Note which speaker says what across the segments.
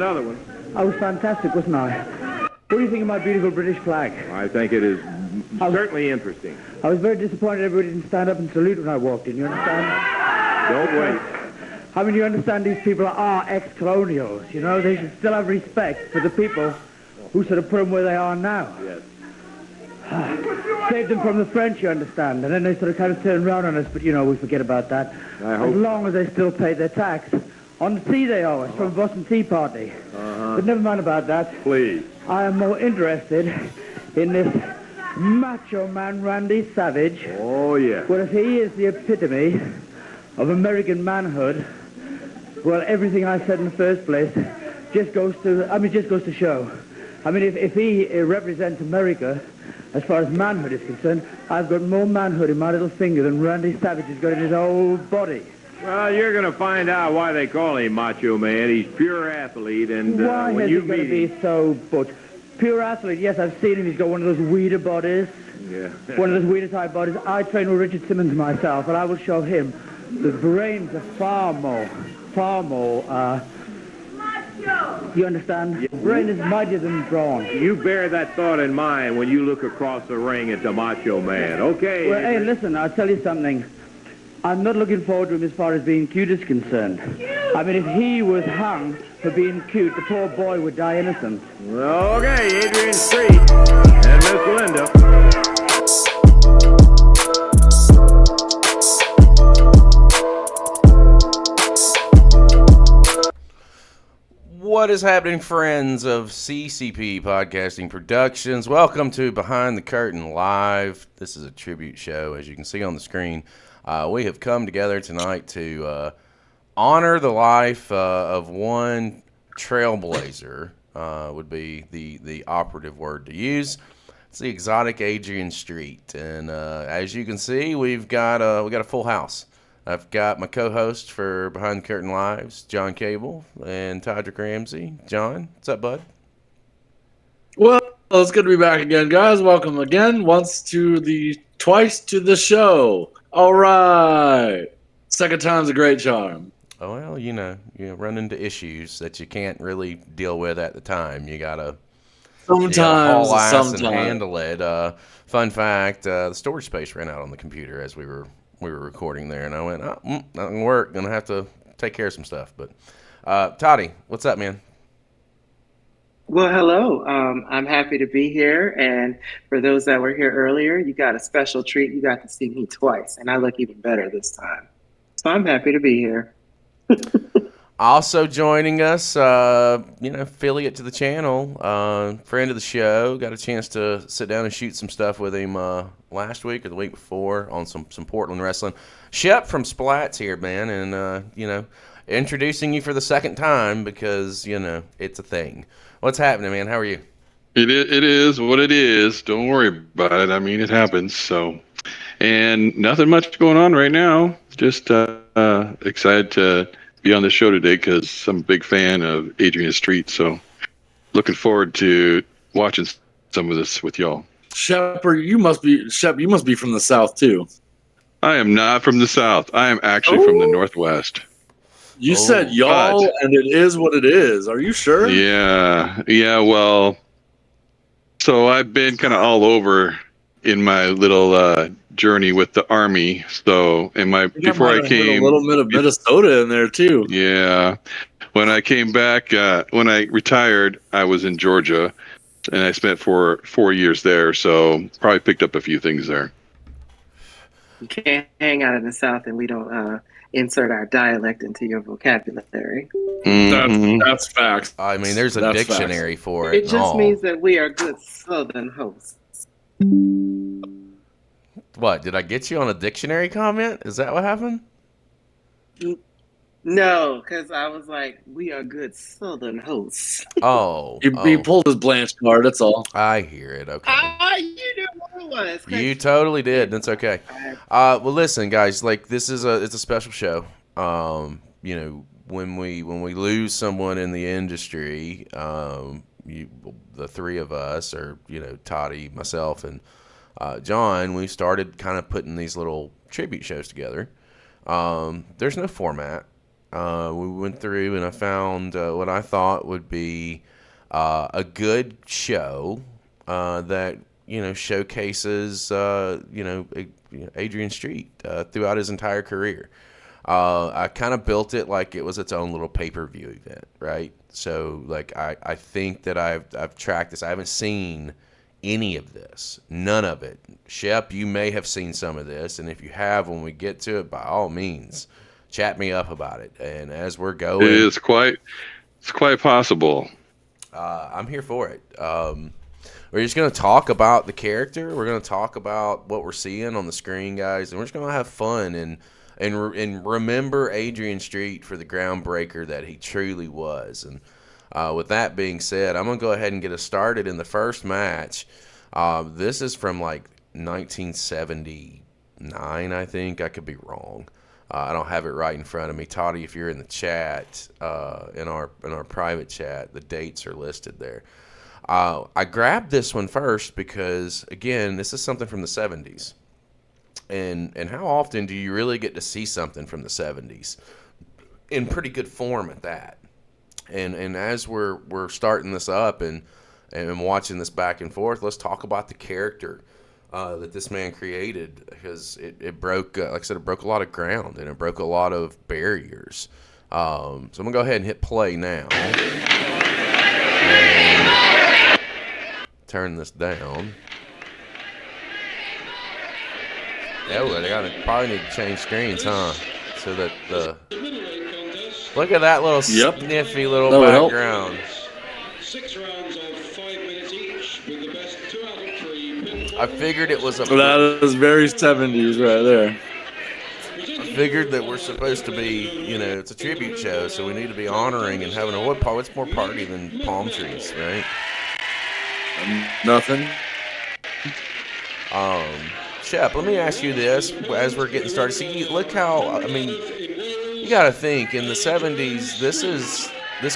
Speaker 1: Another one.
Speaker 2: I was fantastic, wasn't I? What do you think of my beautiful British flag?
Speaker 1: I think it is certainly interesting.
Speaker 2: I was very disappointed everybody didn't stand up and salute when I walked in, you understand?
Speaker 1: Don't wait.
Speaker 2: I mean, you understand these people are ex-colonials, you know? They should still have respect for the people who sort of put them where they are now.
Speaker 1: Yes.
Speaker 2: Saved them from the French, you understand? And then they sort of kind of turn around on us, but, you know, we forget about that. As long as they still pay their tax. On the tea they owe us from Boston Tea Party. But never mind about that.
Speaker 1: Please.
Speaker 2: I am more interested in this macho man, Randy Savage.
Speaker 1: Oh, yeah.
Speaker 2: Well, if he is the epitome of American manhood, well, everything I said in the first place just goes to show. I mean, if he represents America, as far as manhood is concerned, I've got more manhood in my little finger than Randy Savage has got in his whole body.
Speaker 1: Well, you're going to find out why they call him Macho Man. He's pure athlete, and
Speaker 2: why
Speaker 1: when
Speaker 2: is
Speaker 1: you
Speaker 2: he going to
Speaker 1: meet
Speaker 2: be so butch? Pure athlete, yes, I've seen him. He's got one of those weeder bodies.
Speaker 1: Yeah.
Speaker 2: One of those weeder type bodies. I train with Richard Simmons myself, and I will show him the brains are far more, you understand?
Speaker 1: Yeah.
Speaker 2: The brain is mightier than brawn.
Speaker 1: You bear that thought in mind when you look across the ring at the Macho Man. Okay.
Speaker 2: Well, hey, listen, I'll tell you something. I'm not looking forward to him as far as being cute is concerned. I mean, if he was hung for being cute, the poor boy would die innocent.
Speaker 1: Okay, Adrian Street and Miss Linda.
Speaker 3: What is happening, friends of CCP Podcasting Productions? Welcome to Behind the Curtain Live. This is a tribute show, as you can see on the screen. We have come together tonight to honor the life of one trailblazer, would be the operative word to use. It's the exotic Adrian Street, and as you can see, we've got a full house. I've got my co-host for Behind the Curtain Lives, John Cable, and Todrick Ramsey. John, what's up, bud?
Speaker 4: Well, it's good to be back again, guys. Welcome again, twice to the show. All right. Second time's a great charm.
Speaker 3: Oh, well, you run into issues that you can't really deal with at the time. You gotta haul ass and handle it. Fun fact: the storage space ran out on the computer as we were recording there, and I went, not gonna work. Gonna have to take care of some stuff. But Toddy, what's up, man?
Speaker 5: Well, hello. I'm happy to be here, and for those that were here earlier, you got a special treat. You got to see me twice, and I look even better this time. So I'm happy to be here.
Speaker 3: Also joining us, affiliate to the channel, friend of the show. Got a chance to sit down and shoot some stuff with him last week or the week before on some Portland wrestling. Shep from Splat's here, man, and introducing you for the second time because it's a thing. What's happening, man? How are you?
Speaker 6: It is what it is. Don't worry about it. I mean, it happens. So, and nothing much going on right now. Just excited to be on the show today because I'm a big fan of Adrian Street. So, looking forward to watching some of this with y'all.
Speaker 4: Shep, you must be from the South too.
Speaker 6: I am not from the South. I am actually from the Northwest.
Speaker 4: You said y'all, and it is what it is. Are you sure?
Speaker 6: Yeah. Well, so I've been kind of all over in my little journey with the Army. So, before I came,
Speaker 4: a little bit of Minnesota in there too.
Speaker 6: Yeah. When I came back, when I retired, I was in Georgia, and I spent 4 years there. So probably picked up a few things there.
Speaker 5: You can't hang out in the South, and we don't insert our dialect into your vocabulary.
Speaker 6: Mm-hmm.
Speaker 4: That's facts.
Speaker 3: I mean, there's a dictionary for
Speaker 5: it. It just means that we are good Southern hosts.
Speaker 3: What, did I get you on a dictionary comment? Is that what happened?
Speaker 5: No, because I was like, we are good Southern hosts.
Speaker 3: Oh.
Speaker 4: He pulled his Blanche card, that's all.
Speaker 3: I hear it, okay.
Speaker 5: You knew what it was.
Speaker 3: You totally did, that's okay. Well, listen, guys, it's a special show. When we lose someone in the industry, the three of us, or, Toddy, myself, and John, we started kind of putting these little tribute shows together. There's no format. We went through and I found what I thought would be a good show that showcases Adrian Street throughout his entire career. I kind of built it like it was its own little pay-per-view event, right? So like I think that I've tracked this. I haven't seen any of this, none of it. Shep, you may have seen some of this, and if you have, when we get to it, by all means, chat me up about it. And as we're going,
Speaker 6: it's quite possible.
Speaker 3: I'm here for it. We're just going to talk about the character. We're going to talk about what we're seeing on the screen, guys, and we're just going to have fun and remember Adrian Street for the groundbreaker that he truly was. And with that being said, I'm going to go ahead and get us started in the first match. This is from like 1979, I think. I could be wrong. I don't have it right in front of me. Toddy, if you're in the chat, in our private chat, the dates are listed there. I grabbed this one first because, again, this is something from the 70s. And how often do you really get to see something from the 70s? In pretty good form at that. And as we're starting this up and watching this back and forth, let's talk about the character that this man created, because it broke, like I said, it broke a lot of ground and it broke a lot of barriers. So I'm going to go ahead and hit play now. And turn this down. Yeah, well, they probably need to change screens, huh? So that look at that little sniffy little background.
Speaker 7: 6 rounds of 5 minutes each, with the best 2 out of 3.
Speaker 3: I figured it was
Speaker 4: that is very 70s right there.
Speaker 3: I figured that we're supposed to be, it's a tribute show, so we need to be honoring and having what's more party than palm trees, right?
Speaker 4: Nothing.
Speaker 3: Shep, let me ask you this as we're getting started. See, look how, you got to think, in the 70s, this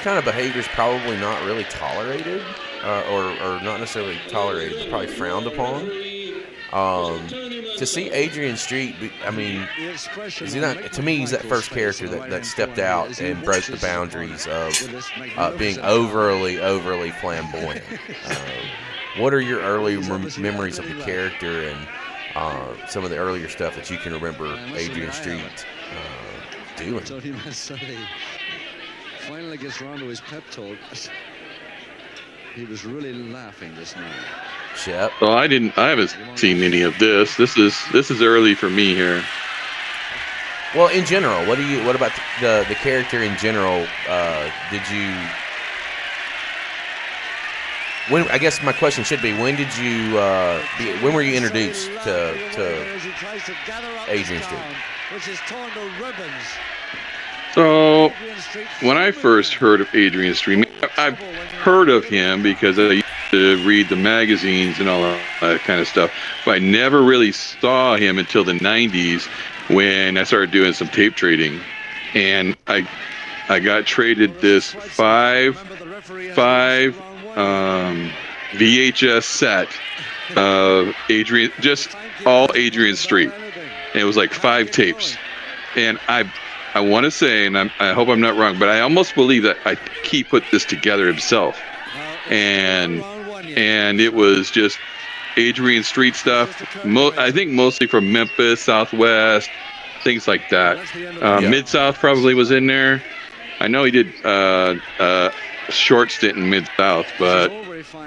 Speaker 3: kind of behavior is probably not really tolerated, or not necessarily tolerated, but probably frowned upon. To see Adrian Street, is he not, to me, he's that first character that stepped out and broke the boundaries of being overly flamboyant. What are your early memories of the character and some of the earlier stuff that you can remember Adrian Street doing?
Speaker 8: Finally gets around to his pep talk. He was really laughing just now.
Speaker 3: Shep.
Speaker 6: Well, I haven't seen any of this. This is early for me here.
Speaker 3: Well, in general, what about the character in general? I guess my question should be, when did you when were you introduced to Adrian Street?
Speaker 6: So, when I first heard of Adrian Street, I've heard of him because I used to read the magazines and all that kind of stuff, but I never really saw him until the 90s when I started doing some tape trading. And I got traded this 5 VHS set of Adrian, just all Adrian Street. And it was like 5 tapes. And I want to say, and I hope I'm not wrong, but I almost believe that he put this together himself. And it was just Adrian Street stuff. I think mostly from Memphis, Southwest, things like that. Mid-South probably was in there. I know he did a short stint in Mid-South, but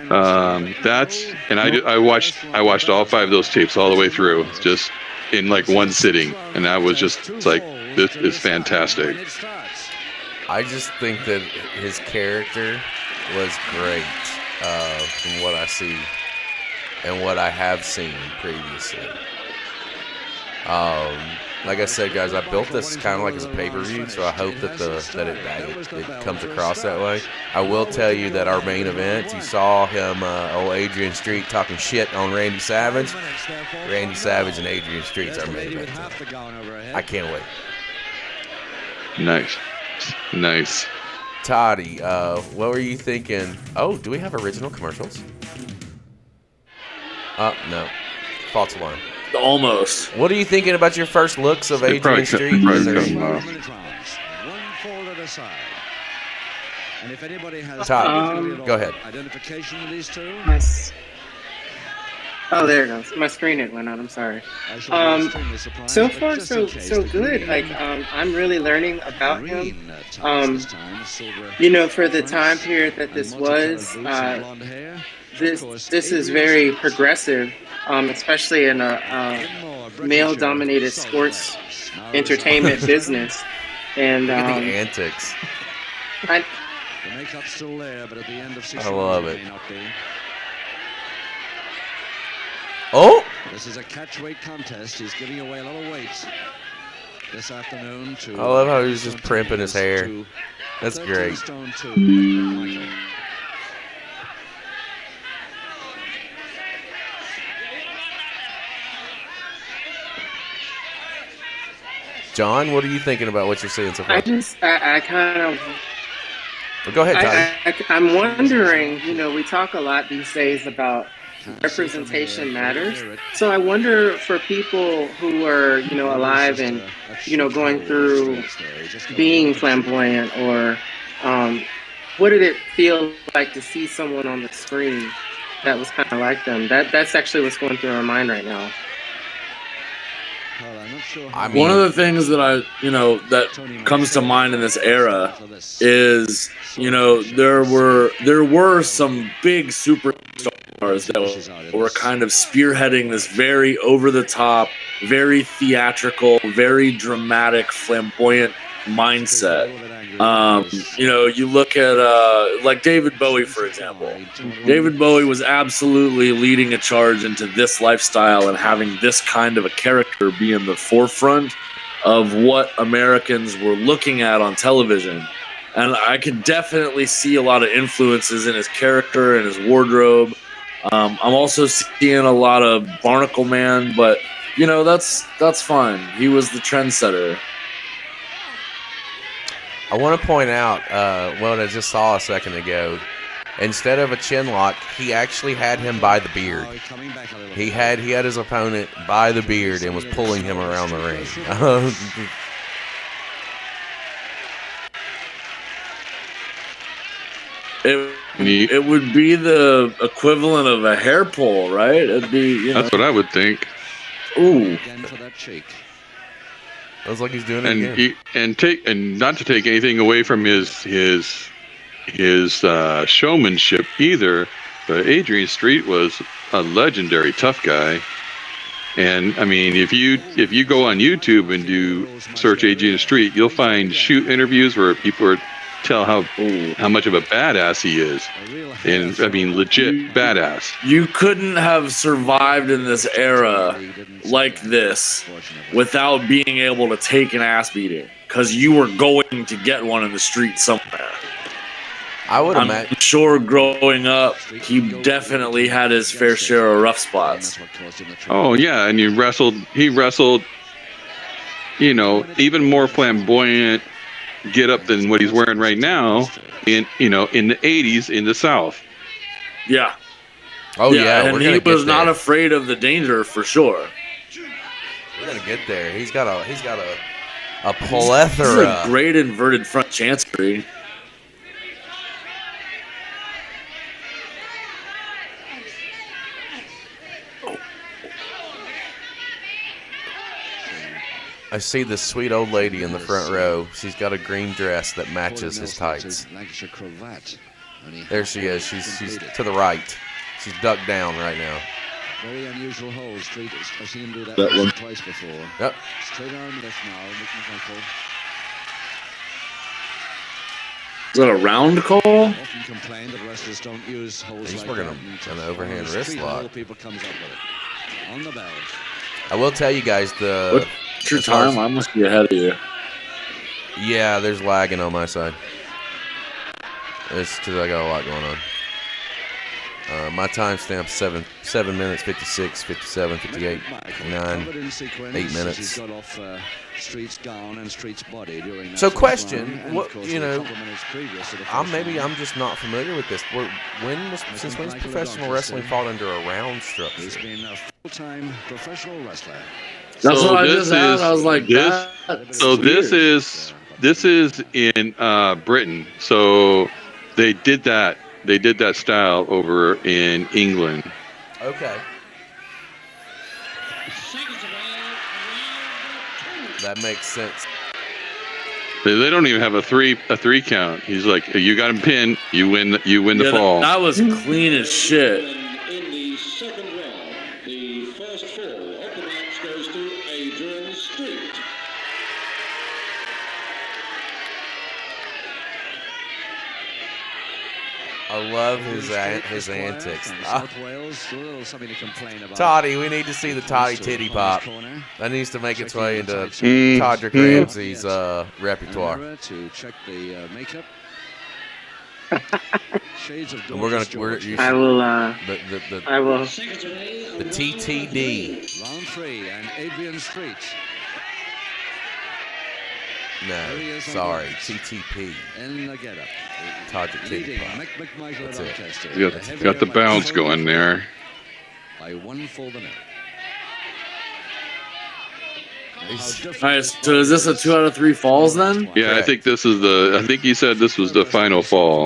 Speaker 6: I watched all 5 of those tapes all the way through, just in like one sitting, and I was just like, this is fantastic.
Speaker 3: I just think that his character was great from what I see and what I have seen previously. Like I said, guys, I built this kind of like as a pay-per-view, so I hope that it comes across that way. I will tell you that our main event, you saw him, old Adrian Street, talking shit on Randy Savage. Randy Savage and Adrian Street's our main event tonight. I can't wait.
Speaker 6: Nice.
Speaker 3: Toddy, what were you thinking? Oh, do we have original commercials? No. False alarm.
Speaker 4: Almost.
Speaker 3: What are you thinking about your first looks of Adrian Street?
Speaker 8: One fall at a side. And if anybody has
Speaker 3: Todd, go ahead.
Speaker 8: Identification of these two?
Speaker 5: Oh, there it goes. My screen it went out. I'm sorry. So far, so good. Like, I'm really learning about him. You know, for the time period that this was, this is very progressive, especially in a male-dominated sports entertainment business. And
Speaker 3: Look at the antics.
Speaker 8: The makeup's still there, but at the end of 6
Speaker 3: I love it.
Speaker 8: may not be.
Speaker 3: Oh!
Speaker 8: This is a catch-weight contest. He's giving away a lot of weight this afternoon.
Speaker 3: I love how he's just primping his hair. That's great.
Speaker 8: Stone to McMichael.
Speaker 3: John, what are you thinking about what you're seeing so far?
Speaker 5: I kind of...
Speaker 3: Well, go ahead, Todd.
Speaker 5: I'm wondering, you know, we talk a lot these days about representation matters. So I wonder for people who are, you know, alive and, you know, going through being flamboyant, or what did it feel like to see someone on the screen that was kind of like them? That's actually what's going through our mind right now.
Speaker 3: I mean,
Speaker 4: one of the things that that comes to mind in this era is, you know, there were some big superstars that were kind of spearheading this very over-the-top, very theatrical, very dramatic, flamboyant mindset. You know, you look at like David Bowie, for example. David Bowie was absolutely leading a charge into this lifestyle and having this kind of a character be in the forefront of what Americans were looking at on television. And I could definitely see a lot of influences in his character and his wardrobe. I'm also seeing a lot of Barnacle Man, but, you know, that's fine. He was the trendsetter.
Speaker 3: I want to point out what I just saw a second ago. Instead of a chin lock, he actually had him by the beard. He had his opponent by the beard and was pulling him around the ring.
Speaker 4: It would be the equivalent of a hair pull, right? It'd be, you know.
Speaker 6: That's what I would think.
Speaker 4: Ooh.
Speaker 8: Again for that cheek.
Speaker 3: Looks like he's doing it again.
Speaker 6: And not to take anything away from his showmanship either, but Adrian Street was a legendary tough guy. And I mean, if you go on YouTube and do search Adrian Street, you'll find shoot interviews where people tell how much of a badass he is. And I mean, legit badass.
Speaker 4: You couldn't have survived in this era like this without being able to take an ass beating, because you were going to get one in the street somewhere. I'm sure growing up, he definitely had his fair share of rough spots.
Speaker 6: Oh yeah, and he wrestled, you know, even more flamboyant get up than what he's wearing right now in the 80s in the South.
Speaker 4: Yeah.
Speaker 3: Oh yeah,
Speaker 4: and he was not afraid of the danger for sure.
Speaker 3: We're gonna get there. He's got a plethora.
Speaker 4: This is a great inverted front chancery.
Speaker 3: I see this sweet old lady in the front row. She's got a green dress that matches his tights. There she is. She's to the right. She's ducked down right now.
Speaker 8: Very unusual hold. Street. I've seen him do that
Speaker 4: one
Speaker 8: twice before.
Speaker 3: Yep.
Speaker 8: Straight arm left now. McMichael.
Speaker 4: Is that a round call?
Speaker 8: Often complain that wrestlers don't use holds.
Speaker 3: He's
Speaker 8: like
Speaker 3: working
Speaker 8: that.
Speaker 3: an overhand wrist lock.
Speaker 8: People comes up with it. On the bell.
Speaker 3: I will tell you guys
Speaker 4: What's your time? I must be ahead of you.
Speaker 3: Yeah, there's lagging on my side. It's because I got a lot going on. My timestamp's 7 minutes, 56, 57, 58, 59, 8 minutes.
Speaker 8: Street's gown and Street's body during that
Speaker 3: So
Speaker 8: first
Speaker 3: question,
Speaker 8: round,
Speaker 3: what,
Speaker 8: of course,
Speaker 3: you
Speaker 8: a
Speaker 3: know,
Speaker 8: couple minutes previous to the first
Speaker 3: maybe
Speaker 8: round.
Speaker 3: I'm just not familiar with this. Since when's professional wrestling fall under a round structure?
Speaker 8: He's been a full-time professional wrestler.
Speaker 4: That's
Speaker 6: So
Speaker 4: what I
Speaker 6: this
Speaker 4: just had.
Speaker 6: is-
Speaker 4: I was like,
Speaker 6: this-
Speaker 4: that's
Speaker 6: So this
Speaker 4: weird.
Speaker 6: is this is in Britain, so they did that. They did that style over in England.
Speaker 3: Okay. That makes sense.
Speaker 6: They don't even have a three count. He's like, you got him pinned. You win the fall.
Speaker 4: That was clean as shit.
Speaker 7: In the second round, the first fall of the match goes to Adrian Street.
Speaker 3: I love his antics.
Speaker 8: South Wales, a little something to complain about.
Speaker 3: Toddy, we need to see the Toddy titty pop. That needs to make its way into Todrick
Speaker 6: Mm.
Speaker 3: Ramsey's repertoire.
Speaker 8: Remember to check the makeup. Shades of
Speaker 3: And we're gonna
Speaker 5: I will.
Speaker 3: the
Speaker 5: I will.
Speaker 3: TTD.
Speaker 8: round 3 and Adrian Street.
Speaker 3: No, sorry, TTP.
Speaker 8: In the getup.
Speaker 3: Todrick titty
Speaker 8: Leading
Speaker 3: pop.
Speaker 8: McMichael
Speaker 3: That's
Speaker 8: at
Speaker 3: it.
Speaker 8: Orchestra.
Speaker 6: You got the bounce going there.
Speaker 8: By 1 full minute.
Speaker 4: All right, so is this a 2 out of 3 falls then?
Speaker 6: Yeah,
Speaker 3: Correct.
Speaker 6: I think this is I think he said this was the final fall.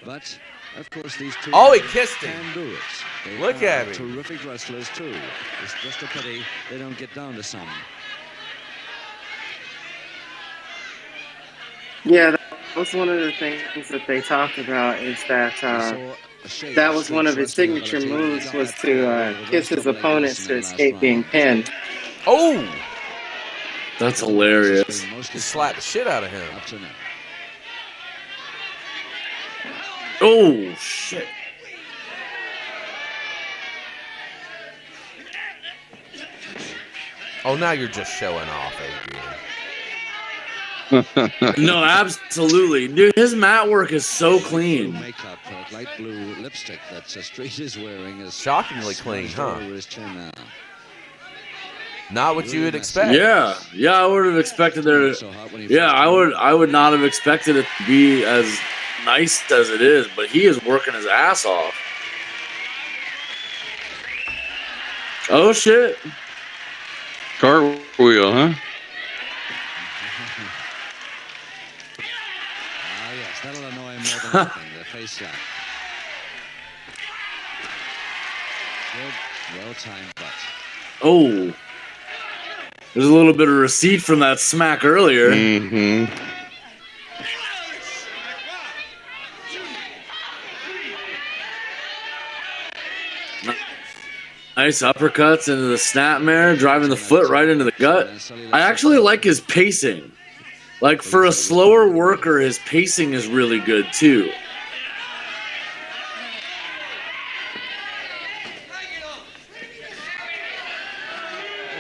Speaker 8: But of course, these two
Speaker 3: Oh, he kissed him.
Speaker 8: can do it. They
Speaker 3: Look
Speaker 8: are
Speaker 3: at him.
Speaker 8: Terrific wrestlers too. It's just a pity they don't get down to some.
Speaker 5: Yeah, that was one of the things that they talked about. Is that that was one of his signature moves, was to kiss his opponents to escape being pinned.
Speaker 3: Oh,
Speaker 4: That's hilarious.
Speaker 3: he slapped the shit out of him.
Speaker 8: Up to now.
Speaker 4: Oh, shit.
Speaker 3: Oh, now you're just showing off, Adrian.
Speaker 4: No, absolutely. Dude, his mat work is so
Speaker 8: Blue
Speaker 4: clean.
Speaker 8: makeup, light blue lipstick that Street is wearing is
Speaker 3: Shockingly clean,
Speaker 8: smudged
Speaker 3: huh?
Speaker 8: all over his chin now.
Speaker 3: Not what you would expect.
Speaker 4: Yeah, I would have expected there.
Speaker 8: So hot when he
Speaker 4: Yeah,
Speaker 8: first
Speaker 4: I would not have expected it to be as nice as it is, but he is working his ass off. Oh shit!
Speaker 6: Cartwheel, huh?
Speaker 8: Ah, yes, that'll annoy him more than anything. The face slap. Good, well-timed butt.
Speaker 4: Oh, there's a little bit of receipt from that smack earlier.
Speaker 6: Mm-hmm.
Speaker 4: Nice uppercuts into the snapmare, driving the foot right into the gut. I actually like his pacing. Like, for a slower worker, his pacing is really good, too.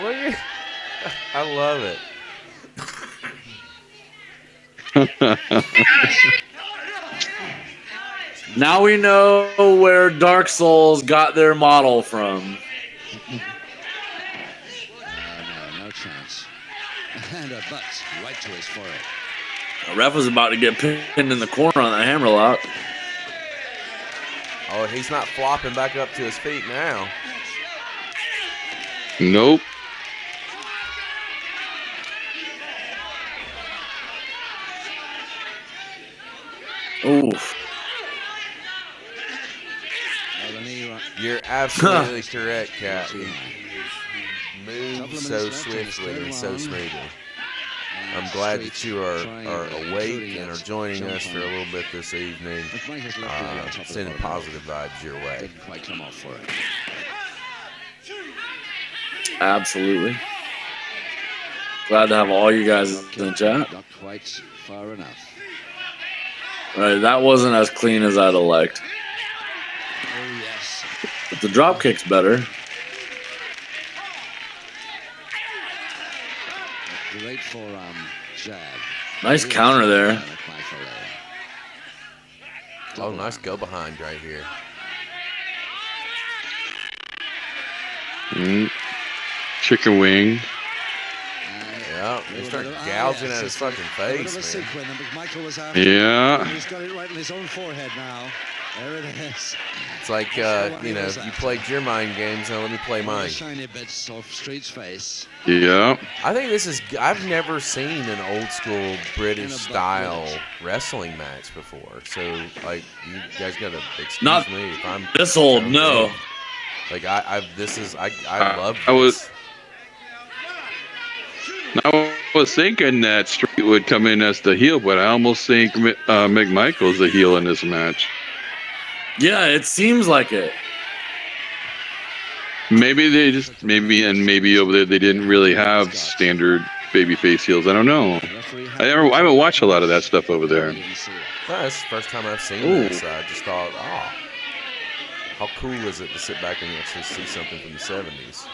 Speaker 3: Look at, I love it.
Speaker 4: Now we know where Dark Souls got their model from.
Speaker 8: No chance. And a butt right to his forehead.
Speaker 4: The ref was about to get pinned in the corner on that hammerlock.
Speaker 3: Oh, he's not flopping back up to his feet now.
Speaker 6: Nope.
Speaker 4: Oof.
Speaker 3: You're absolutely correct, Cat. He moves so swiftly and so smoothly. I'm glad that you are awake and are joining us for a little bit this evening, sending positive vibes your way.
Speaker 8: Didn't quite come off for it.
Speaker 4: Absolutely. Glad to have all you guys in the chat.
Speaker 8: Not quite far enough.
Speaker 4: Right, that wasn't as clean as I'd have liked.
Speaker 8: Oh, yes.
Speaker 4: But the drop kick's better.
Speaker 8: Great forearm jab.
Speaker 4: Nice counter there.
Speaker 8: McMichael there.
Speaker 3: Oh, nice go behind right here.
Speaker 6: Chicken wing.
Speaker 3: Yeah, they start gouging at his fucking face, man.
Speaker 6: Yeah.
Speaker 8: He's got it right in his own forehead now. There it is.
Speaker 3: It's like, you played your mind games, now let me play mine.
Speaker 8: Shiny bits of Street's face.
Speaker 6: Yeah.
Speaker 3: I think I've never seen an old school British style wrestling match before. So, like, you guys gotta excuse me if I'm
Speaker 4: this old, no.
Speaker 3: Like, I love this.
Speaker 6: I was thinking that Street would come in as the heel, but I almost think McMichael's the heel in this match.
Speaker 4: Yeah, it seems like it.
Speaker 6: Maybe maybe over there they didn't really have standard babyface heels. I don't know. I haven't watched a lot of that stuff over there.
Speaker 3: No, that's the first time I've seen this. I just thought, how cool is it to sit back and actually see something from the 70s?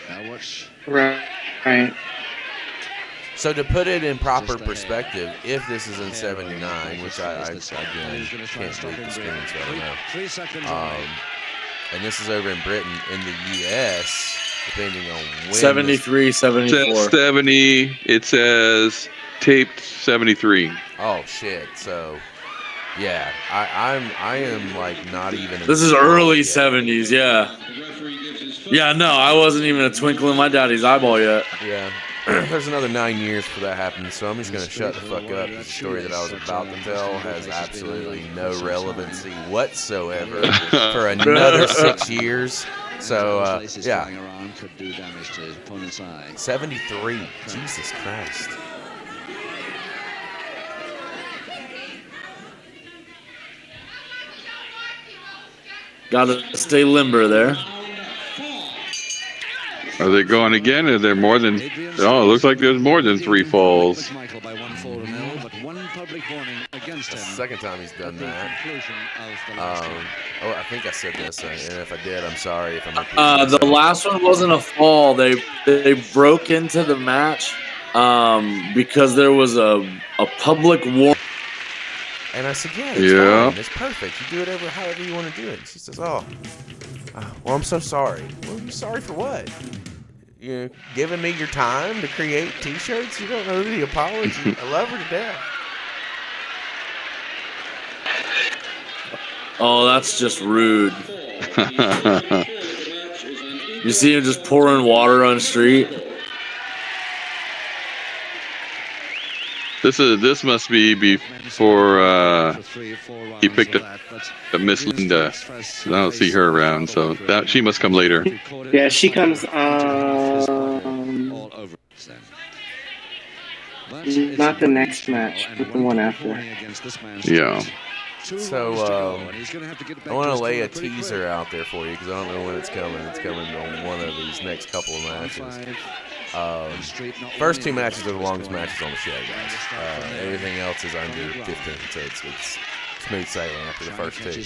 Speaker 8: Now watch.
Speaker 5: Right.
Speaker 3: So to put it in proper perspective, if this is in 79, which I again can't read the screen, so I don't know.
Speaker 8: 3 seconds on.
Speaker 3: And this is over in Britain. In the U.S., depending on when
Speaker 4: 73, 74.
Speaker 6: It says 70. It says taped 73.
Speaker 3: Oh shit! So, yeah, I am like not even.
Speaker 4: This is early 70s, yeah. Yeah, no, I wasn't even a twinkle in my daddy's eyeball yet.
Speaker 3: Yeah. There's another 9 years for that happening, so I'm just going to shut the fuck up. The story that I was about to tell has absolutely no relevancy whatsoever for another 6 years. So, yeah. 73. Jesus Christ.
Speaker 4: Gotta stay limber there.
Speaker 6: Are they going again? Are there more than? Oh, it looks like there's more than 3 falls.
Speaker 8: McMichael by 1-4-0, but one public warning against him.
Speaker 3: That's the second time he's done that. I think I said this, and if I did, I'm sorry if I'm repeating
Speaker 4: the last one wasn't a fall. They broke into the match because there was a public warning.
Speaker 3: And I said, it's fine. It's perfect. You do it however you want to do it. And she says, well, I'm so sorry. Well, you sorry for what? You giving me your time to create T-shirts? You don't know the apology. I love her to death.
Speaker 4: Oh, that's just rude. You see him just pouring water on the street?
Speaker 6: This must be before he picked up Miss Linda. I don't see her around, so she must come later.
Speaker 5: Yeah, she comes not the next match, but the one after.
Speaker 6: Yeah.
Speaker 3: So I want to lay a teaser out there for you because I don't know when it's coming. It's coming on one of these next couple of matches. First 2 matches are the longest matches on the show, guys. Everything else is under 15, so it's smooth sailing after the first 2.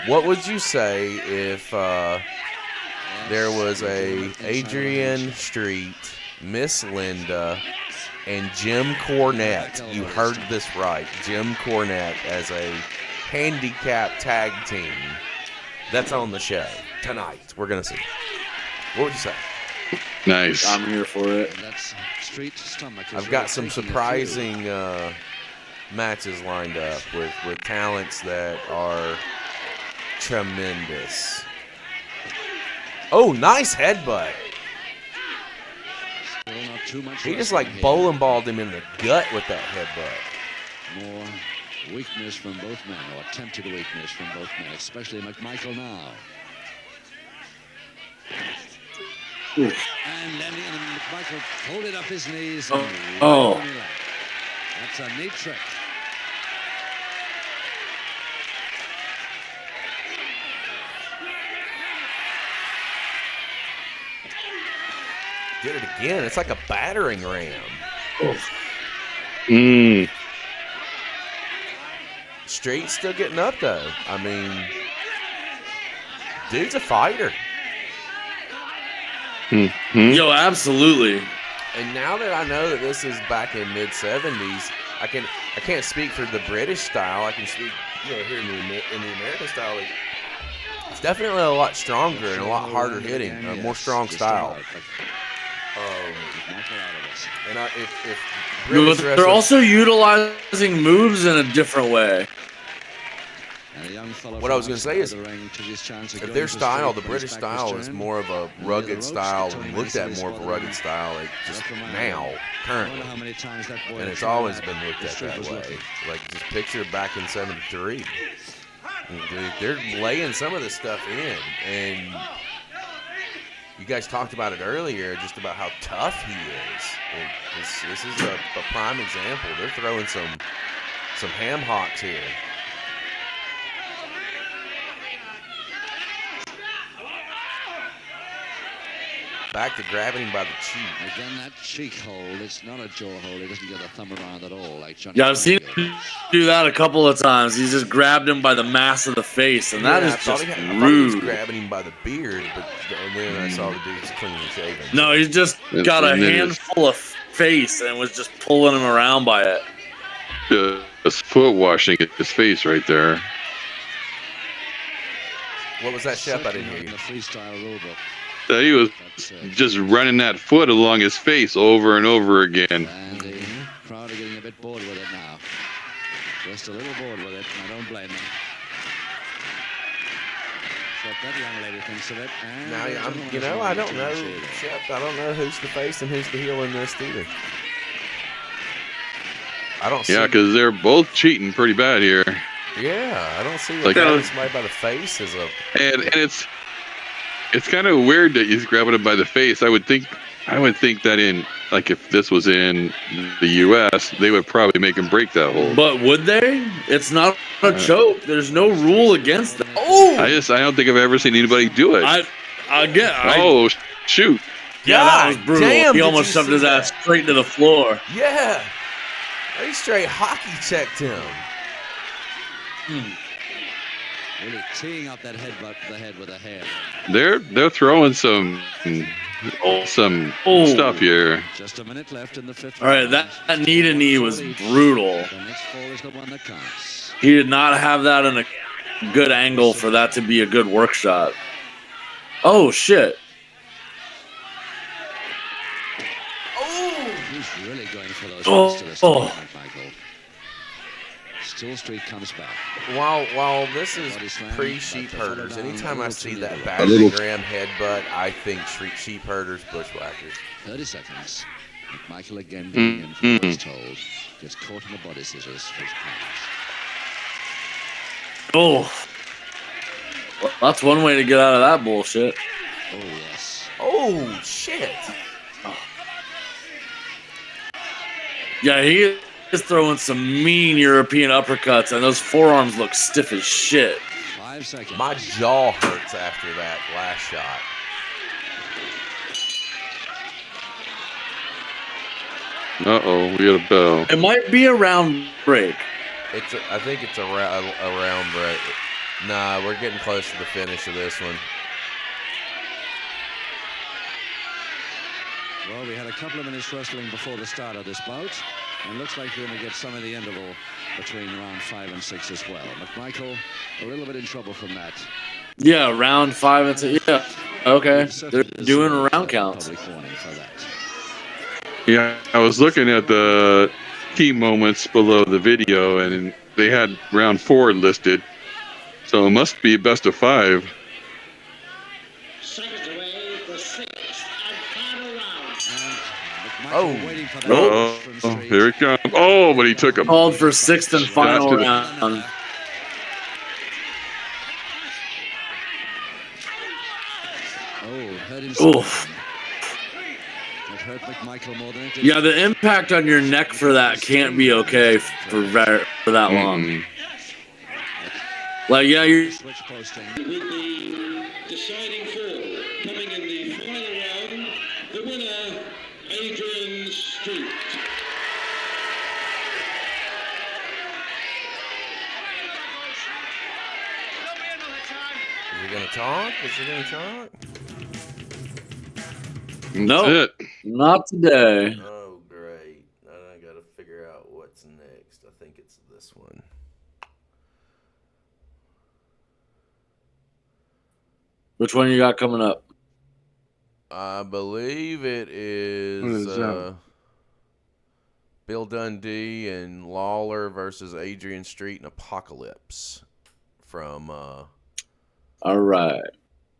Speaker 3: What would you say if there was a Adrian Street, Miss Linda, and Jim Cornette? You heard this right, Jim Cornette as a handicap tag team. That's on the show tonight. We're gonna see. What would you say?
Speaker 6: Nice.
Speaker 4: I'm here for it.
Speaker 3: I've got some surprising matches lined up with talents that are tremendous. Oh, nice headbutt. He just like bowling balled him in the gut with that headbutt.
Speaker 8: More weakness from both men, or attempted weakness from both men, especially McMichael now. And then McMichael folded up his knees. And that's a neat trick.
Speaker 3: Did it again. It's like a battering ram. Street's still getting up, though. I mean, dude's a fighter.
Speaker 4: Yo, absolutely.
Speaker 3: And now that I know that this is back in mid-70s, I can't speak for the British style. I can speak, here in the American style. It's definitely a lot stronger and a lot harder hitting, a more strong style. And if
Speaker 4: they're also utilizing moves in a different way.
Speaker 3: What I was going to say is, if their style, the British style, is more of a rugged style and looked at more of a rugged style, it just now, currently, and it's always been looked at that way. Like, just picture back in '73. They're laying some of this stuff in, and you guys talked about it earlier, just about how tough he is. This is a prime example. They're throwing some ham hocks here. Back to grabbing him by the cheek.
Speaker 8: Again, that cheek hold. It's not a jaw hold. He doesn't get a thumb around at all, like Johnny.
Speaker 4: Yeah, I've seen him do that a couple of times. He's just grabbed him by the mass of the face, and that is just
Speaker 3: I thought he was
Speaker 4: rude.
Speaker 3: grabbing him by the beard, and then I saw the dude's clean and shaven.
Speaker 4: No, he's just got a handful of face and was just pulling him around by it.
Speaker 6: Just foot washing his face right there.
Speaker 3: What was that, Shep? I didn't hear you.
Speaker 8: The freestyle rulebook.
Speaker 6: So he was just running that foot along his face over and over again.
Speaker 8: And the crowd are getting a bit bored with it now. Just a little bored with it, and I don't blame them. But that young lady thinks of it. And
Speaker 3: Now, I don't know, Shep. I don't know who's the face and who's the heel in this either. I don't see.
Speaker 6: Yeah, because they're both cheating pretty bad here.
Speaker 3: Yeah, I don't see
Speaker 6: Like,
Speaker 3: grabbing somebody by the face as a.
Speaker 6: And it's kind of weird that he's grabbing him by the face. I would think that if this was in the U.S., they would probably make him break that hold.
Speaker 4: But would they? It's not a choke. There's no rule against it.
Speaker 3: Oh!
Speaker 6: I don't think I've ever seen anybody do it. Oh, shoot.
Speaker 4: Yeah, that was brutal.
Speaker 3: Damn,
Speaker 4: he almost shoved his ass straight to the floor.
Speaker 3: Yeah. He straight hockey checked him.
Speaker 8: Really teeing up that head with a hair.
Speaker 6: They're throwing some stuff here.
Speaker 8: Just a minute left in the fifth.
Speaker 4: All right, that knee to knee was brutal.
Speaker 8: The next fall is the one that counts.
Speaker 4: He did not have that in a good angle for that to be a good work shot. Oh shit.
Speaker 8: He's really going for those fists to the McMichael. Steel Street comes back.
Speaker 3: While this is pre-sheep herders, anytime I see that battering ram headbutt, I think sheep herders, bushwhackers.
Speaker 8: 30 seconds. McMichael again getting in for what he's told. Gets caught in the body scissors for his pass.
Speaker 4: Oh. Well, that's one way to get out of that bullshit.
Speaker 8: Oh, yes.
Speaker 3: Oh, shit.
Speaker 4: Yeah, he is throwing some mean European uppercuts, and those forearms look stiff as shit.
Speaker 8: 5 seconds.
Speaker 3: My jaw hurts after that last shot.
Speaker 6: Uh-oh, we got a bell.
Speaker 4: It might be a round break.
Speaker 3: I think it's a round break. Nah, we're getting close to the finish of this one.
Speaker 8: Well, we had a couple of minutes wrestling before the start of this bout, and looks like we're going to get some of the interval between round 5 and 6 as well. McMichael, a little bit in trouble from that.
Speaker 4: Yeah, round 5 and 6. Yeah, okay. They're doing round counts.
Speaker 6: Yeah, I was looking at the key moments below the video, and they had round 4 listed. So it must be best of 5.
Speaker 7: Seconds away, the 6th and final round.
Speaker 6: Oh, here it comes. Oh, but he took a
Speaker 4: called for 6th and final round.
Speaker 8: Oh, hurt himself. That hurt McMichael more than it did.
Speaker 4: Yeah, the impact on your neck for that can't be okay for that long. Like, yeah, you're.
Speaker 7: With the deciding fall coming in the final round, the winner, Adrian Street.
Speaker 3: Is he going to talk? Is he going to talk?
Speaker 4: No, not today.
Speaker 3: Oh, great. Now I got to figure out what's next. I think it's this one.
Speaker 4: Which one you got coming up?
Speaker 3: I believe it is Bill Dundee and Lawler versus Adrian Street and Apocalypse from.
Speaker 4: All right,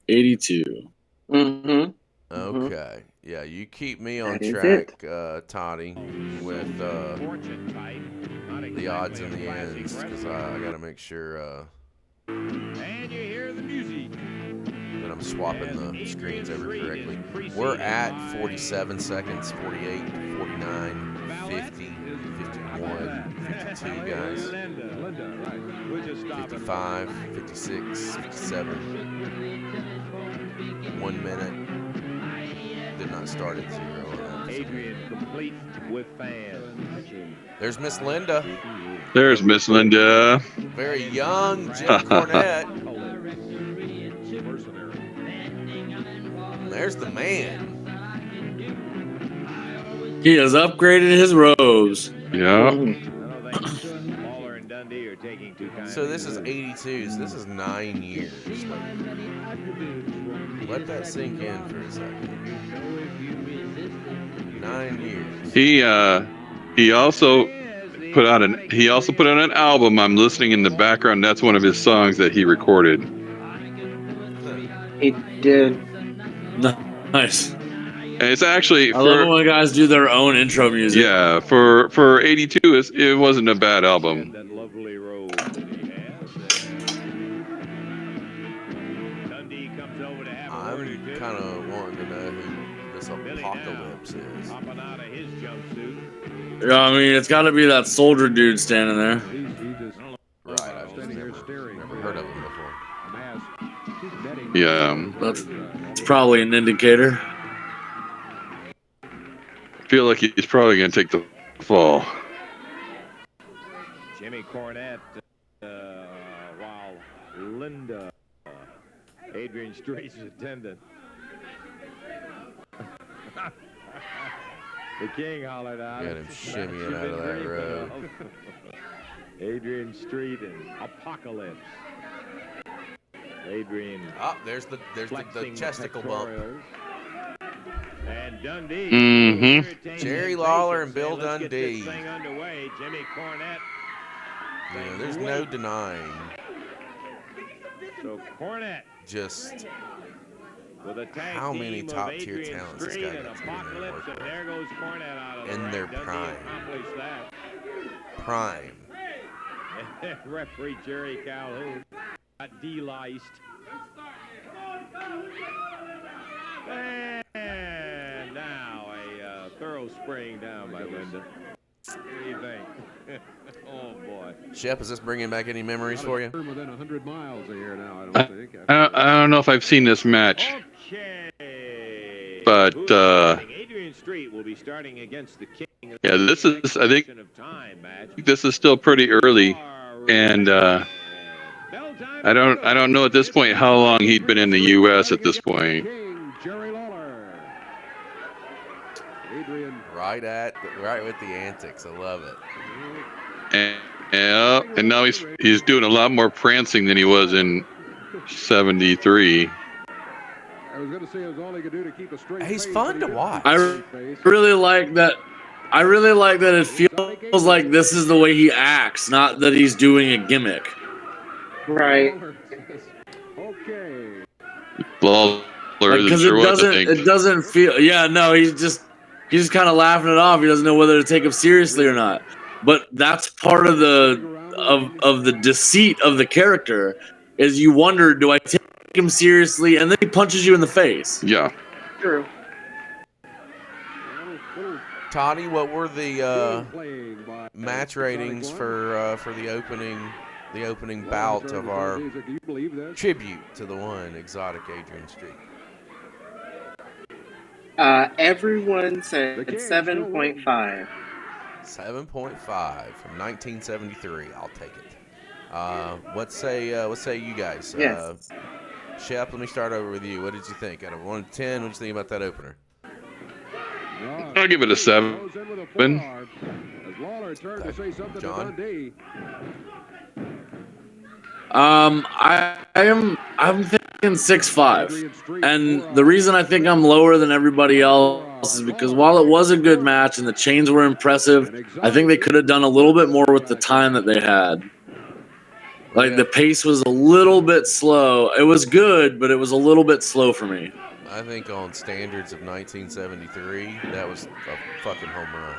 Speaker 4: 82.
Speaker 5: Mm-hmm.
Speaker 3: Okay. Yeah, you keep me on
Speaker 5: That is
Speaker 3: track, Toddy, with the odds and the ends, because I got to make sure
Speaker 1: And you hear the music.
Speaker 3: that I'm swapping the screens over correctly. We're at 47 seconds, 48, 49, 50, 51, 52, guys. 55, 56, 57. 1 minute. Did not start at 0.
Speaker 1: Adrian complete with fans.
Speaker 3: There's Miss Linda.
Speaker 6: There's Miss Linda.
Speaker 3: Very young Jim Cornette. And there's the man.
Speaker 4: He has upgraded his robes.
Speaker 6: Yeah.
Speaker 1: Lawler and Dundee are taking two kinds.
Speaker 3: So this is 82. So this is 9 years. Let that sink in for a second. 9 years.
Speaker 6: He also put out an album. I'm listening in the background. That's one of his songs that he recorded.
Speaker 5: He did.
Speaker 4: Nice.
Speaker 6: And it's actually
Speaker 4: I love it when guys do their own intro music.
Speaker 6: Yeah, for 82, it wasn't a bad album.
Speaker 1: That lovely robe that he has. Dundee comes over to have a word or
Speaker 3: I'm
Speaker 1: two.
Speaker 3: kind of wanting to know who this apocalypse is.
Speaker 1: Hopping out of his jumpsuit.
Speaker 4: Yeah, I mean, it's got to be that soldier dude standing there.
Speaker 3: Right, I've never heard of him before.
Speaker 6: Yeah.
Speaker 4: That's probably an indicator.
Speaker 6: I feel like he's probably going to take the fall.
Speaker 1: Jimmy Cornette, while Linda, Adrian Street's attendant. The king hollered out.
Speaker 3: Got him shimmying out of that road.
Speaker 1: Adrian Street and Apocalypse. Adrian.
Speaker 3: Oh, there's the chesticle bump.
Speaker 1: And Dundee.
Speaker 6: Mm-hmm.
Speaker 3: Jerry Lawler and Bill Dundee.
Speaker 1: Thing underway. Jimmy Cornette.
Speaker 3: Yeah, there's no denying.
Speaker 1: So Cornette.
Speaker 3: Just
Speaker 1: with a tag
Speaker 3: how many
Speaker 1: team of
Speaker 3: top-tier
Speaker 1: Adrian
Speaker 3: talents this
Speaker 1: Street
Speaker 3: guy
Speaker 1: and
Speaker 3: got to get in there and
Speaker 1: Apocalypse,
Speaker 3: work
Speaker 1: and there goes Cornette out of
Speaker 3: in
Speaker 1: the
Speaker 3: their
Speaker 1: ring. Dundee
Speaker 3: prime.
Speaker 1: accomplished that.
Speaker 3: Prime.
Speaker 1: Referee Jerry Calhoun got deliced. And now a thorough spraying down by Linda. What do you think? Oh boy.
Speaker 3: Shep, is this bringing back any memories for you?
Speaker 9: Within 100 miles of here now, I don't think.
Speaker 6: I don't know if I've seen this match.
Speaker 1: Okay.
Speaker 6: But,
Speaker 1: Adrian Street will be starting against the King.
Speaker 6: Yeah, this is, I think this is still pretty early, and I don't know at this point how long he'd been in the U.S. at this point.
Speaker 9: Jerry Lawler. Adrian.
Speaker 3: Right with the antics. I love it.
Speaker 6: And now he's doing a lot more prancing than he was in '73.
Speaker 9: I was going to say it was all he could do to keep a straight
Speaker 3: He's
Speaker 9: face,
Speaker 3: fun
Speaker 9: but
Speaker 3: to
Speaker 9: he
Speaker 3: watch.
Speaker 4: I really like that. I really like that it feels like this is the way he acts, not that he's doing a gimmick.
Speaker 5: Right.
Speaker 9: Okay.
Speaker 6: Lawler isn't
Speaker 4: Because
Speaker 6: sure what to think.
Speaker 4: it doesn't feel. Yeah, no, he's just kind of laughing it off. He doesn't know whether to take him seriously or not. But that's part of the deceit of the character, is you wonder, do I take him seriously? And then he punches you in the face.
Speaker 6: Yeah.
Speaker 5: True.
Speaker 3: Toddy, what were the match ratings for the opening bout of our tribute to the one exotic Adrian Street?
Speaker 5: Everyone said 7.5.
Speaker 3: 7.5 from 1973. I'll take it. What say you guys?
Speaker 5: Yes.
Speaker 3: Shep, let me start over with you. What did you think? Out of 1 to 10, what did you think about that opener?
Speaker 6: I'll give it a 7.
Speaker 3: John?
Speaker 4: I'm thinking 6.5, and the reason I think I'm lower than everybody else is because while it was a good match and the chains were impressive, I think they could have done a little bit more with the time that they had. Like the pace was a little bit slow. It was good, but it was a little bit slow for me.
Speaker 3: I think on standards of 1973, that was a fucking home run.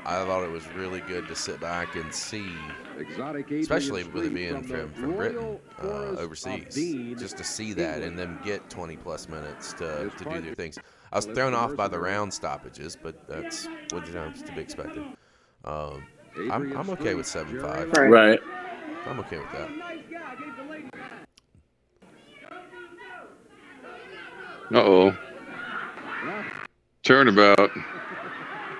Speaker 3: I thought it was really good to sit back and see, especially with it being from Britain, overseas, just to see that and them get 20-plus minutes to do their things. I was thrown off by the round stoppages, but that's what to be expected. I'm okay with 7-5.
Speaker 4: Right.
Speaker 3: I'm okay with that.
Speaker 6: Uh-oh. Turnabout.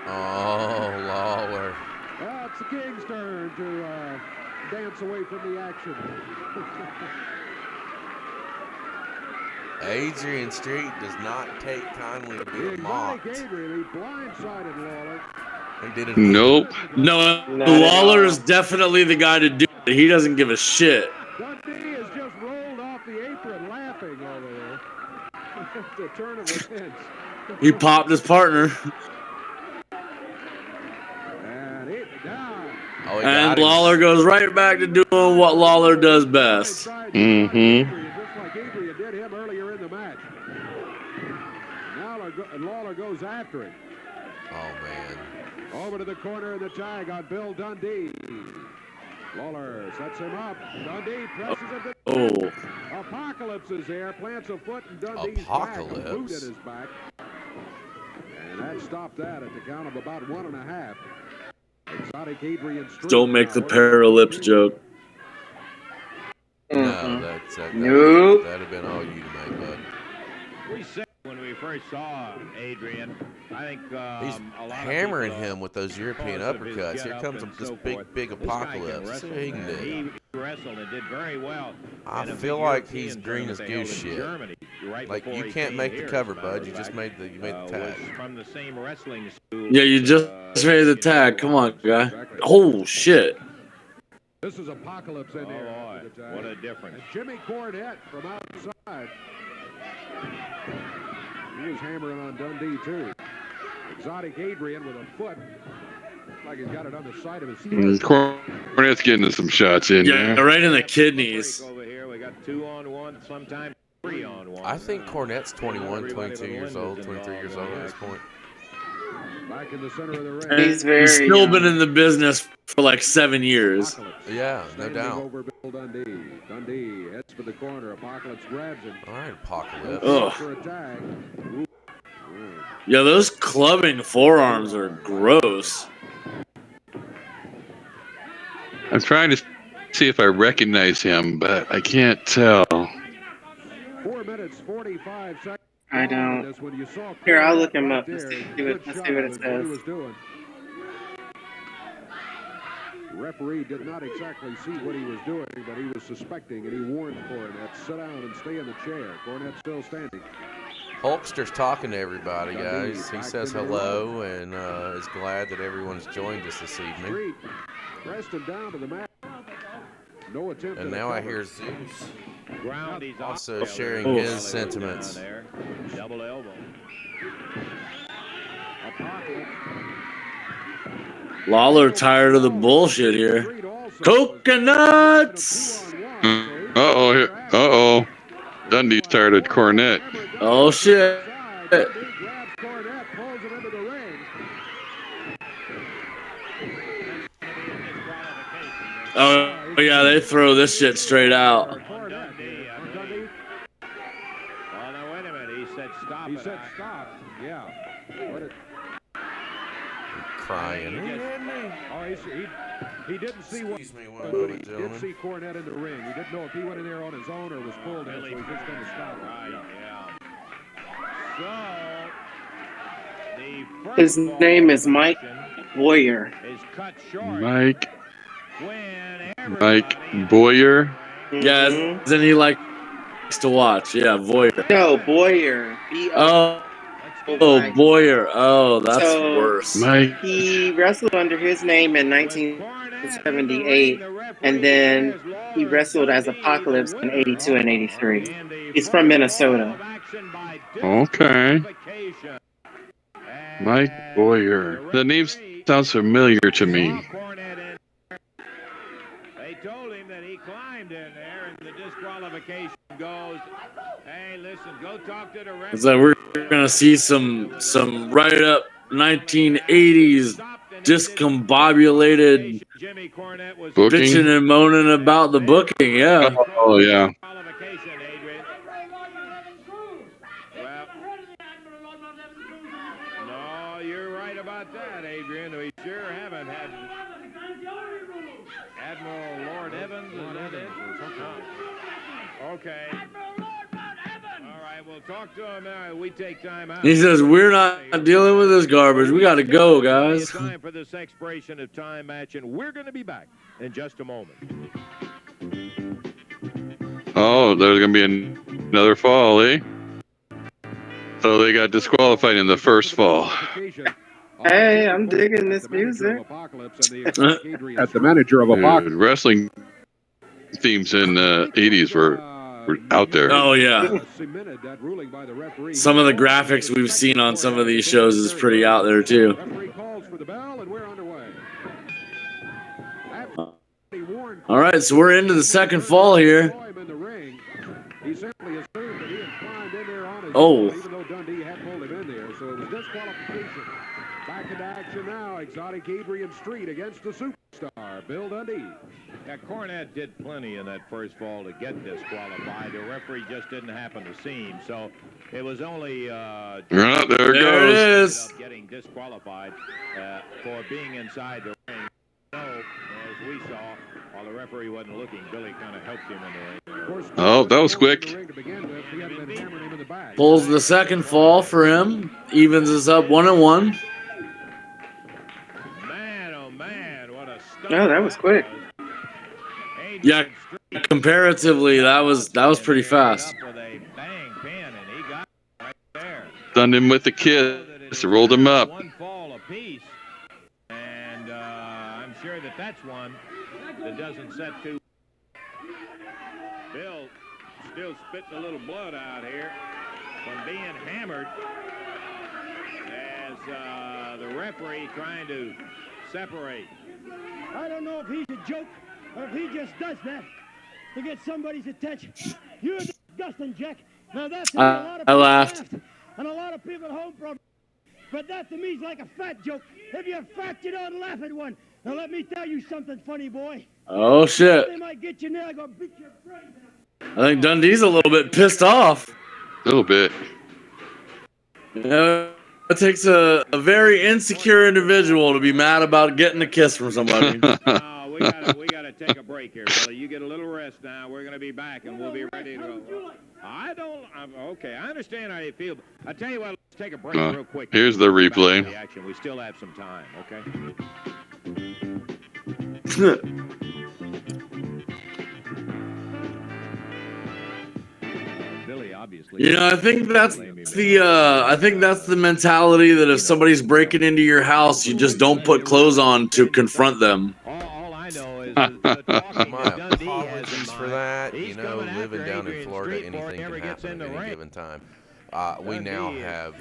Speaker 3: Oh, Lawler.
Speaker 9: Well, it's the King's turn to dance away from the action.
Speaker 3: Adrian Street does not take kindly to being mocked.
Speaker 9: Adrian, he blindsided Lawler.
Speaker 3: He did it.
Speaker 6: Nope.
Speaker 4: No, Lawler is definitely the guy to do it. He doesn't give a shit.
Speaker 9: Dundee has just rolled off the apron laughing over there. The turn of events.
Speaker 4: He popped his partner. And Lawler goes right back to doing what Lawler does best.
Speaker 6: Mm-hmm.
Speaker 9: Just like Adrian did him earlier in the match. Now Lawler goes after him.
Speaker 3: Oh, man.
Speaker 9: Over to the corner of the tag on Bill Dundee. Lawler sets him up. Dundee presses him to...
Speaker 4: Oh.
Speaker 9: Apocalypse is there. Plants a foot in Dundee's
Speaker 3: Apocalypse.
Speaker 9: back. Boot in his back. And that stopped that at the count of about 1.5. Exotic Adrian Street.
Speaker 4: Don't make the paralips joke.
Speaker 3: No, that'd have been all you to make, bud.
Speaker 1: We said when we first saw Adrian, I think
Speaker 3: he's hammering him with those European uppercuts. Here comes this big apocalypse. See what he can do.
Speaker 1: He wrestled and did very well.
Speaker 3: I feel like he's green as goose shit. Like you can't make the cover, bud. You just made the tag.
Speaker 1: From the same wrestling school.
Speaker 4: Yeah, you just made the tag. Come on, guy. Oh shit.
Speaker 9: This is Apocalypse in there.
Speaker 1: Oh, boy. What a difference.
Speaker 9: And Jimmy Cornette from outside. He was hammering on Dundee, too. Exotic Adrian with a foot. Like he's got it on the side of his throat.
Speaker 6: Cornette's getting some shots in
Speaker 4: there. Yeah, right in the kidneys.
Speaker 1: Over here, we got 2-on-1, sometimes 3-on-1.
Speaker 3: I think Cornette's 21, 22 years old, 23 years old at this point.
Speaker 9: Back in the center of the ring.
Speaker 4: He's still been in the business for like 7 years.
Speaker 3: Yeah, no doubt.
Speaker 9: Over Bill Dundee. Dundee heads for the corner. Apocalypse grabs him.
Speaker 3: All right, Apocalypse.
Speaker 4: Ugh. Yeah, those clubbing forearms are gross.
Speaker 6: I'm trying to see if I recognize him, but I can't tell.
Speaker 9: 4 minutes, 45 seconds.
Speaker 5: I don't. Here, I'll look him up. Let's see what it says.
Speaker 9: The referee did not exactly see what he was doing, but he was suspecting, and he warned Cornette, sit down and stay in the chair. Cornette still standing.
Speaker 3: Hulkster's talking to everybody, guys. He says hello and is glad that everyone's joined us this evening.
Speaker 9: Pressed him down to the mat. No attempt.
Speaker 3: And now I hear Zeus also sharing his sentiments.
Speaker 1: Double elbow.
Speaker 4: Lawler tired of the bullshit here. Coconuts!
Speaker 6: Uh-oh. Uh-oh. Dundee's tired of Cornette.
Speaker 4: Oh, shit. Oh, yeah, they throw this shit straight out.
Speaker 1: Oh, no, wait a minute. He said stop.
Speaker 9: He said stop. Yeah.
Speaker 3: Crying.
Speaker 9: Oh, he didn't see what.
Speaker 3: Excuse me,
Speaker 9: He did see Cornette in the ring. He didn't know if he went in there on his own or was pulled in, so he's just going to stop him.
Speaker 1: Yeah. So,
Speaker 5: his name is Mike Boyer.
Speaker 6: Mike Boyer.
Speaker 4: Yeah, then he likes to watch. Yeah, Boyer.
Speaker 5: No, Boyer.
Speaker 4: Boyer. Oh, that's worse.
Speaker 6: Mike.
Speaker 5: He wrestled under his name in 1978, and then he wrestled as Apocalypse in 82 and 83. He's from Minnesota.
Speaker 6: Okay. Mike Boyer. The name sounds familiar to me.
Speaker 1: in there, and the disqualification goes. Hey, listen, go talk to the referee.
Speaker 4: It's like we're gonna see some right up 1980s discombobulated
Speaker 1: Jimmy Cornette was
Speaker 6: Booking?
Speaker 4: bitching and moaning about the booking. Yeah.
Speaker 6: Oh, yeah.
Speaker 1: Qualification, Adrian. Well, no, you're right about that, Adrian. We sure haven't had Admiral Lord Evans. Is that it? Okay. All right, we'll talk to him. We take time out.
Speaker 4: He says, we're not dealing with this garbage. We got to go, guys.
Speaker 1: It's time for this expiration of time match, and we're going to be back in just a moment.
Speaker 6: Oh, there's going to be another fall, eh? So they got disqualified in the first fall.
Speaker 5: Hey, I'm digging this music.
Speaker 9: At the manager of Apocalypse.
Speaker 6: Dude, wrestling themes in the 80s were out there.
Speaker 4: Oh, yeah. Some of the graphics we've seen on some of these shows is pretty out there, too. All right, so we're into the second fall here. Oh.
Speaker 9: Even though Dundee had pulled him in there, so it was disqualification. Back into action now. Exotic Adrian Street against the superstar, Bill Dundee.
Speaker 1: Yeah, Cornette did plenty in that first fall to get disqualified. The referee just didn't happen to see him, so it was only
Speaker 6: there it
Speaker 4: There it
Speaker 6: goes.
Speaker 4: is.
Speaker 1: getting disqualified for being inside the ring. So, as we saw, while the referee wasn't looking, Billy kind of helped him in the ring.
Speaker 6: Oh, that was quick.
Speaker 4: Pulls the second fall for him. Evens us up 1-1.
Speaker 1: Man, oh man, what a stunt.
Speaker 5: Oh, that was quick.
Speaker 4: Yeah, comparatively, that was pretty fast.
Speaker 1: With a bang pin, and he got it right there.
Speaker 6: Stunned him with the kiss. Rolled him up.
Speaker 1: One fall apiece, and I'm sure that's one that doesn't set too. Bill still spitting a little blood out here from being hammered as the referee trying to separate.
Speaker 2: I don't know if he's a joke or if he just does that to get somebody's attention. You're disgusting, Jack. Now that's a lot of
Speaker 4: I laughed.
Speaker 2: And a lot of people at home probably. But that to me is like a fat joke. If you're fat, you don't laugh at one. Now let me tell you something funny, boy.
Speaker 4: Oh, shit.
Speaker 2: They might get you now. I'm gonna beat your brains out.
Speaker 4: I think Dundee's a little bit pissed off.
Speaker 6: A little bit.
Speaker 4: It takes a very insecure individual to be mad about getting a kiss from somebody.
Speaker 1: We gotta take a break here, Billy. You get a little rest now. We're gonna be back, and we'll be ready to go. Okay. I understand how you feel. I tell you what, let's take a break real quick.
Speaker 6: Here's the replay.
Speaker 1: The action. We still have some time. Okay. Billy, obviously.
Speaker 4: You know, I think that's the mentality that if somebody's breaking into your house, you just don't put clothes on to confront them.
Speaker 1: All I know is
Speaker 3: My apologies for that. You know, living down in Florida, anything can happen at any given time. We now have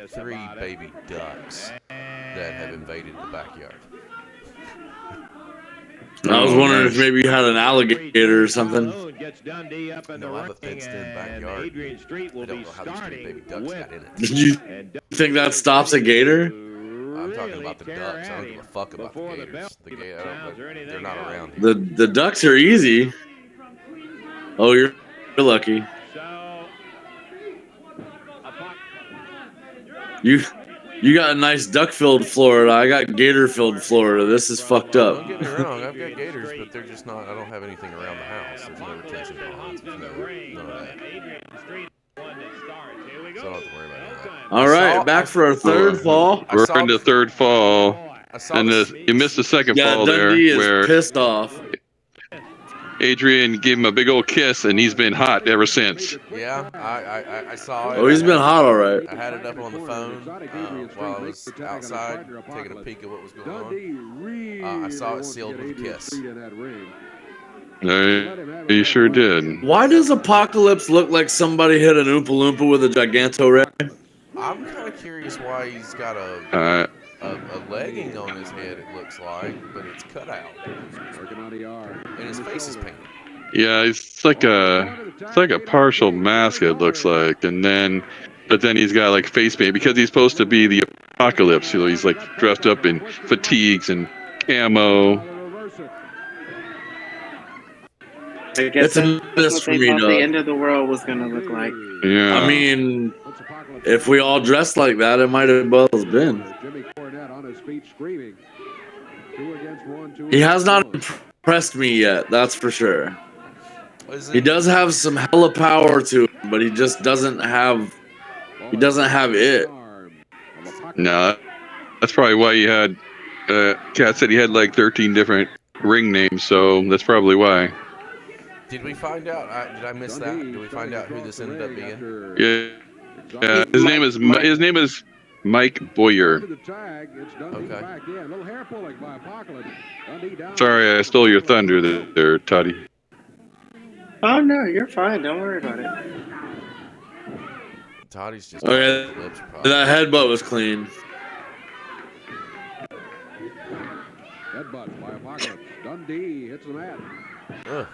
Speaker 3: 3 baby ducks that have invaded the backyard.
Speaker 4: I was wondering if maybe you had an alligator or something.
Speaker 3: No, I have a fenced-in backyard. I don't know how these 3 baby ducks got in it.
Speaker 4: You think that stops a gator?
Speaker 3: I'm talking about the ducks. I don't give a fuck about the gators. They're not around here.
Speaker 4: The ducks are easy. Oh, you're lucky. You got a nice duck-filled Florida. I got gator-filled Florida. This is fucked up.
Speaker 3: Don't get me wrong. I've got gators, but they're just not. I don't have anything around the house. There's no retention ponds. There's none of that. So I don't have to worry about that.
Speaker 4: All right, back for our third fall.
Speaker 6: We're into third fall. And you missed the second fall there,
Speaker 4: Dundee is
Speaker 6: where
Speaker 4: pissed off.
Speaker 6: Adrian gave him a big old kiss, and he's been hot ever since.
Speaker 3: Yeah, I saw it.
Speaker 4: Oh, he's been hot, all right.
Speaker 3: I had it up on the phone while I was outside taking a peek at what was going on. I saw it sealed with a kiss.
Speaker 6: He sure did.
Speaker 4: Why does Apocalypse look like somebody hit an Oompa Loompa with a Giganto Ray?
Speaker 3: I'm kind of curious why he's got a legging on his head, it looks like, but it's cut out. And his face is painted.
Speaker 6: Yeah, it's like a partial mask. It looks like, but then he's got like face paint because he's supposed to be the apocalypse. You know, he's like dressed up in fatigues and camo.
Speaker 5: I guess
Speaker 4: It's a
Speaker 5: that's
Speaker 4: mess
Speaker 5: what
Speaker 4: for
Speaker 5: they
Speaker 4: me,
Speaker 5: thought the
Speaker 4: Doug.
Speaker 5: end of the world was going to look like.
Speaker 6: Yeah.
Speaker 4: I mean, if we all dressed like that, it might have well been.
Speaker 9: Jimmy Cornette on his feet screaming. 2 against 1, 2
Speaker 4: He has
Speaker 9: against
Speaker 4: not
Speaker 9: 1.
Speaker 4: impressed me yet, that's for sure.
Speaker 3: Is
Speaker 4: He
Speaker 3: it,
Speaker 4: does have some hella power to him, but he just doesn't have it.
Speaker 6: No, that's probably why he had. Cat said he had like 13 different ring names, so that's probably why.
Speaker 3: did we find out? Did I miss that? Did we find out who this ended up being?
Speaker 6: Yeah. His name is Mike Boyer.
Speaker 3: Okay.
Speaker 6: Sorry, I stole your thunder there, Toddy.
Speaker 5: Oh, no, you're fine. Don't worry about it.
Speaker 3: Toddy's just.
Speaker 4: Okay, that headbutt was clean.
Speaker 9: Headbutt by Apocalypse. Dundee hits the mat.
Speaker 3: Ugh.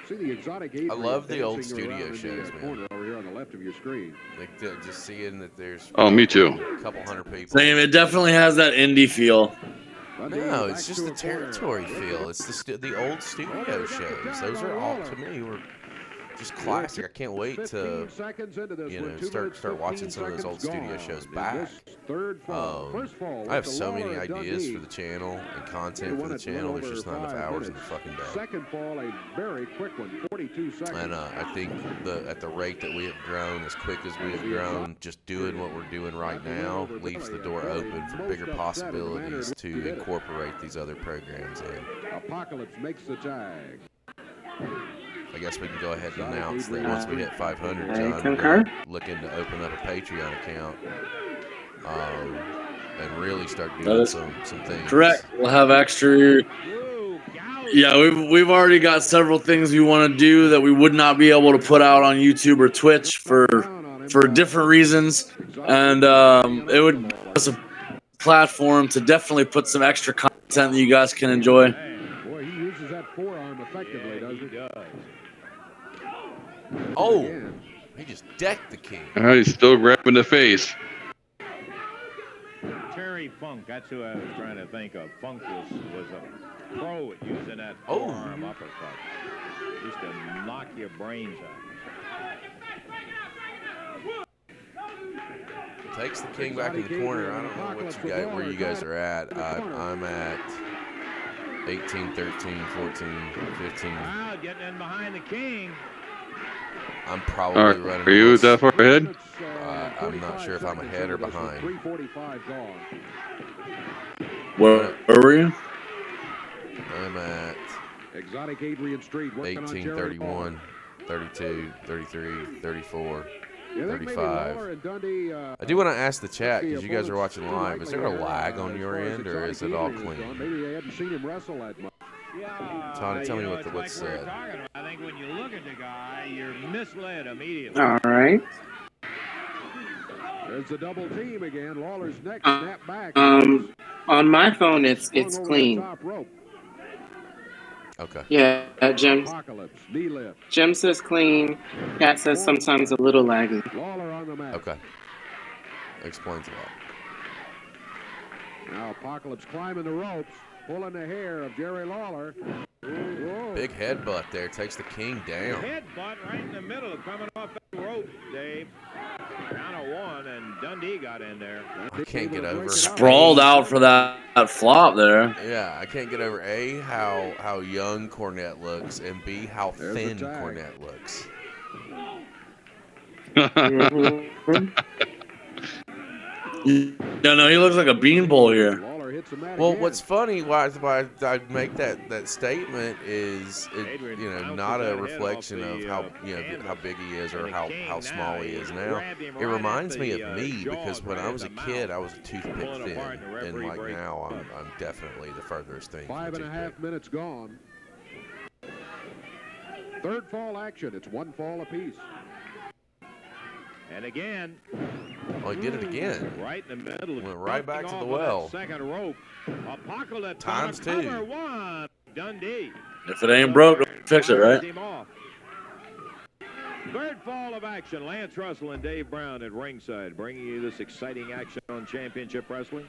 Speaker 9: See the exotic
Speaker 3: I love the old studio shows, man.
Speaker 9: corner over here on the left of your screen.
Speaker 3: Like just seeing that there's.
Speaker 6: Oh, me too.
Speaker 3: A couple hundred people.
Speaker 4: Same. It definitely has that indie feel.
Speaker 3: No, it's just the territory feel. It's the old studio shows. Those are all to me were just classic. I can't wait to start watching some of those old studio shows back. I have so many ideas for the channel and content for the channel. There's just not enough hours in the fucking day.
Speaker 9: Second fall, a very quick one, 42 seconds.
Speaker 3: And I think at the rate that we have grown, as quick as we have grown, just doing what we're doing right now leaves the door open for bigger possibilities to incorporate these other programs in.
Speaker 9: Apocalypse makes the tag.
Speaker 3: I guess we can go ahead and announce that once we hit 500, John,
Speaker 5: concur.
Speaker 3: we're looking to open up a Patreon account and really start doing some things.
Speaker 4: Correct. We'll have extra. Yeah, we've already got several things we want to do that we would not be able to put out on YouTube or Twitch for different reasons, and it would give us a platform to definitely put some extra content that you guys can enjoy.
Speaker 9: Boy, he uses that forearm effectively, doesn't he?
Speaker 3: Oh, he just decked the king.
Speaker 6: He's still grabbing the face.
Speaker 1: Terry Funk, that's who I was trying to think of. Funk was a pro at using that forearm uppercut. Used to knock your brains out.
Speaker 3: Takes the king back in the corner. I don't know where you guys are at. I'm at 18, 13, 14, 15.
Speaker 1: Wow, getting in behind the king.
Speaker 3: I'm probably running.
Speaker 6: Are you that far ahead?
Speaker 3: I'm not sure if I'm ahead or behind.
Speaker 9: 3:45 gone.
Speaker 4: Where were you?
Speaker 3: I'm at
Speaker 9: Exotic Adrian Street.
Speaker 3: 18, 31, 32, 33, 34, 35. I do want to ask the chat, because you guys are watching live, is there a lag on your end, or is it all clean?
Speaker 9: Maybe they hadn't seen him wrestle that much.
Speaker 3: Todd, tell me what's said.
Speaker 1: I think when you look at the guy, you're misled immediately.
Speaker 5: All right.
Speaker 9: There's the double team again. Lawler's next snap back.
Speaker 5: On my phone, it's clean.
Speaker 3: Okay.
Speaker 5: Yeah, Jim.
Speaker 9: Apocalypse, knee lift.
Speaker 5: Jim says clean. Cat says sometimes a little laggy.
Speaker 9: Lawler on the mat.
Speaker 3: Okay. Explains a lot.
Speaker 9: Now Apocalypse climbing the ropes, pulling the hair of Jerry Lawler. Whoa.
Speaker 3: Big headbutt there. Takes the king down.
Speaker 1: Headbutt right in the middle, coming off that rope, Dave. Count of one, and Dundee got in there.
Speaker 3: I can't get over
Speaker 4: Sprawled out for that flop there.
Speaker 3: Yeah, I can't get over A, how young Cornette looks, and B, how thin Cornette looks.
Speaker 4: No, he looks like a beanbowl here.
Speaker 3: Well, what's funny, why I make that statement is, not a reflection of how big he is or how small he is now. It reminds me of me, because when I was a kid, I was a toothpick thin, and like now I'm definitely the furthest thing.
Speaker 9: 5.5 minutes gone. Third fall action. It's one fall apiece.
Speaker 1: And again.
Speaker 3: Oh, he did it again.
Speaker 1: Right in the middle.
Speaker 3: Went right back to the well.
Speaker 1: Second rope. Apocalypse.
Speaker 3: Times two.
Speaker 1: One. Dundee.
Speaker 4: If it ain't broke, don't fix it, right?
Speaker 1: Third fall of action. Lance Russell and Dave Brown at ringside, bringing you this exciting action on Championship Wrestling.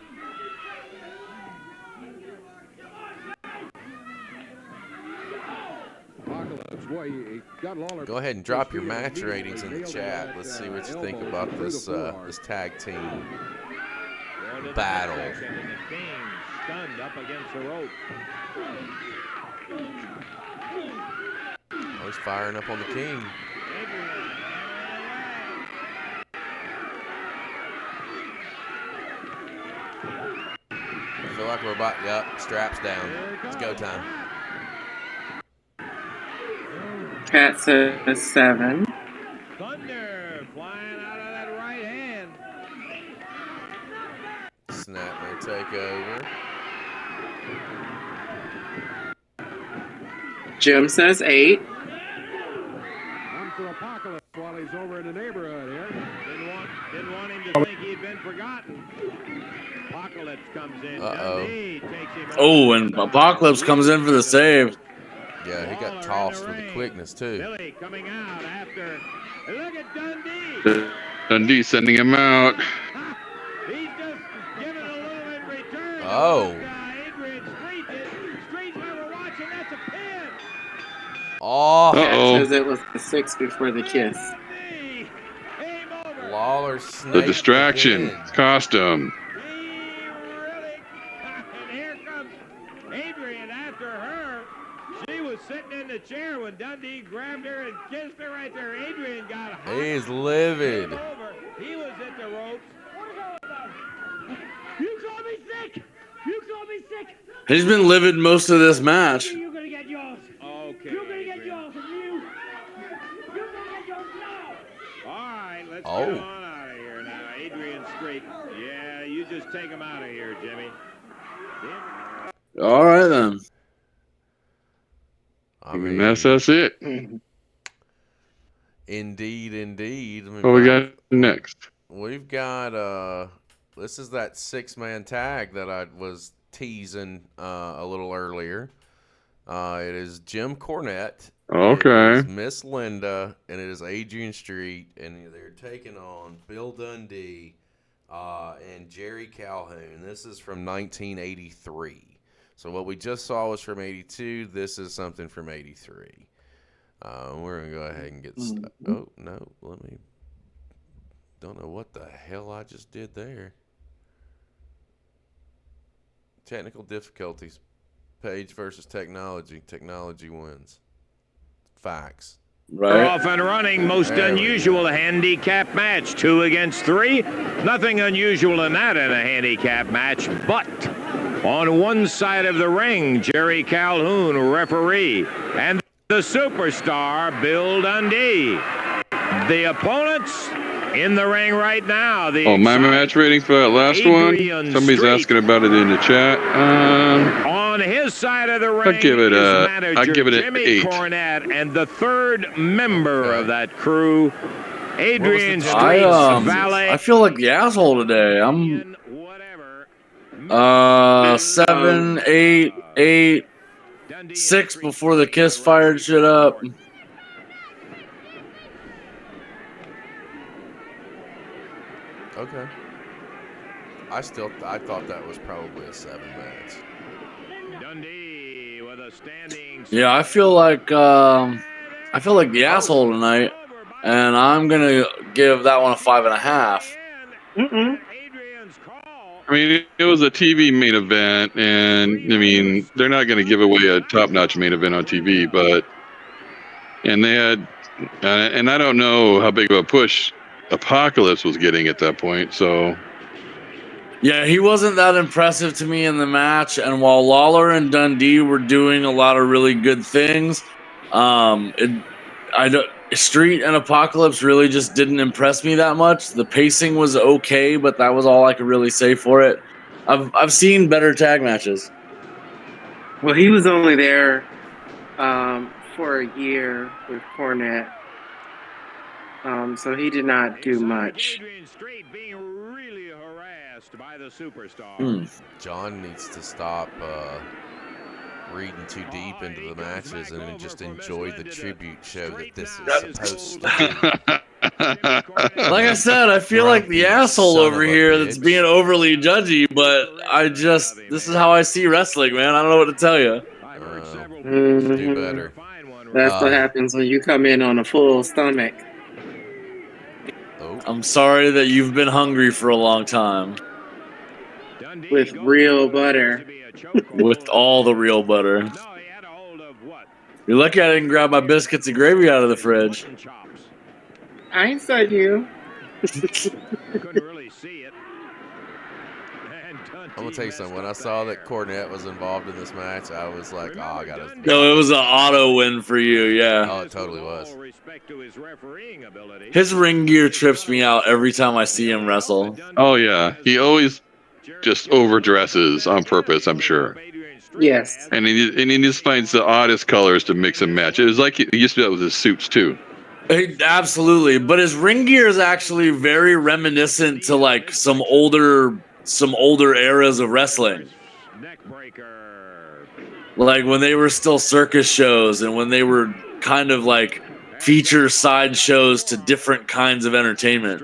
Speaker 3: Go ahead and drop your match ratings in the chat. Let's see what you think about this this tag team battle.
Speaker 1: And the King stunned up against the rope.
Speaker 3: Oh, he's firing up on the King. I feel like we're about, yep, straps down. It's go time.
Speaker 5: Cat says 7.
Speaker 1: Thunder flying out of that right hand.
Speaker 3: Snapmare takeover.
Speaker 5: Jim says 8.
Speaker 9: One for Apocalypse while he's over in the neighborhood here.
Speaker 1: Didn't want him to think he'd been forgotten. Apocalypse comes in. Dundee takes him out.
Speaker 4: Oh, and Apocalypse comes in for the save.
Speaker 3: Yeah, he got tossed with the quickness, too.
Speaker 1: Billy coming out after. Look at Dundee.
Speaker 6: Dundee sending him out.
Speaker 1: He's just giving a little in return.
Speaker 3: Oh.
Speaker 1: Adrian Street while we're watching. That's a pin.
Speaker 3: Oh.
Speaker 5: Cat says it was the 6 before the kiss.
Speaker 3: Lawler snaked
Speaker 6: The distraction cost him.
Speaker 1: And here comes Adrian after her. She was sitting in the chair when Dundee grabbed her and kissed her right there. Adrian got hot.
Speaker 3: He's livid.
Speaker 1: He was at the ropes. You call me sick. You call me sick.
Speaker 4: He's been livid most of this match.
Speaker 1: You're gonna get yours. Okay. You're gonna get yours. You're gonna get yours now. All right, let's get on out of here now. Adrian Street. Yeah, you just take him out of here, Jimmy.
Speaker 4: All right, then.
Speaker 3: I mean,
Speaker 6: that's it.
Speaker 3: Indeed.
Speaker 6: What we got next?
Speaker 3: We've got this is that 6-man tag that I was teasing a little earlier. It is Jim Cornette.
Speaker 6: Okay.
Speaker 3: Miss Linda, and it is Adrian Street, and they're taking on Bill Dundee and Jerry Calhoun. This is from 1983. So what we just saw was from 82. This is something from 83. We're going to go ahead and get oh, no. Don't know what the hell I just did there. Technical difficulties. Page versus technology. Technology wins. Facts.
Speaker 1: We're off and running. Most unusual handicap match. 2 against 3. Nothing unusual in that in a handicap match. But on one side of the ring, Jerry Calhoun, referee, and the superstar, Bill Dundee. The opponents in the ring right now.
Speaker 6: My match rating for that last
Speaker 1: Adrian
Speaker 6: one. Somebody's
Speaker 1: Street.
Speaker 6: asking about it in the chat.
Speaker 1: On his side of the ring,
Speaker 6: I'll give it an
Speaker 1: Jimmy
Speaker 6: 8.
Speaker 1: Cornette, and the third member of that crew, Adrian Street's valet.
Speaker 4: I feel like the asshole today. I'm 7, 8, 6 before the kiss fired shit up.
Speaker 3: Okay. I thought that was probably a 7 match.
Speaker 1: Dundee with a standing.
Speaker 4: Yeah, I feel like the asshole tonight, and I'm gonna give that one a 5.5.
Speaker 6: I mean, it was a TV main event, and I mean, they're not going to give away a top-notch main event on TV, and they had, and I don't know how big of a push Apocalypse was getting at that point, so.
Speaker 4: Yeah, he wasn't that impressive to me in the match, and while Lawler and Dundee were doing a lot of really good things, Street and Apocalypse really just didn't impress me that much. The pacing was okay, but that was all I could really say for it. I've seen better tag matches.
Speaker 5: Well, he was only there for a year with Cornette, so he did not do much.
Speaker 1: Adrian Street being really harassed by the superstar.
Speaker 3: John needs to stop reading too deep into the matches and just enjoy the tribute show that this is supposed to be.
Speaker 4: Like I said, I feel like the asshole over here that's being overly judgy, but this is how I see wrestling, man. I don't know what to tell you.
Speaker 3: Do better.
Speaker 5: That's what happens when you come in on a full stomach.
Speaker 4: I'm sorry that you've been hungry for a long time.
Speaker 5: With real butter.
Speaker 4: With all the real butter. You're lucky I didn't grab my biscuits and gravy out of the fridge.
Speaker 5: I ain't said you.
Speaker 1: Couldn't really see it.
Speaker 3: I'm gonna tell you something. When I saw that Cornette was involved in this match, I was like, "Oh, I gotta."
Speaker 4: No, it was an auto win for you. Yeah.
Speaker 3: Oh, it totally was.
Speaker 4: His ring gear trips me out every time I see him wrestle.
Speaker 6: Oh yeah, he always just overdresses on purpose, I'm sure.
Speaker 5: Yes.
Speaker 6: And he just finds the oddest colors to mix and match. It was like he used to do that with his suits too.
Speaker 4: Absolutely, but his ring gear is actually very reminiscent to like some older eras of wrestling. Like when they were still circus shows and when they were kind of like feature side shows to different kinds of entertainment.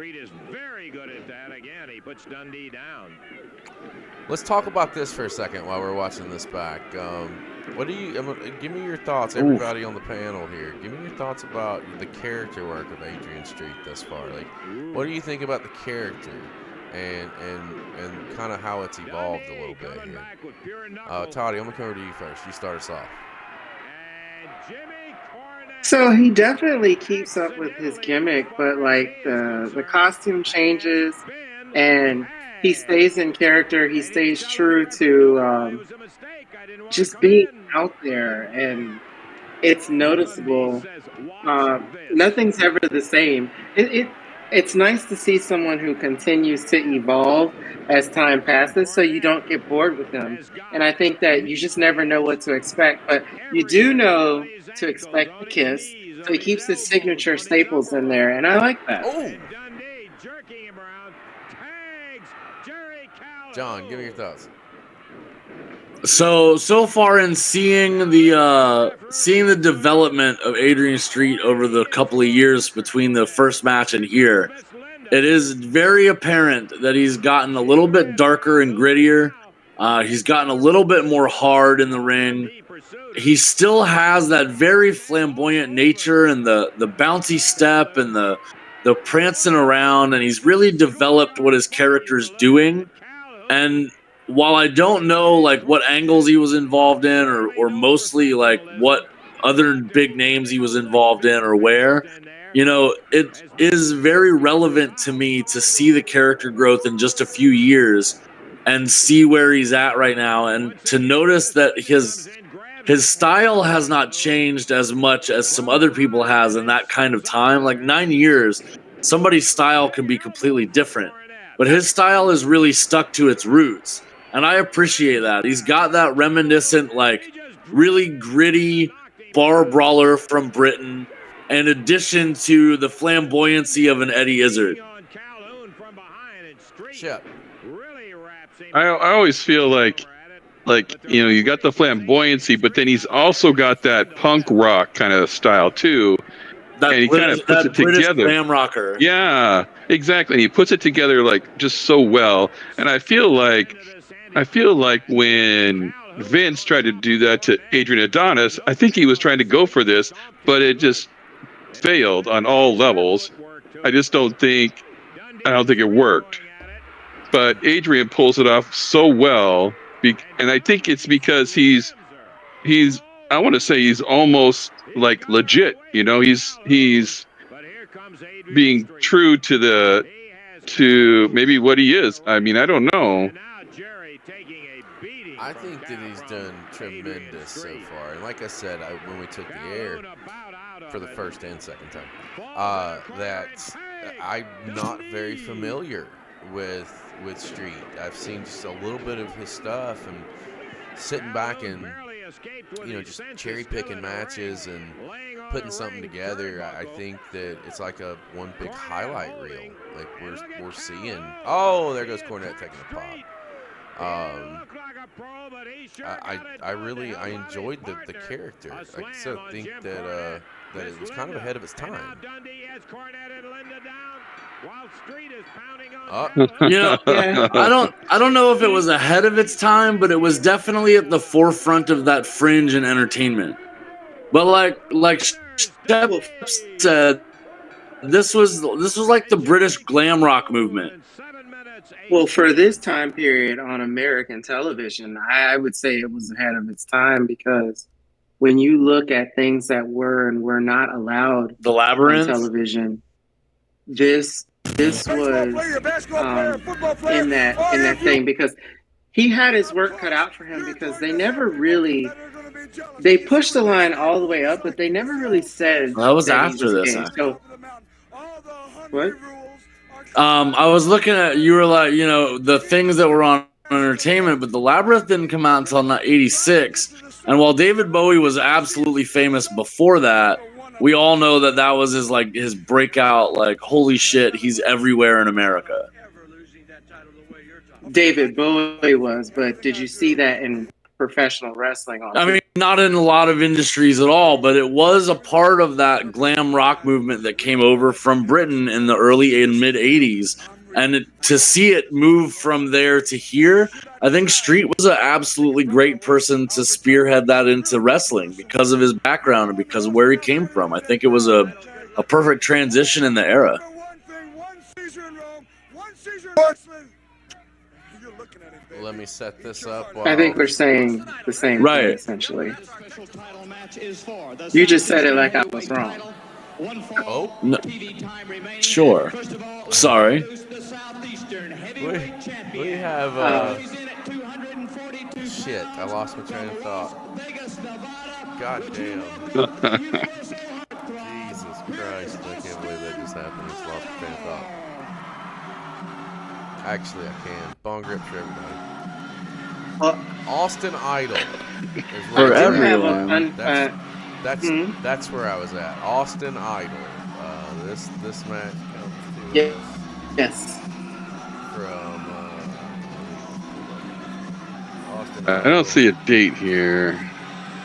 Speaker 3: Let's talk about this for a second while we're watching this back. What do you give me your thoughts, everybody on the panel here? Give me your thoughts about the character work of Adrian Street thus far. Like, what do you think about the character and kind of how it's evolved a little bit here? Toddy, I'm gonna come over to you first. You start us off.
Speaker 5: So he definitely keeps up with his gimmick, but like the costume changes and he stays in character. He stays true to just being out there, and it's noticeable. Nothing's ever the same. It's nice to see someone who continues to evolve as time passes, so you don't get bored with them. And I think that you just never know what to expect, but you do know to expect the kiss. So he keeps his signature staples in there, and I like that.
Speaker 3: Oh. John, give me your thoughts.
Speaker 4: So far in seeing the development of Adrian Street over the couple of years between the first match and here, it is very apparent that he's gotten a little bit darker and grittier. He's gotten a little bit more hard in the ring. He still has that very flamboyant nature and the bouncy step and the prancing around, and he's really developed what his character's doing. And while I don't know like what angles he was involved in or mostly like what other big names he was involved in or where, you know, it is very relevant to me to see the character growth in just a few years and see where he's at right now, and to notice that his style has not changed as much as some other people has in that kind of time. Like 9 years, somebody's style can be completely different, but his style is really stuck to its roots. And I appreciate that. He's got that reminiscent, like, really gritty bar brawler from Britain, in addition to the flamboyancy of an Eddie Izzard.
Speaker 3: Shep.
Speaker 6: I always feel like you know, you got the flamboyancy, but then he's also got that punk rock kind of style too. And he kind of puts it together.
Speaker 4: Glam rocker.
Speaker 6: Yeah, exactly. He puts it together like just so well. And I feel like when Vince tried to do that to Adrian Adonis, I think he was trying to go for this, but it just failed on all levels. I don't think it worked. But Adrian pulls it off so well, and I think it's because he's I want to say he's almost like legit, you know, he's being true to maybe what he is. I mean, I don't know.
Speaker 3: I think that he's done tremendous so far, and like I said, when we took the air for the first and second time, that I'm not very familiar with Street. I've seen just a little bit of his stuff, and sitting back and, you know, just cherry picking matches and putting something together. I think that it's like a one big highlight reel. Like we're seeing. Oh, there goes Cornette taking a pop. I enjoyed the character. Like I said, I think that it was kind of ahead of its time.
Speaker 1: Dundee has Cornette and Linda down, while Street is pounding on
Speaker 4: I don't know if it was ahead of its time, but it was definitely at the forefront of that fringe and entertainment. But like Shep said, this was like the British glam rock movement.
Speaker 5: Well, for this time period on American television, I would say it was ahead of its time, because when you look at things that were and were not allowed
Speaker 4: The Labyrinth
Speaker 5: on television, this was in that thing, because he had his work cut out for him, because they pushed the line all the way up, but they never really said
Speaker 4: that was
Speaker 5: that
Speaker 4: after this.
Speaker 5: So, what?
Speaker 4: I was looking at, you were like, the things that were on entertainment, but the Labyrinth didn't come out until '86. And while David Bowie was absolutely famous before that, we all know that was his breakout, like, holy shit, he's everywhere in America.
Speaker 5: David Bowie was, but did you see that in professional wrestling?
Speaker 4: I mean, not in a lot of industries at all, but it was a part of that glam rock movement that came over from Britain in the early and mid 80s. And to see it move from there to here, I think Street was an absolutely great person to spearhead that into wrestling because of his background and because of where he came from. I think it was a perfect transition in the era.
Speaker 3: Let me set this up.
Speaker 5: I think we're saying the same
Speaker 4: right.
Speaker 5: thing, essentially. You just said it like I was wrong.
Speaker 3: Oh,
Speaker 4: no. Sure. Sorry.
Speaker 3: We have shit. I lost my train of thought. God damn. Jesus Christ! I can't believe that just happened. I just lost my train of thought. Actually, I can. Bong rips for everybody. Austin Idol.
Speaker 4: For everyone.
Speaker 3: That's where I was at. Austin Idol. This match comes to
Speaker 5: yes.
Speaker 3: From Austin
Speaker 6: I don't see a date here.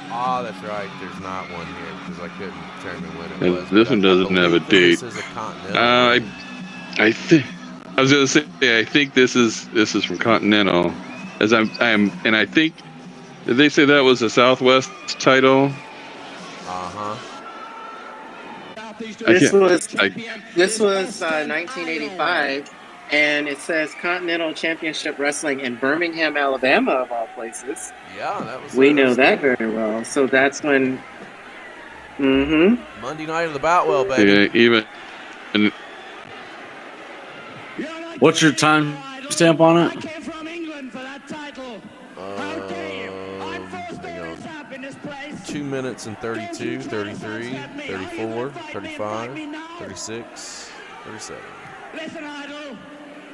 Speaker 3: That's right. There's not one here because I couldn't determine when it was.
Speaker 6: This one doesn't have a date.
Speaker 3: This is a Continental.
Speaker 6: I think I was gonna say I think this is from Continental, as I think did they say that was a Southwest title?
Speaker 5: This was 1985, and it says Continental Championship Wrestling in Birmingham, Alabama, of all places.
Speaker 3: Yeah, that was.
Speaker 5: We know that very well. So that's when.
Speaker 3: Monday night of the Boutwell, baby.
Speaker 6: Yeah, even.
Speaker 4: What's your time stamp on it?
Speaker 3: 2 minutes and 32, 33, 34, 35, 36, 37.
Speaker 10: Listen, Idol.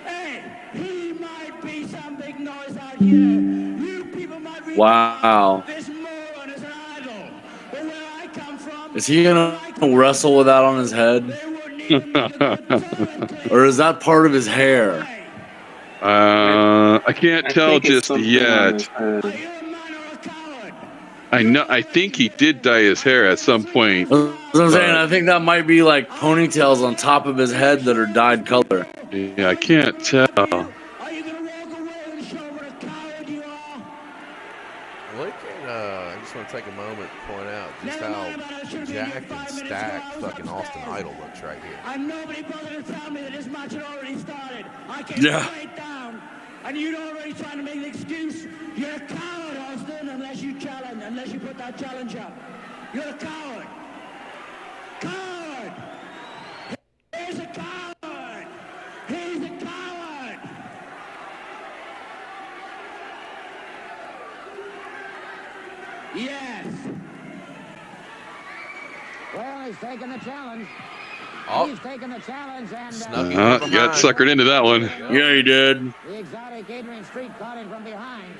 Speaker 10: Hey, he might be some big noise out here. You people might
Speaker 4: Wow.
Speaker 10: this moron is an idol. But where I come from,
Speaker 4: is he gonna wrestle with that on his head? Or is that part of his hair?
Speaker 6: I can't tell just yet. I think he did dye his hair at some point.
Speaker 4: That's what I'm saying. I think that might be like ponytails on top of his head that are dyed color.
Speaker 6: Yeah, I can't tell.
Speaker 10: are you going to walk away and show what a coward you are?
Speaker 3: Look at, I just want to take a moment to point out just how jacked and stacked fucking Austin Idol looks right here.
Speaker 10: And nobody bothered to tell me that this match had already started. I came straight down, and you're already trying to make an excuse. You're a coward, Austin, unless you put that challenge up. You're a coward. Coward! He's a coward! He's a coward! Yes!
Speaker 11: Well, he's taking the challenge.
Speaker 3: Oh.
Speaker 11: He's taking the challenge and
Speaker 6: Got suckered into that one.
Speaker 4: Yeah, he did.
Speaker 11: the exotic Adrian Street caught him from behind.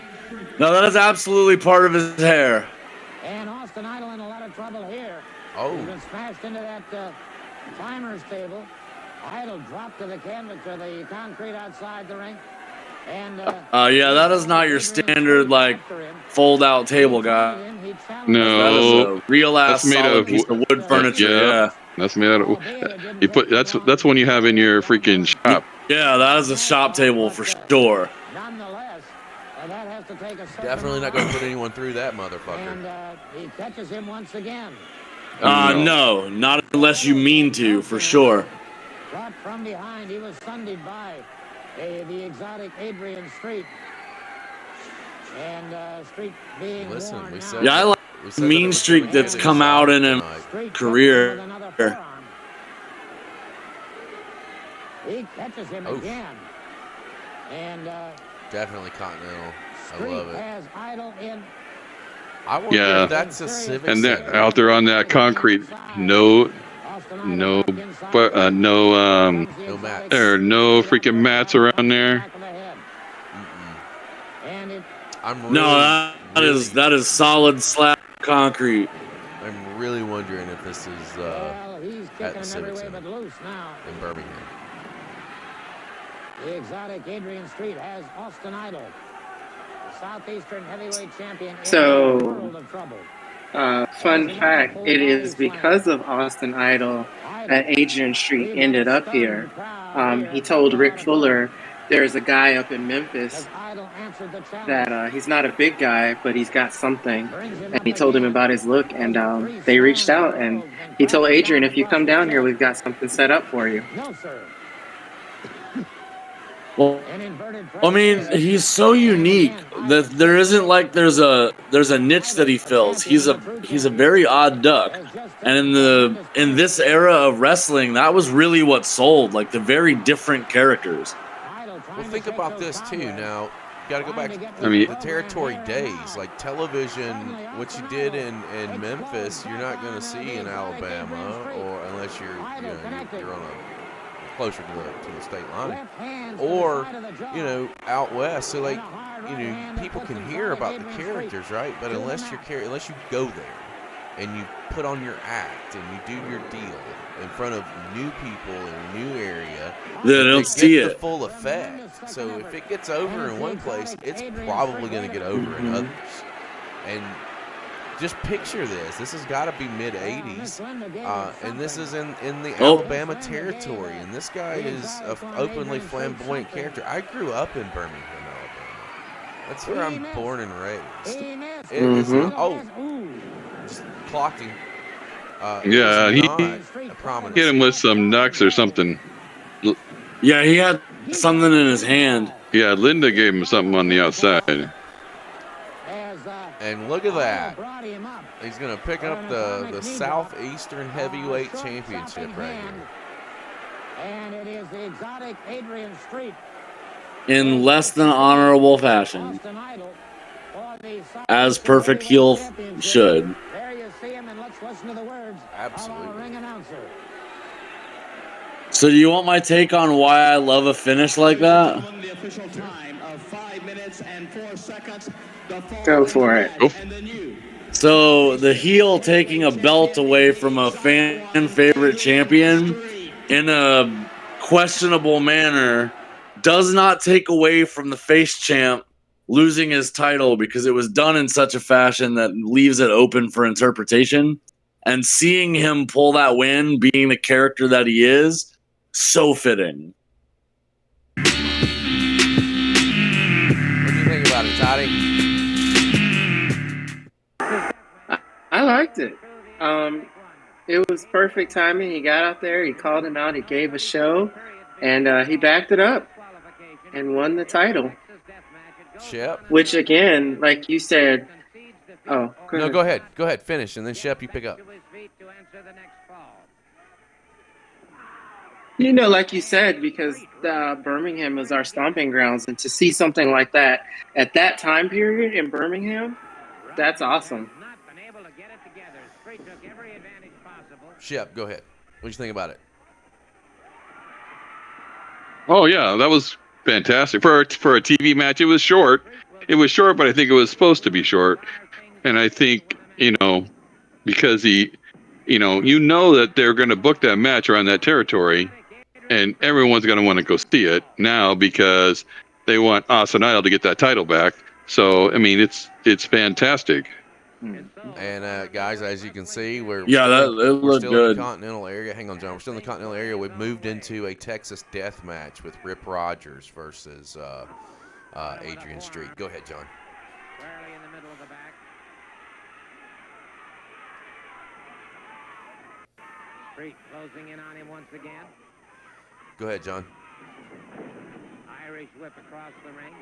Speaker 4: No, that is absolutely part of his hair.
Speaker 11: And Austin Idol in a lot of trouble here.
Speaker 3: Oh.
Speaker 11: He's been smashed into that climbers table. Idol dropped to the canvas, to the concrete outside the ring.
Speaker 4: Yeah, that is not your standard like fold-out table guy.
Speaker 6: No,
Speaker 4: That is a real ass
Speaker 6: made
Speaker 4: solid
Speaker 6: of
Speaker 4: piece of wood furniture. Yeah.
Speaker 6: That's made out of. You put that's one you have in your freaking shop.
Speaker 4: Yeah, that is a shop table for sure.
Speaker 3: Definitely not going to put anyone through that motherfucker.
Speaker 11: And he catches him once again.
Speaker 4: No, not unless you mean to, for sure.
Speaker 11: Brought from behind, he was sundered by the exotic Adrian Street. And Street being
Speaker 3: Listen, we said
Speaker 4: Yeah, I like Mean Streak that's come out in a career.
Speaker 11: He catches him again. And
Speaker 3: definitely Continental. I
Speaker 11: Street
Speaker 3: love it.
Speaker 11: has Idol in.
Speaker 3: I wonder if that's a Civic
Speaker 6: And
Speaker 3: Center.
Speaker 6: then out there on that concrete, no
Speaker 3: mats.
Speaker 6: There are no freaking mats around there.
Speaker 3: I'm really,
Speaker 4: No, that is solid slab concrete.
Speaker 3: I'm really wondering if this is at the Civic Center in Birmingham.
Speaker 11: The exotic Adrian Street has Austin Idol, the Southeastern heavyweight champion.
Speaker 5: So,
Speaker 11: in a world of trouble.
Speaker 5: Fun fact, it is because of Austin Idol that Adrian Street ended up here. He told Rick Fuller there's a guy up in Memphis that he's not a big guy, but he's got something. And he told him about his look, and they reached out, and he told Adrian, if you come down here, we've got something set up for you.
Speaker 11: No, sir.
Speaker 4: Well, I mean, he's so unique that there isn't like there's a niche that he fills. He's a very odd duck, and in this era of wrestling, that was really what sold, like the very different characters.
Speaker 3: Well, think about this too. Now, you got to go back to the territory days, like television. What you did in Memphis, you're not going to see in Alabama, or unless you're on a closer to the state line, or out west. So like people can hear about the characters, right? But unless you go there and you put on your act and you do your deal in front of new people in a new area,
Speaker 4: they don't see
Speaker 3: the full effect. So if it gets over in one place, it's probably going to get over in others. And just picture this. This has got to be mid-'80s, and this is in the Alabama territory, and this guy is an openly flamboyant character. I grew up in Birmingham, Alabama. That's where I'm born and raised. It is just clocked him.
Speaker 6: Yeah, he hit him with some nuts or something.
Speaker 4: Yeah, he had something in his hand.
Speaker 6: Yeah, Linda gave him something on the outside.
Speaker 3: And look at that. He's going to pick up the Southeastern Heavyweight Championship right here.
Speaker 11: And it is the exotic Adrian Street.
Speaker 4: In less than honorable fashion. As perfect heel should.
Speaker 11: There you see him, and let's listen to the words.
Speaker 3: Absolutely.
Speaker 11: Ring announcer.
Speaker 4: So do you want my take on why I love a finish like that?
Speaker 10: The official time of 5 minutes and 4 seconds.
Speaker 5: Go for it.
Speaker 4: So the heel taking a belt away from a fan favorite champion in a questionable manner does not take away from the face champ losing his title, because it was done in such a fashion that leaves it open for interpretation. And seeing him pull that win, being the character that he is, so fitting.
Speaker 3: What do you think about it, Toddy?
Speaker 5: I liked it. It was perfect timing. He got out there, he called him out, he gave a show, and he backed it up and won the title.
Speaker 3: Shep.
Speaker 5: Which, again, like you said... Oh,
Speaker 3: go ahead. Go ahead. Finish, and then Shep, you pick up.
Speaker 5: Like you said, because Birmingham is our stomping grounds, and to see something like that at that time period in Birmingham, that's awesome.
Speaker 3: Shep, go ahead. What do you think about it?
Speaker 6: Oh yeah, that was fantastic for a TV match. It was short. But I think it was supposed to be short. And I think because that they're going to book that match around that territory, and everyone's going to want to go see it now because they want Austin Idol to get that title back. So I mean, it's fantastic.
Speaker 3: And guys, as you can see, we're
Speaker 4: Yeah,
Speaker 3: still,
Speaker 4: it
Speaker 3: we're
Speaker 4: looked
Speaker 3: still in the
Speaker 4: good.
Speaker 3: Continental area. Hang on, John. We're still in the Continental area. We've moved into a Texas death match with Rip Rodgers versus Adrian Street. Go ahead, John.
Speaker 11: Squarely in the middle of the back. Street closing in on him once again.
Speaker 3: Go ahead, John.
Speaker 11: Irish whip across the ring.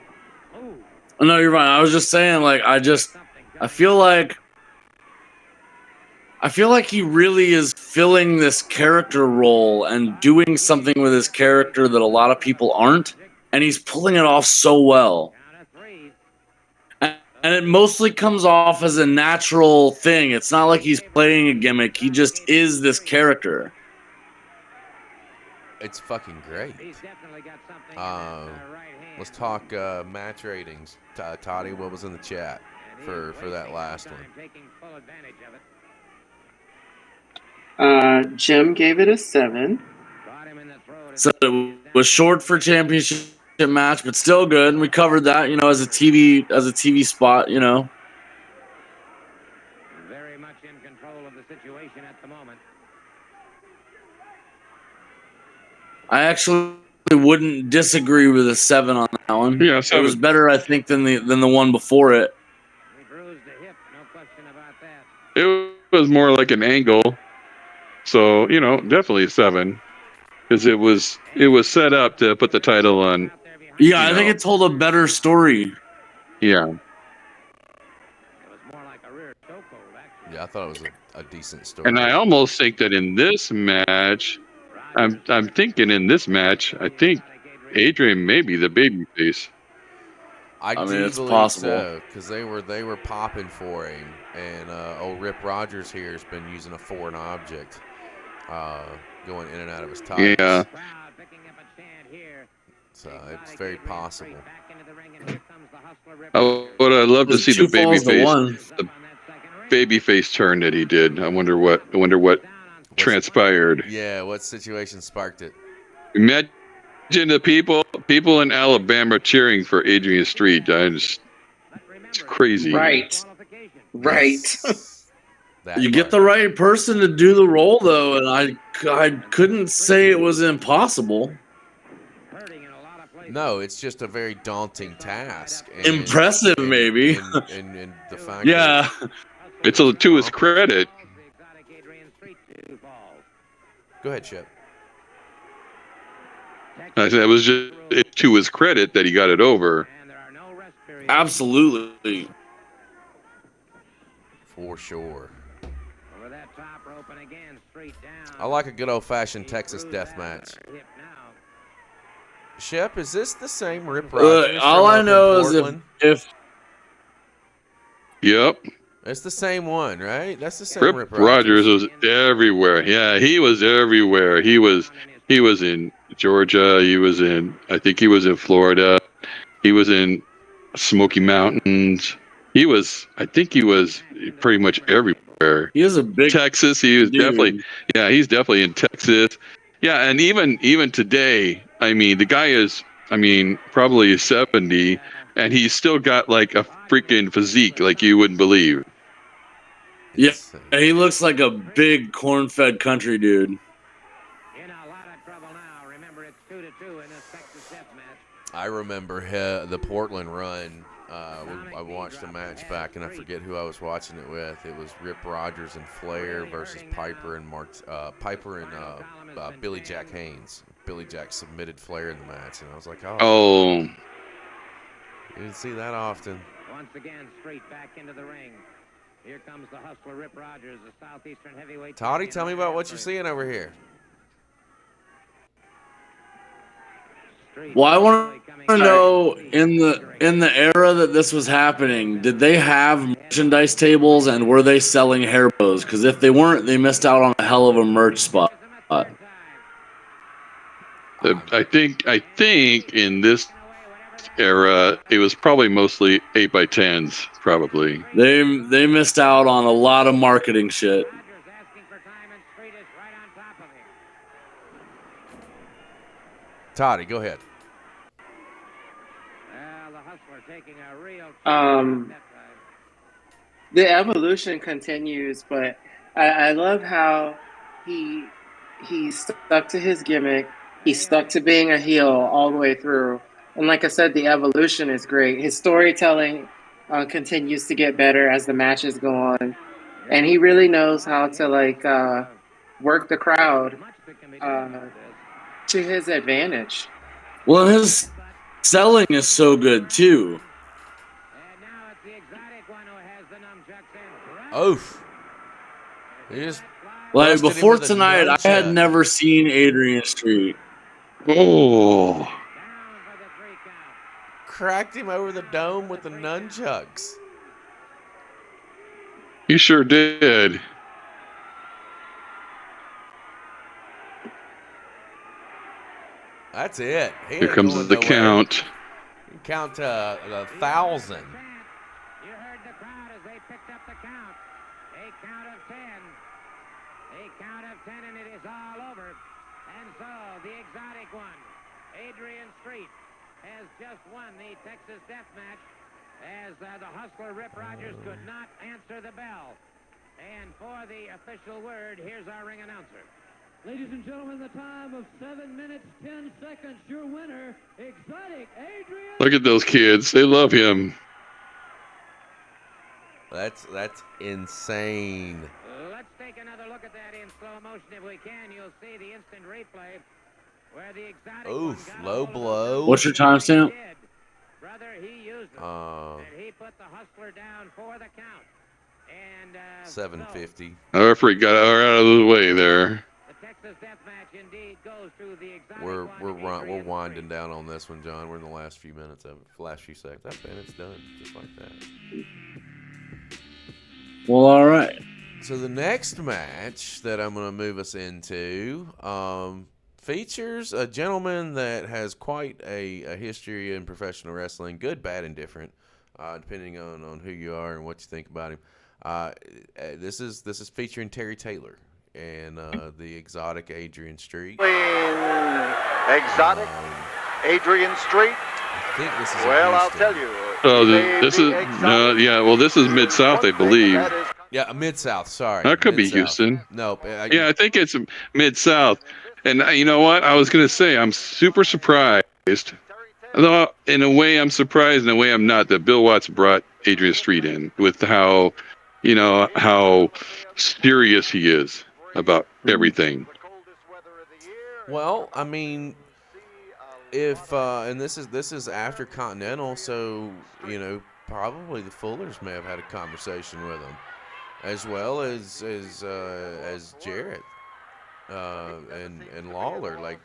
Speaker 11: Ooh.
Speaker 4: No, you're right. I was just saying, like, I feel like he really is filling this character role and doing something with his character that a lot of people aren't, and he's pulling it off so well. And it mostly comes off as a natural thing. It's not like he's playing a gimmick. He just is this character.
Speaker 3: It's fucking great. Let's talk match ratings. Toddy, what was in the chat for that last one?
Speaker 5: Jim gave it a 7.
Speaker 4: So it was short for championship match, but still good. And we covered that, as a TV spot,
Speaker 11: Very much in control of the situation at the moment.
Speaker 4: I actually wouldn't disagree with a 7 on that one.
Speaker 6: Yeah,
Speaker 4: it
Speaker 6: 7.
Speaker 4: was better, I think, than the one before it.
Speaker 11: He bruised the hip, no question about that.
Speaker 6: It was more like an angle. So, definitely a 7. Because it was set up to put the title on.
Speaker 4: Yeah, I think it told a better story.
Speaker 6: Yeah.
Speaker 3: Yeah, I thought it was a decent story.
Speaker 6: And I almost think that in this match, I'm thinking in this match, I think Adrian may be the babyface.
Speaker 3: I
Speaker 4: mean,
Speaker 3: do
Speaker 4: it's
Speaker 3: believe
Speaker 4: possible.
Speaker 3: so, because they were popping for him, and old Rip Rodgers here has been using a foreign object, going in and out of his tires.
Speaker 6: Yeah.
Speaker 3: So it's very possible.
Speaker 6: What I'd love to see the
Speaker 4: babyface.
Speaker 6: The babyface turn that he did. I wonder what transpired.
Speaker 3: Yeah, what situation sparked it?
Speaker 6: Imagine the people in Alabama cheering for Adrian Street. It's crazy.
Speaker 5: Right.
Speaker 4: You get the right person to do the role, though, and I couldn't say it was impossible.
Speaker 3: No, it's just a very daunting task.
Speaker 4: Impressive, maybe.
Speaker 3: And the fact
Speaker 6: yeah. It's to his credit.
Speaker 3: Go ahead, Shep.
Speaker 6: I said it was just to his credit that he got it over.
Speaker 4: Absolutely.
Speaker 3: For sure. I like a good old-fashioned Texas death match. Shep, is this the same Rip Rodgers?
Speaker 4: All I know is if
Speaker 6: Yep.
Speaker 3: It's the same one, right? That's the same
Speaker 6: Rip Rodgers was everywhere. Yeah, he was everywhere. He was in Georgia. I think he was in Florida. He was in Smoky Mountains. I think he was pretty much everywhere.
Speaker 4: He was a big
Speaker 6: Texas. He was
Speaker 4: dude.
Speaker 6: he's definitely in Texas. Yeah, and even today, I mean, the guy is, probably 70, and he's still got like a freaking physique like you wouldn't believe.
Speaker 4: Yeah, he looks like a big corn-fed country dude.
Speaker 3: I remember the Portland run. I watched a match back, and I forget who I was watching it with. It was Rip Rodgers and Flair versus Piper and Billy Jack Haynes. Billy Jack submitted Flair in the match, and I was like,
Speaker 6: oh.
Speaker 3: You didn't see that often.
Speaker 11: Once again, Street back into the ring. Here comes the hustler, Rip Rodgers, the Southeastern heavyweight.
Speaker 3: Toddy, tell me about what you're seeing over here.
Speaker 4: Well, I want to know in the era that this was happening, did they have merchandise tables and were they selling hair bows? Because if they weren't, they missed out on a hell of a merch spot.
Speaker 6: I think in this era, it was probably mostly 8x10s. Probably
Speaker 4: they missed out on a lot of marketing shit.
Speaker 3: Toddy, go ahead.
Speaker 5: The evolution continues, but I love how he stuck to his gimmick. He stuck to being a heel all the way through. And like I said, the evolution is great. His storytelling continues to get better as the matches go on, and he really knows how to work the crowd to his advantage.
Speaker 4: Well, his selling is so good too.
Speaker 3: Oof. He just
Speaker 4: Like
Speaker 3: busted him
Speaker 4: before
Speaker 3: with a
Speaker 4: tonight, I had
Speaker 3: nunchuck.
Speaker 4: never seen Adrian Street.
Speaker 6: Oh,
Speaker 3: Cracked him over the dome with the nunchucks.
Speaker 6: he sure did.
Speaker 3: That's it. He
Speaker 6: Here
Speaker 3: ain't
Speaker 6: comes
Speaker 3: going
Speaker 6: the
Speaker 3: nowhere.
Speaker 6: count.
Speaker 3: Count to 1,000.
Speaker 11: You heard the crowd as they picked up the count. A count of 10. A count of 10, and it is all over. And so, the exotic one, Adrian Street, has just won the Texas Death Match as the Hustler Rip Rodgers could not answer the bell. And for the official word, here's our ring announcer.
Speaker 10: Ladies and gentlemen, the time of 7 minutes, 10 seconds. Your winner, Exotic Adrian.
Speaker 6: Look at those kids. They love him.
Speaker 3: That's insane.
Speaker 11: Let's take another look at that in slow motion if we can. You'll see the instant replay where the exotic
Speaker 3: Oof,
Speaker 11: one got
Speaker 3: low
Speaker 11: hold of
Speaker 3: blow.
Speaker 4: What's your timestamp?
Speaker 11: Brother, he used it. And he put the Hustler down for the count. And
Speaker 3: 750.
Speaker 6: The referee got out of the way there.
Speaker 11: The Texas Death Match indeed goes to the exotic
Speaker 3: We're winding down on this one, John. We're in the last few minutes of it. Last few seconds. And it's done just like that.
Speaker 4: Well, all right.
Speaker 3: So the next match that I'm going to move us into features a gentleman that has quite a history in professional wrestling, good, bad, and different, depending on who you are and what you think about him. This is featuring Terry Taylor and the exotic Adrian Street.
Speaker 12: Exotic Adrian Street.
Speaker 3: I think this is
Speaker 12: well, I'll tell you.
Speaker 6: Oh, this is well, this is Mid-South, I believe.
Speaker 3: Yeah, Mid-South. Sorry,
Speaker 6: that could
Speaker 3: Mid-South.
Speaker 6: be Houston.
Speaker 3: Nope.
Speaker 6: Yeah, I think it's Mid-South. And you know what? I was gonna say I'm super surprised. Although in a way I'm surprised, in a way I'm not, that Bill Watts brought Adrian Street in with how serious he is about everything.
Speaker 3: Well, I mean, if and this is after Continental, so probably the Fullers may have had a conversation with him, as well as Jarrett and Lawler. Like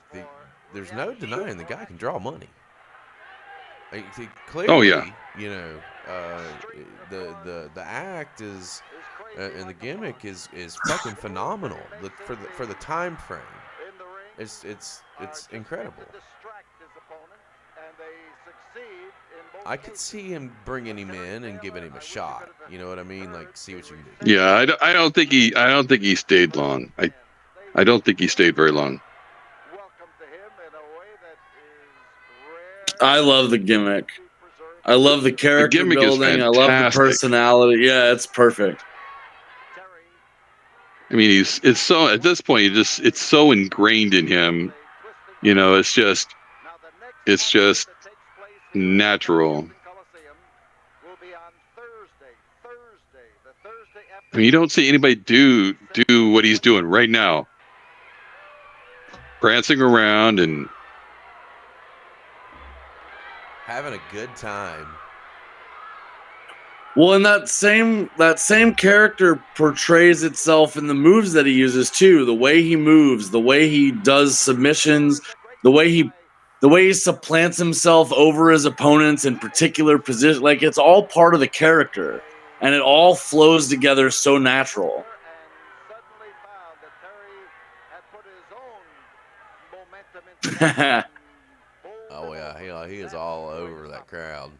Speaker 3: there's no denying the guy can draw money. Clearly,
Speaker 6: oh yeah.
Speaker 3: The act is and the gimmick is fucking phenomenal. For the time frame, it's incredible. I could see him bringing him in and giving him a shot. You know what I mean? Like, see what you can do.
Speaker 6: Yeah, I don't think he stayed long. I don't think he stayed very long.
Speaker 4: I love the gimmick. I love the character building. I love the personality. Yeah, it's perfect.
Speaker 6: I mean, it's so at this point, it's so ingrained in him. It's just natural. I mean, you don't see anybody do what he's doing right now, prancing around and
Speaker 3: having a good time.
Speaker 4: Well, and that same character portrays itself in the moves that he uses too. The way he moves, the way he does submissions, the way he supplants himself over his opponents in particular position. Like, it's all part of the character, and it all flows together so natural.
Speaker 3: Oh yeah, he is all over that crowd.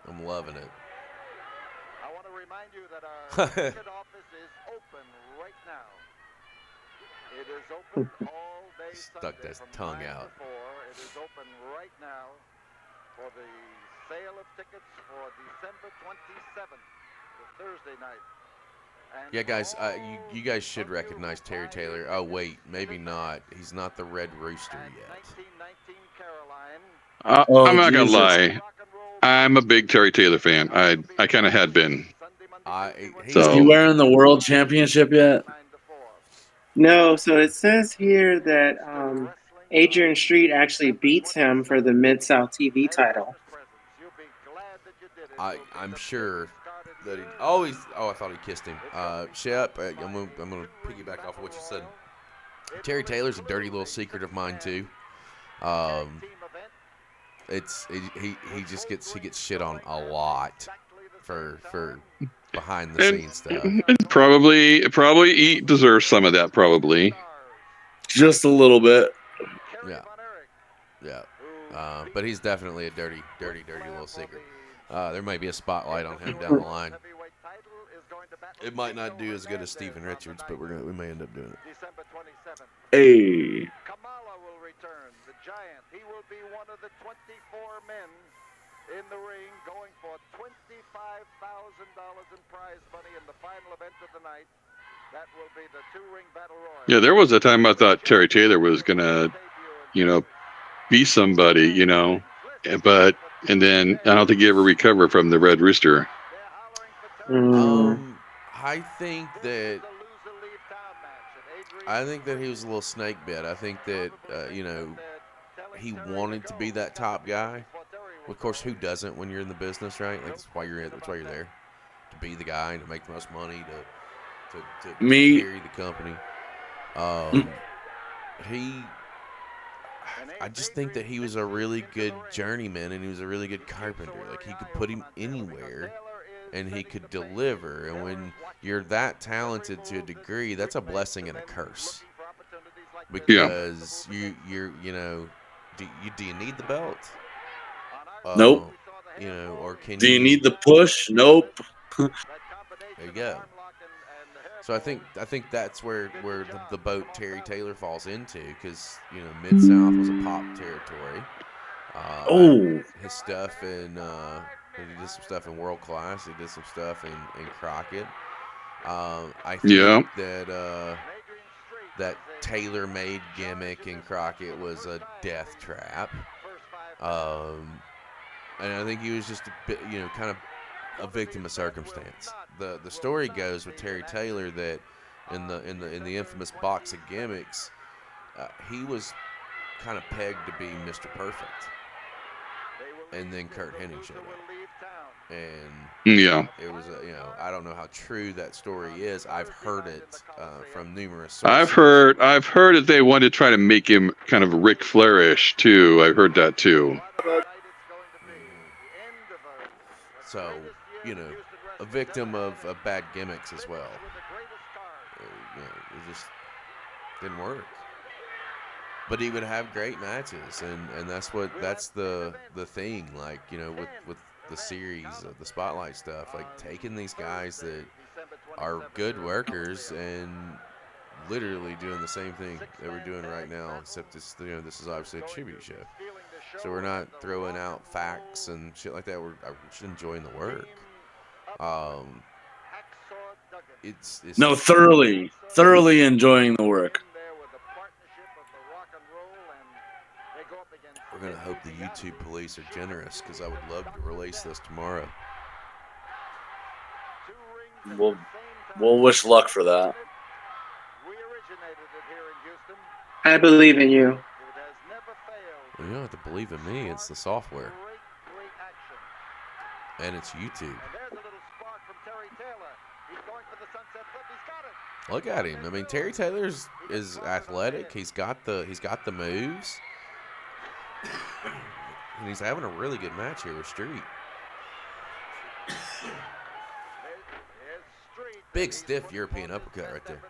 Speaker 3: I'm loving it.
Speaker 12: I want to remind you that our ticket office is open right now. It is open all day.
Speaker 3: Stuck that tongue out.
Speaker 12: It is open right now for the sale of tickets for December 27th, the Thursday night. And
Speaker 3: Yeah, guys, you guys should recognize Terry Taylor. Oh, wait, maybe not. He's not the Red Rooster yet.
Speaker 12: 1919 Caroline.
Speaker 6: I'm not gonna
Speaker 4: Jesus.
Speaker 6: lie. I'm a big Terry Taylor fan. I kind of had been.
Speaker 3: He's
Speaker 4: Is he
Speaker 6: So
Speaker 4: wearing the world championship yet?
Speaker 5: No, so it says here that Adrian Street actually beats him for the Mid-South TV title.
Speaker 3: I'm sure that he. Oh, I thought he kissed him. Shep, I'm gonna piggyback off of what you said. Terry Taylor's a dirty little secret of mine too. He just gets shit on a lot for behind the scenes stuff.
Speaker 6: and probably he deserves some of that. Probably.
Speaker 4: Just a little bit.
Speaker 3: Yeah. But he's definitely a dirty little secret. There might be a spotlight on him down the line. It might not do as good as Steven Richards, but we may end up doing it.
Speaker 4: Hey.
Speaker 12: Kamala will return, the giant. He will be one of the 24 men in the ring going for $25,000 in prize money in the final event of the night. That will be the two-ring battle royal.
Speaker 6: Yeah, there was a time I thought Terry Taylor was gonna, be somebody, and then I don't think he ever recovered from the Red Rooster.
Speaker 3: I think that he was a little snake bit. I think that he wanted to be that top guy. Of course, who doesn't when you're in the business, right? Like that's why you're there, to be the guy and to make the most money, to carry the company. I just think that he was a really good journeyman and he was a really good carpenter. Like he could put him anywhere and he could deliver. And when you're that talented to a degree, that's a blessing and a curse. Because do you need the belt?
Speaker 4: Nope.
Speaker 3: Or can
Speaker 4: Do you need the push? Nope.
Speaker 3: There you go. So I think that's where the boat Terry Taylor falls into, because Mid-South was a pop territory. His stuff in he did some stuff in World Class. He did some stuff in Crockett. I think that Taylor-made gimmick in Crockett was a death trap. And I think he was just a bit, kind of a victim of circumstance. The story goes with Terry Taylor that in the infamous box of gimmicks, he was kind of pegged to be Mr. Perfect, and then Kurt Hennig showed up, and it was I don't know how true that story is. I've heard it from numerous sources.
Speaker 6: I've heard that they wanted to try to make him kind of Ric Flair-ish too. I've heard that too.
Speaker 3: So, a victim of bad gimmicks as well. It just didn't work. But he would have great matches, and that's the thing. Like, with the series, the Spotlight stuff, like taking these guys that are good workers and literally doing the same thing that we're doing right now, except this is obviously a tribute show. So we're not throwing out facts and shit like that. We're just enjoying the work. It's
Speaker 4: thoroughly enjoying the work.
Speaker 3: We're gonna hope the YouTube police are generous, because I would love to release this tomorrow.
Speaker 4: We'll wish luck for that.
Speaker 5: I believe in you.
Speaker 3: Well, you don't have to believe in me. It's the software. And it's YouTube. Look at him. I mean, Terry Taylor is athletic. He's got the moves. And he's having a really good match here with Street. Big stiff European uppercut right there.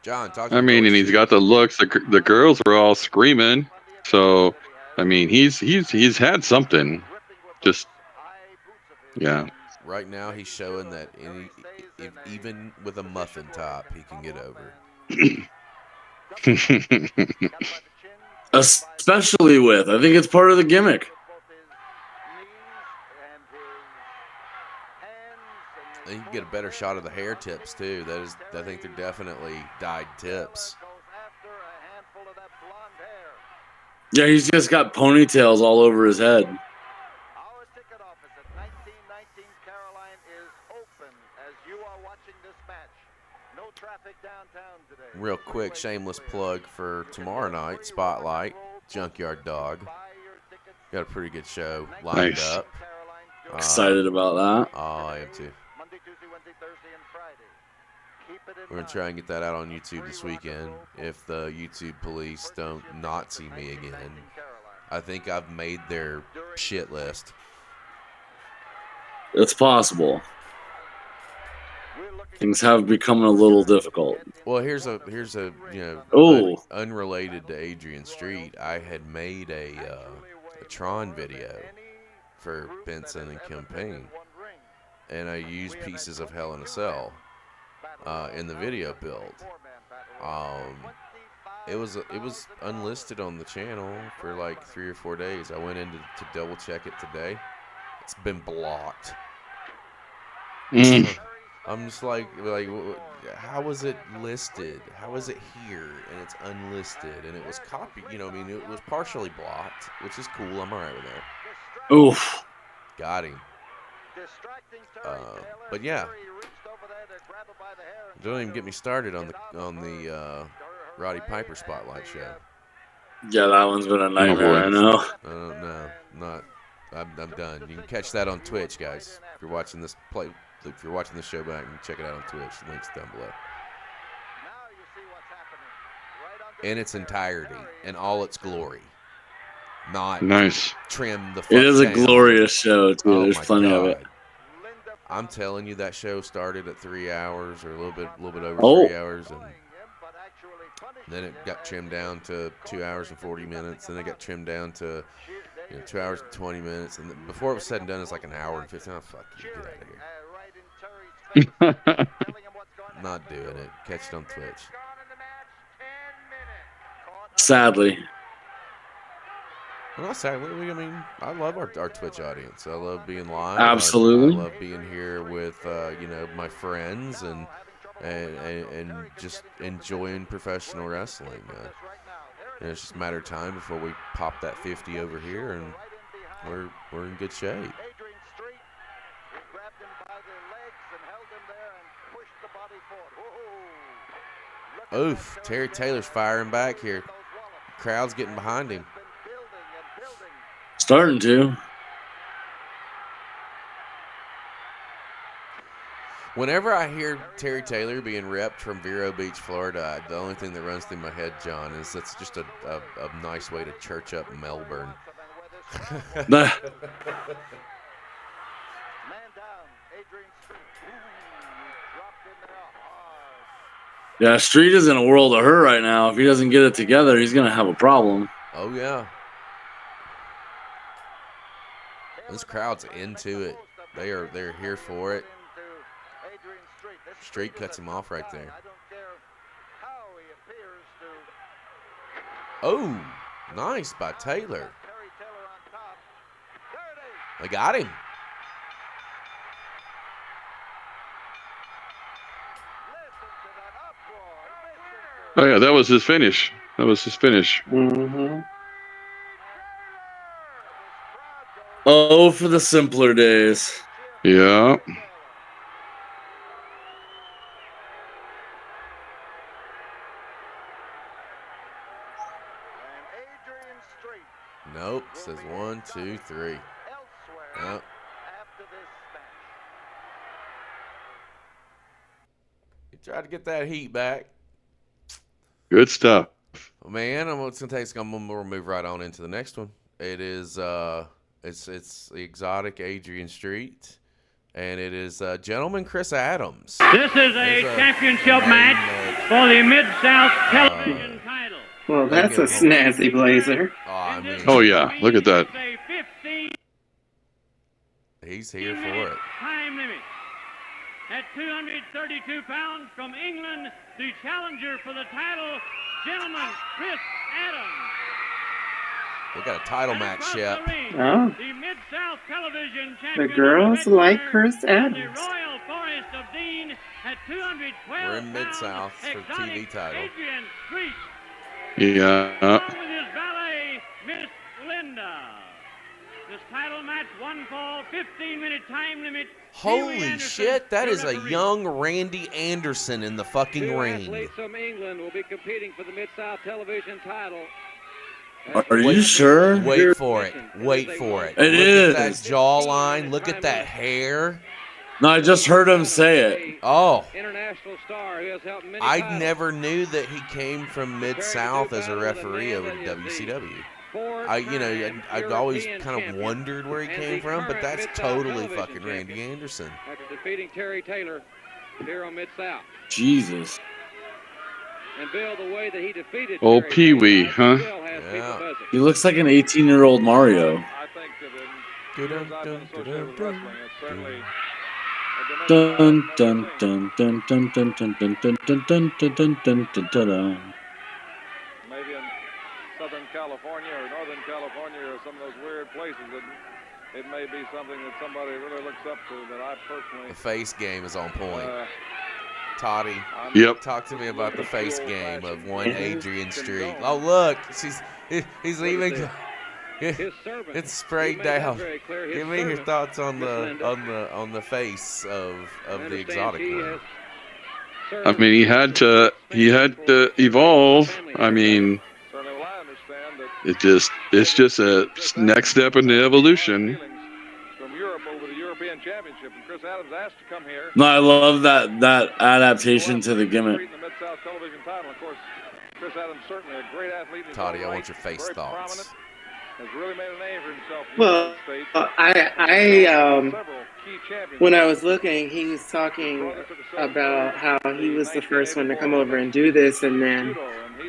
Speaker 3: John, talk to me.
Speaker 6: And he's got the looks. The girls are all screaming. So, he's had something. Just, yeah.
Speaker 3: Right now, he's showing that even with a muffin top, he can get over.
Speaker 4: Especially with, I think it's part of the gimmick.
Speaker 3: You can get a better shot of the hair tips too. I think they're definitely dyed tips.
Speaker 4: Yeah, he's just got ponytails all over his head.
Speaker 12: Our ticket office at 1919 Caroline is open as you are watching this match. No traffic downtown today.
Speaker 3: Real quick, shameless plug for tomorrow night, Spotlight, Junkyard Dog. Got a pretty good show lined up.
Speaker 4: Excited about that.
Speaker 3: Oh, I am too.
Speaker 12: Monday, Tuesday, Wednesday, Thursday, and Friday. Keep it in
Speaker 3: We're going to try and get that out on YouTube this weekend. If the YouTube police don't not see me again, I think I've made their shit list.
Speaker 4: It's possible. Things have become a little difficult.
Speaker 3: Well, here's a unrelated to Adrian Street. I had made a Tron video for Benson and Kim Payne, and I used pieces of Hell in a Cell in the video build. It was unlisted on the channel for like 3 or 4 days. I went in to double check it today. It's been blocked. I'm just like, how was it listed? How is it here and it's unlisted and it was copied? You know, I mean, it was partially blocked, which is cool. I'm all right with that.
Speaker 4: Oof.
Speaker 3: Got him. But yeah, don't even get me started on the Roddy Piper Spotlight show.
Speaker 4: Yeah, that one's been a nightmare. I know.
Speaker 3: I'm done. You can catch that on Twitch, guys. If you're watching this show back, you can check it out on Twitch. Links down below. In its entirety, in all its glory. Not
Speaker 6: nice.
Speaker 3: Trim the fuck
Speaker 4: It is a
Speaker 3: down.
Speaker 4: glorious show, too.
Speaker 3: Oh
Speaker 4: There's
Speaker 3: my
Speaker 4: plenty of
Speaker 3: God.
Speaker 4: it.
Speaker 3: I'm telling you, that show started at 3 hours or a little bit over
Speaker 4: Oh.
Speaker 3: 3 hours, and then it got trimmed down to 2 hours and 40 minutes. Then it got trimmed down to 2 hours and 20 minutes, and before it was said and done, it's like an hour and 15. Oh, fuck you, get out of here. Not doing it. Catch it on Twitch.
Speaker 4: Sadly.
Speaker 3: Well, not sadly. I mean, I love our Twitch audience. I love being live.
Speaker 4: Absolutely.
Speaker 3: I love being here with my friends and just enjoying professional wrestling. It's just a matter of time before we pop that 50 over here, and we're in good shape. Oof, Terry Taylor's firing back here. Crowd's getting behind him.
Speaker 4: Starting to.
Speaker 3: Whenever I hear Terry Taylor being repped from Vero Beach, Florida, the only thing that runs through my head, John, is that's just a nice way to church up Melbourne.
Speaker 4: Yeah, Street is in a world of hurt right now. If he doesn't get it together, he's going to have a problem.
Speaker 3: Oh, yeah. This crowd's into it. They're here for it. Street cuts him off right there. Oh, nice by Taylor. They got him.
Speaker 6: Oh, yeah, that was his finish.
Speaker 5: Mm-hmm.
Speaker 4: Oh, for the simpler days.
Speaker 6: Yeah.
Speaker 3: Nope. Says 1, 2, 3. Nope. He tried to get that heat back.
Speaker 6: Good stuff.
Speaker 3: Man, we'll move right on into the next one. It is it's the exotic Adrian Street, and it is gentleman Chris Adams.
Speaker 10: This is a championship match for the Mid-South television title.
Speaker 5: Well, that's a snazzy blazer.
Speaker 6: Oh, yeah. Look at that.
Speaker 3: He's here for it.
Speaker 10: Time limit. At 232 pounds from England, the challenger for the title, gentleman Chris Adams.
Speaker 3: We got a title match, Shep.
Speaker 5: Oh.
Speaker 10: The Mid-South television
Speaker 5: The girls like Chris Adams.
Speaker 10: Royal Forest
Speaker 3: We're in Mid-South for the TV title.
Speaker 7: Adrian Street.
Speaker 6: Yeah.
Speaker 7: With his valet, Miss Linda. This title match, one fall, 15-minute time limit.
Speaker 3: Holy shit, that is a young Randy Anderson in the fucking
Speaker 8: Two
Speaker 3: ring.
Speaker 8: athletes from England will be competing for the Mid-South television title.
Speaker 4: Are you sure?
Speaker 3: Wait for it. Wait for it.
Speaker 4: It
Speaker 3: Look
Speaker 4: is.
Speaker 3: at that jawline. Look at that hair.
Speaker 4: No, I just heard him say it.
Speaker 3: Oh.
Speaker 8: International star who has helped many
Speaker 3: I
Speaker 8: titles.
Speaker 3: never knew that he came from Mid-South as a referee over at WCW. I've always kind of wondered where he came from, but that's totally fucking Randy Anderson.
Speaker 8: After defeating Terry Taylor here on Mid-South.
Speaker 4: Jesus.
Speaker 8: And Bill, the way that he defeated
Speaker 6: Old Pee Wee, huh?
Speaker 3: Yeah.
Speaker 4: He looks like an 18-year-old Mario.
Speaker 13: I think that in I've been associated with wrestling, it's certainly
Speaker 4: Dun dun dun dun dun dun dun dun dun dun dun dun dun dun dun.
Speaker 13: maybe in Southern California or Northern California or some of those weird places that it may be something that somebody really looks up to that I personally.
Speaker 3: The face game is on point. Toddy, talk to me about the face game of one Adrian Street. Oh look, he's even. It's sprayed down. Give me your thoughts on the face of the exotic one.
Speaker 6: I mean, he had to evolve. I mean, it's just a next step in the evolution.
Speaker 13: From Europe over the European Championship, and Chris Adams asked to come here.
Speaker 4: No, I love that adaptation to the gimmick.
Speaker 13: The Mid-South television title. Of course, Chris Adams certainly a great athlete.
Speaker 3: Toddy, I want your face thoughts.
Speaker 13: Has really made a name for himself.
Speaker 5: Well, when I was looking, he was talking about how he was the first one to come over and do this, and then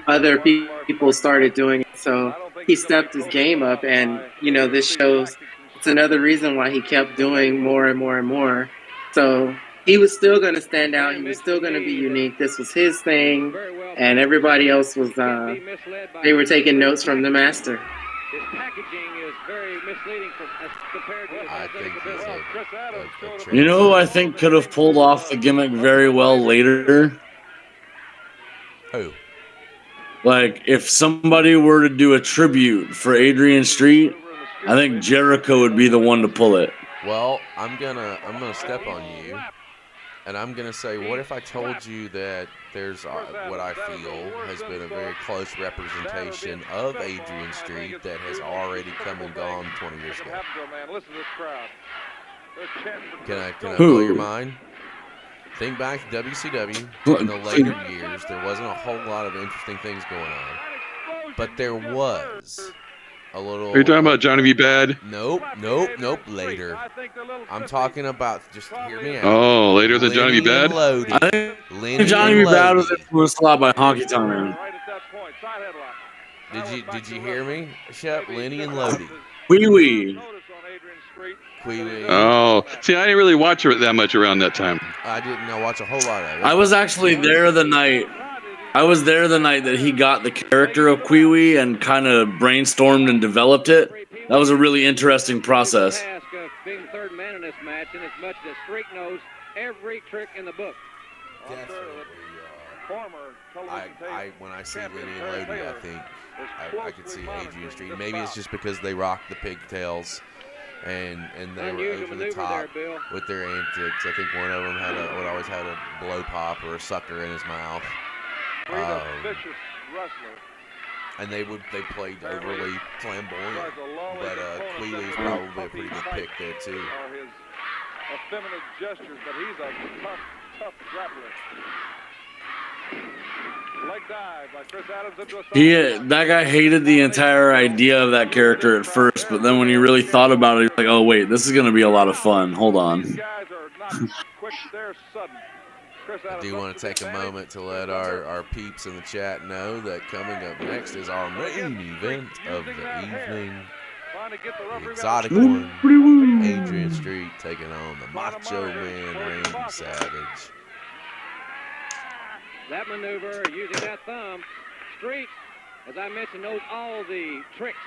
Speaker 5: other people started doing it. So he stepped his game up, and this shows. It's another reason why he kept doing more and more and more. So he was still going to stand out. He was still going to be unique. This was his thing, and everybody else was. They were taking notes from the master.
Speaker 8: His packaging is very misleading as compared to
Speaker 3: I think he's
Speaker 4: You know who I think could have pulled off the gimmick very well later?
Speaker 3: Who?
Speaker 4: Like, if somebody were to do a tribute for Adrian Street, I think Jericho would be the one to pull it.
Speaker 3: Well, I'm gonna step on you, and I'm gonna say, what if I told you that there's what I feel has been a very close representation of Adrian Street that has already come and gone 20 years ago? Can I blow your mind? Think back to WCW in the later years. There wasn't a whole lot of interesting things going on, but there was a little.
Speaker 6: Are you talking about Johnny B. Bad?
Speaker 3: Nope. Later. I'm talking about. Just hear me out.
Speaker 6: Oh, later than Johnny B. Bad.
Speaker 4: I think Johnny B. Bad was influenced a lot by Honky Tonk Man.
Speaker 3: Did you hear me, Shep? Lenny and Lodi.
Speaker 4: Wee Wee.
Speaker 6: Oh, see, I didn't really watch it that much around that time.
Speaker 3: I didn't watch a whole lot of it.
Speaker 4: I was actually there the night. I was there the night that he got the character of Wee Wee and kind of brainstormed and developed it. That was a really interesting process.
Speaker 8: Being the third man in this match, and as much as Street knows every trick in the book.
Speaker 3: When I see Lenny and Lodi, I think I could see Adrian Street. Maybe it's just because they rocked the pigtails and they were over the top with their antics. I think one of them would always have a blow pop or a sucker in his mouth. And they played overly flamboyant, but Queeley is probably a pretty good pick there too.
Speaker 13: His effeminate gestures, but he's a tough grappler. Leg dive by Chris Adams into a
Speaker 4: That guy hated the entire idea of that character at first, but then when he really thought about it, he's like, "Oh wait, this is going to be a lot of fun. Hold on."
Speaker 3: I do want to take a moment to let our peeps in the chat know that coming up next is our main event of the evening. The exotic one, Adrian Street taking on the Macho Man, Randy Savage.
Speaker 8: That maneuver, using that thumb, Street, as I mentioned, knows all the tricks.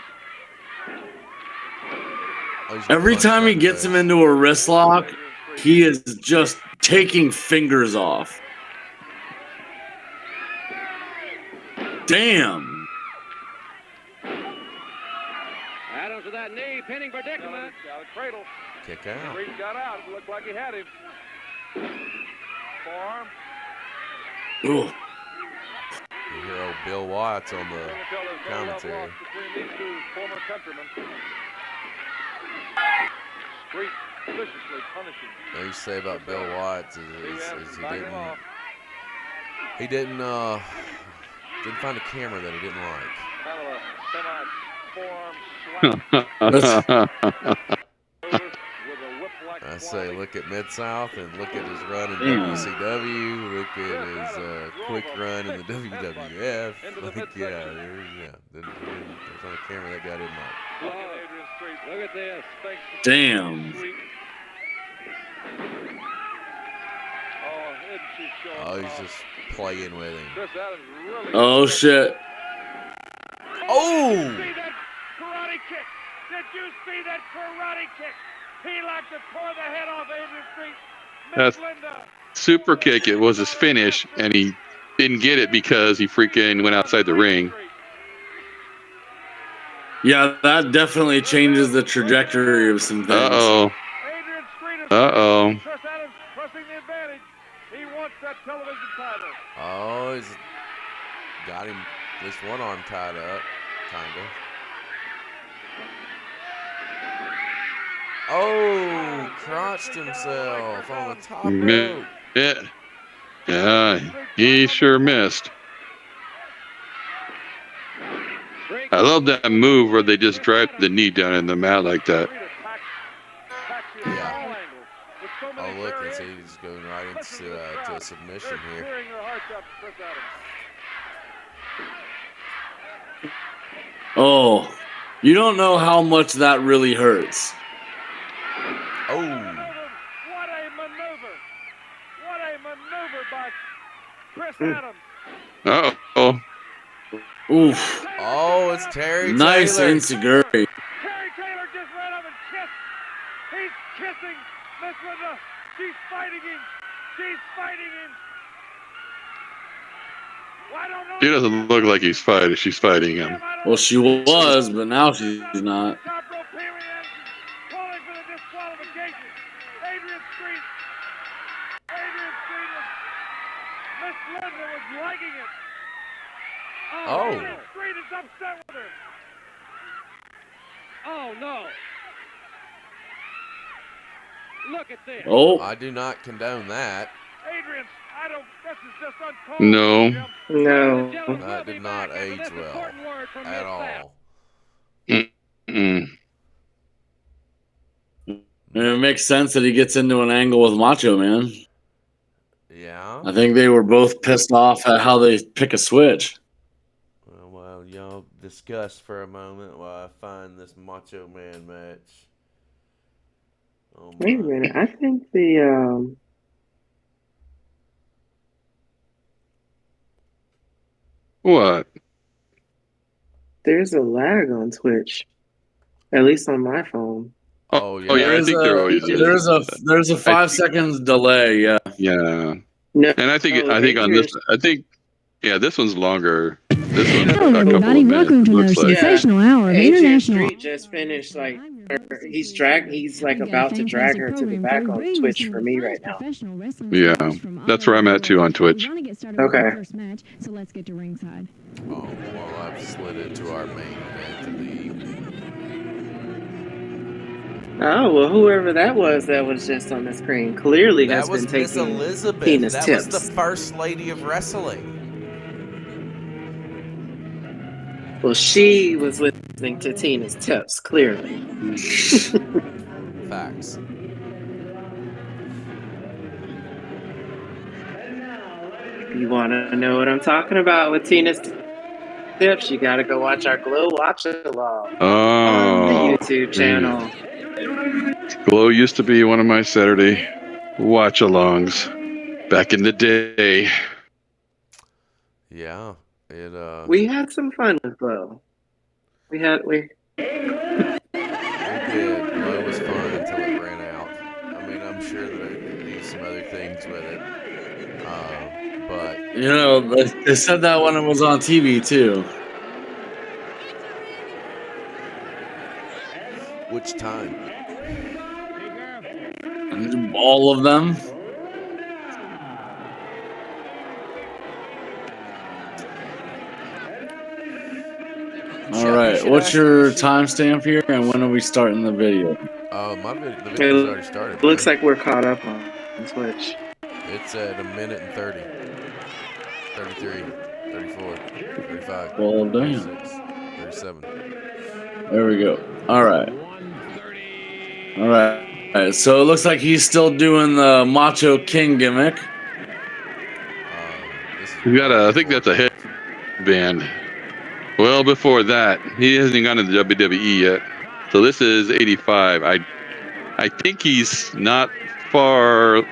Speaker 4: Every time he gets him into a wrist lock, he is just taking fingers off. Damn.
Speaker 11: Adams with that knee, pinning predicament.
Speaker 13: Out of cradle.
Speaker 3: Kick out.
Speaker 13: Reed got out. It looked like he had him. Forearm.
Speaker 4: Ooh.
Speaker 3: You hear old Bill Watts on the
Speaker 13: You can tell there's no love
Speaker 3: commentary.
Speaker 13: lost between these two former countrymen. Street viciously punishing.
Speaker 3: What you say about Bill Watts is he didn't find a camera that he didn't like.
Speaker 13: Kind of a semi-forearm slap. With a whip-like
Speaker 3: I say look at Mid-South and look at his run in
Speaker 4: Damn.
Speaker 3: WCW, look at his quick run in the WWF. Like, there's on a camera that guy didn't like.
Speaker 11: Look at this.
Speaker 4: Damn.
Speaker 3: Oh, he's just playing with him.
Speaker 4: Oh, shit.
Speaker 3: Oh!
Speaker 11: Did you see that karate kick? Did you see that karate kick? He like to tore the head off Adrian Street.
Speaker 6: That's super kick. It was his finish, and he didn't get it because he freaking went outside the ring.
Speaker 4: Yeah, that definitely changes the trajectory of some things.
Speaker 6: Uh-oh. Uh-oh.
Speaker 13: Chris Adams pressing the advantage. He wants that television title.
Speaker 3: Oh, he's got him this one arm tied up, kind of. Oh, crotched himself on the top rope.
Speaker 6: Yeah, he sure missed. I love that move where they just drive the knee down in the mat like that.
Speaker 3: Yeah. Oh, look, he's going right into to a submission here.
Speaker 4: Oh, you don't know how much that really hurts.
Speaker 3: Oh.
Speaker 13: What a maneuver. What a maneuver by Chris Adams.
Speaker 6: Uh-oh.
Speaker 4: Oof.
Speaker 3: Oh, it's Terry
Speaker 4: Nice
Speaker 3: Taylor.
Speaker 4: enziguri.
Speaker 13: Terry Taylor just ran up and kissed. He's kissing Miss Linda. She's fighting him. She's fighting him. Why don't know?
Speaker 6: She doesn't look like he's fighting. She's fighting him.
Speaker 4: Well, she was, but now she's not.
Speaker 13: Top rope Pee Wee Anderson calling for the disqualification. Adrian Street was, Miss Linda was liking it.
Speaker 3: Oh.
Speaker 13: Adrian Street is upset with her. Oh, no. Look at this.
Speaker 4: Oh.
Speaker 3: I do not condone that.
Speaker 13: Adrian, this is just uncalled.
Speaker 6: No.
Speaker 5: No.
Speaker 3: That did not age well at all.
Speaker 6: Mm-mm.
Speaker 4: It makes sense that he gets into an angle with Macho Man.
Speaker 3: Yeah.
Speaker 4: I think they were both pissed off at how they pick a switch.
Speaker 3: Well, y'all discuss for a moment while I find this Macho Man match. Oh,
Speaker 5: Wait a minute. I think the
Speaker 6: What?
Speaker 5: there's a lag on Twitch, at least on my phone.
Speaker 3: Oh, yeah.
Speaker 6: Oh, yeah. I think there always is.
Speaker 4: There's a 5 seconds delay. Yeah.
Speaker 6: Yeah.
Speaker 5: No,
Speaker 6: And I think on
Speaker 5: Adrian-
Speaker 6: this, this one's longer. This one's
Speaker 14: Hello,
Speaker 6: a couple
Speaker 14: everybody.
Speaker 6: of
Speaker 14: Welcome to
Speaker 6: minutes,
Speaker 14: another
Speaker 6: looks like.
Speaker 14: sensational hour of
Speaker 5: Adrian
Speaker 14: international.
Speaker 5: Street just finished he's like about to drag her to the back on Twitch for me right now.
Speaker 6: Yeah, that's where I'm at too on Twitch.
Speaker 5: Okay.
Speaker 14: So let's get to ringside.
Speaker 3: Oh, well, I've slid into our main event of the evening.
Speaker 5: Oh, well, whoever that was just on the screen clearly has
Speaker 3: That was
Speaker 5: been
Speaker 3: Miss
Speaker 5: taking
Speaker 3: Elizabeth.
Speaker 5: Tina's
Speaker 3: That
Speaker 5: tips.
Speaker 3: was the first lady of wrestling.
Speaker 5: Well, she was listening to Tina's tips, clearly.
Speaker 3: Facts.
Speaker 5: If you want to know what I'm talking about with Tina's tips, you got to go watch our Glow Watch Along on the
Speaker 6: Oh,
Speaker 5: YouTube channel.
Speaker 6: Glow used to be one of my Saturday watch-alongs back in the day.
Speaker 3: Yeah. It
Speaker 5: We had some fun with Glow. We
Speaker 3: did. Glow was fun until it ran out. I mean, I'm sure that they could do some other things with it. But
Speaker 4: You know, they said that when it was on TV too.
Speaker 3: which time?
Speaker 4: All of them. All right, what's your timestamp here, and when are we starting the video?
Speaker 3: The video's already started.
Speaker 5: It looks like we're caught up on Twitch.
Speaker 3: It's at 1 minute and 30, 33, 34, 35,
Speaker 4: Well, damn.
Speaker 3: 36, 37.
Speaker 4: There we go. All right. All right. So it looks like he's still doing the Macho King gimmick.
Speaker 6: You got I think that's a headband. Well, before that, he hasn't gone to the WWE yet. So this is 85. I think he's not far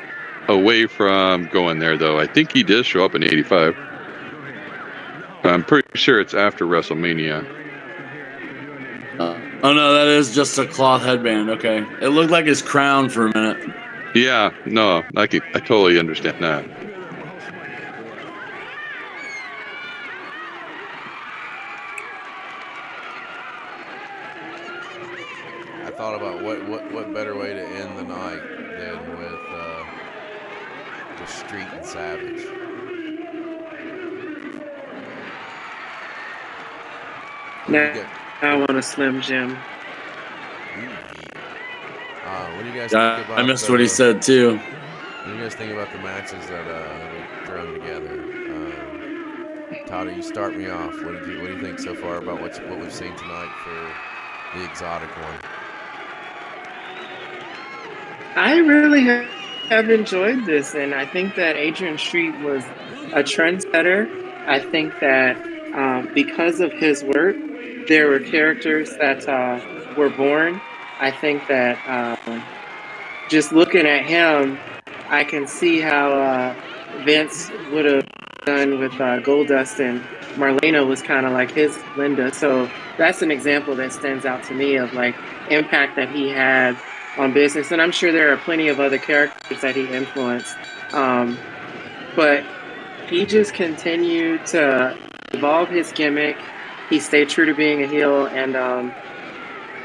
Speaker 6: away from going there, though. I think he does show up in 85. I'm pretty sure it's after WrestleMania.
Speaker 4: Oh no, that is just a cloth headband. Okay, it looked like his crown for a minute.
Speaker 6: Yeah, no, I totally understand that.
Speaker 3: I thought about what better way to end the night than with the Street and Savage.
Speaker 5: Now I want a Slim Jim.
Speaker 3: What do you guys think about?
Speaker 4: I missed what he said too.
Speaker 3: What do you guys think about the matches that we've thrown together? Todd, you start me off. What do you think so far about what we've seen tonight for the exotic one?
Speaker 5: I really have enjoyed this, and I think that Adrian Street was a trendsetter. I think that because of his work, there were characters that were born. I think that just looking at him, I can see how Vince would have done with Goldust, and Marlena was kind of like his Linda. So that's an example that stands out to me of like impact that he had on business. And I'm sure there are plenty of other characters that he influenced. But he just continued to evolve his gimmick. He stayed true to being a heel, and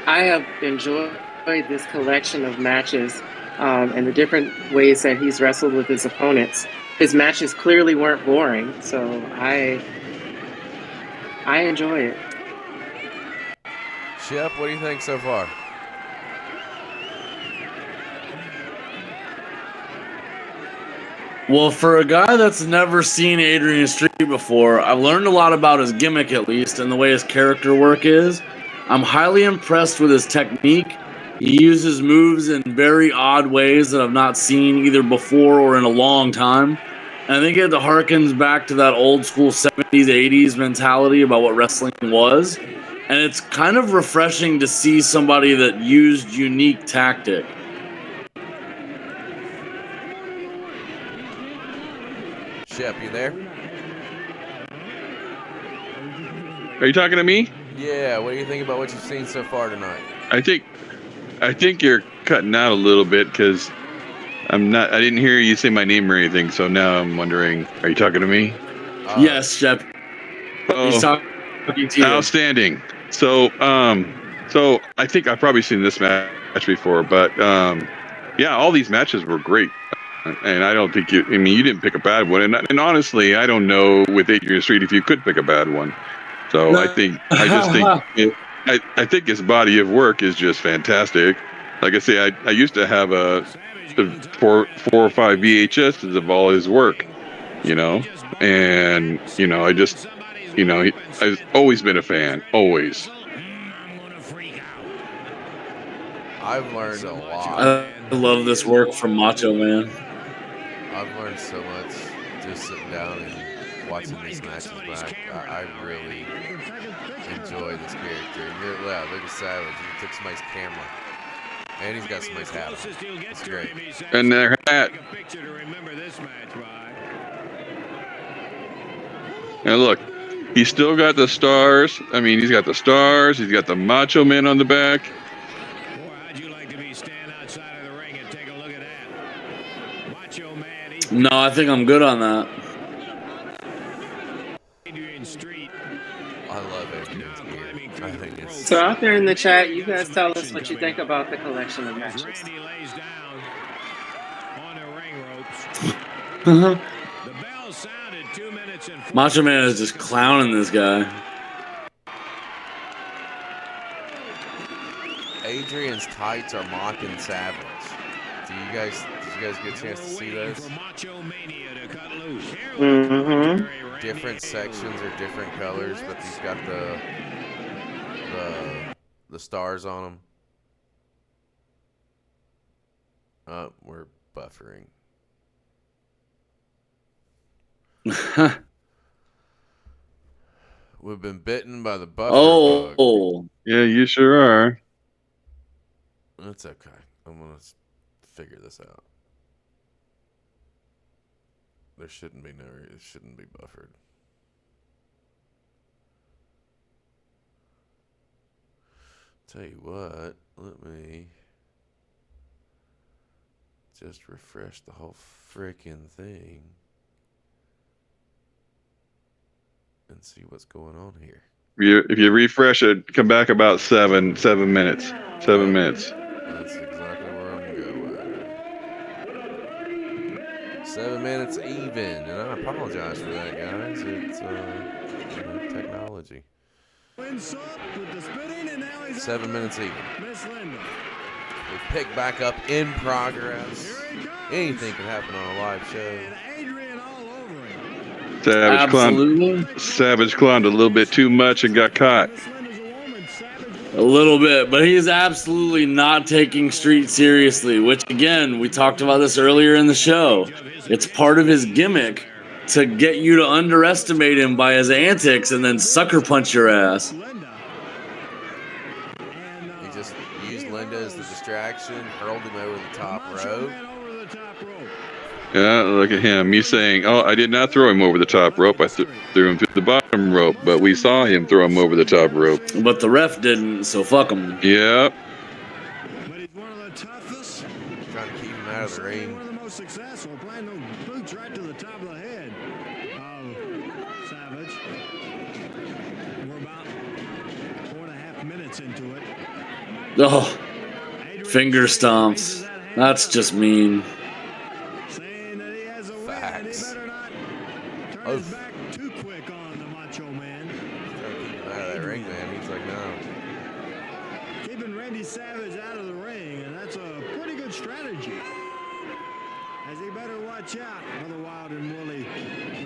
Speaker 5: I have enjoyed this collection of matches and the different ways that he's wrestled with his opponents. His matches clearly weren't boring, so I enjoy it.
Speaker 3: Shep, what do you think so far?
Speaker 4: Well, for a guy that's never seen Adrian Street before, I've learned a lot about his gimmick, at least, and the way his character work is. I'm highly impressed with his technique. He uses moves in very odd ways that I've not seen either before or in a long time. And I think it harkens back to that old school 70s, 80s mentality about what wrestling was. And it's kind of refreshing to see somebody that used unique tactic.
Speaker 3: Shep, you there?
Speaker 6: Are you talking to me?
Speaker 3: Yeah, what do you think about what you've seen so far tonight?
Speaker 6: I think you're cutting out a little bit because I didn't hear you say my name or anything, so now I'm wondering, are you talking to me?
Speaker 4: Yes, Shep. He's talking to you.
Speaker 6: Outstanding. So I think I've probably seen this match before, but yeah, all these matches were great. And I don't think you didn't pick a bad one. And honestly, I don't know with Adrian Street if you could pick a bad one. So I think his body of work is just fantastic. Like I say, I used to have four or five VHSs of all his work, and I've always been a fan, always.
Speaker 3: I've learned a lot.
Speaker 4: I love this work from Macho Man.
Speaker 3: I've learned so much just sitting down and watching these matches back. I really enjoy this character. Look at Savage. He took somebody's camera. And he's got somebody's hat on. It's great.
Speaker 6: And their hat. And look, he's still got the stars. He's got the stars. He's got the Macho Man on the back.
Speaker 4: No, I think I'm good on that.
Speaker 5: So out there in the chat, you guys tell us what you think about the collection of matches.
Speaker 1: Randy lays down on the ring ropes.
Speaker 4: Uh-huh.
Speaker 1: The bell sounded 2 minutes and 4
Speaker 4: Macho Man is just clowning this guy.
Speaker 3: Adrian's tights are mocking Savage. Did you guys get a chance to see those?
Speaker 5: Mm-hmm.
Speaker 3: Different sections are different colors, but he's got the stars on them. We're buffering. We've been bitten by the buffer bug.
Speaker 4: Oh,
Speaker 6: yeah, you sure are.
Speaker 3: That's okay. I'm gonna figure this out. It shouldn't be buffered. Tell you what, let me just refresh the whole freaking thing and see what's going on here.
Speaker 6: If you refresh it, come back about 7 minutes. 7 minutes.
Speaker 3: That's exactly where I'm going. 7 minutes even, and I apologize for that, guys. It's technology. 7 minutes even. We pick back up in progress. Anything can happen on a live show.
Speaker 6: Savage climbed a little bit too much and got caught.
Speaker 4: a little bit, but he's absolutely not taking Street seriously, which, again, we talked about this earlier in the show. It's part of his gimmick to get you to underestimate him by his antics and then sucker punch your ass.
Speaker 3: He just used Linda as the distraction, hurled him over the top rope.
Speaker 6: Yeah, look at him. He's saying, oh, I did not throw him over the top rope. I threw him through the bottom rope, but we saw him throw him over the top rope.
Speaker 4: But the ref didn't, so fuck him.
Speaker 6: Yep.
Speaker 3: Trying to keep him out of the ring.
Speaker 10: One of the most successful, playing those boots right to the top of the head of Savage. We're about 4.5 minutes into it.
Speaker 4: Oh, finger stomps. That's just mean.
Speaker 3: Facts. Oh. Back too quick on the Macho Man. Trying to keep him out of that ring, man. He's like, no.
Speaker 10: Keeping Randy Savage out of the ring, and that's a pretty good strategy. As he better watch out for the wild and woolly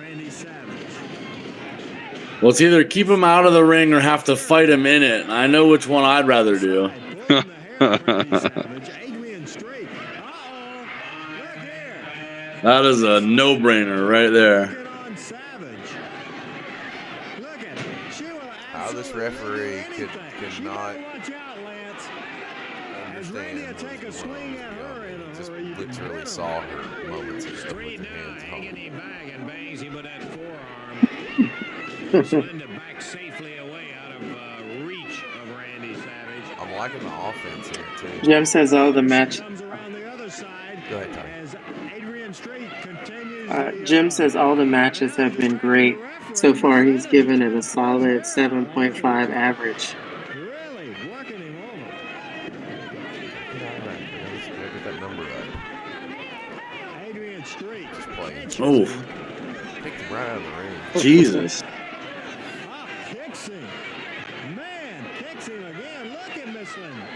Speaker 10: Randy Savage.
Speaker 4: Well, it's either keep him out of the ring or have to fight him in it. I know which one I'd rather do. That is a no-brainer right there.
Speaker 3: How this referee could not understand what was going on. Just literally saw her moments ago with the hands home. I'm liking the offense here too.
Speaker 5: Jim says all the match.
Speaker 3: Go ahead, Tommy.
Speaker 5: Jim says all the matches have been great. So far, he's given it a solid 7.5 average.
Speaker 4: Oh,
Speaker 3: picked him right out of the ring.
Speaker 4: Jesus.
Speaker 10: Kicks him. Man, kicks him again. Look at Miss Linda.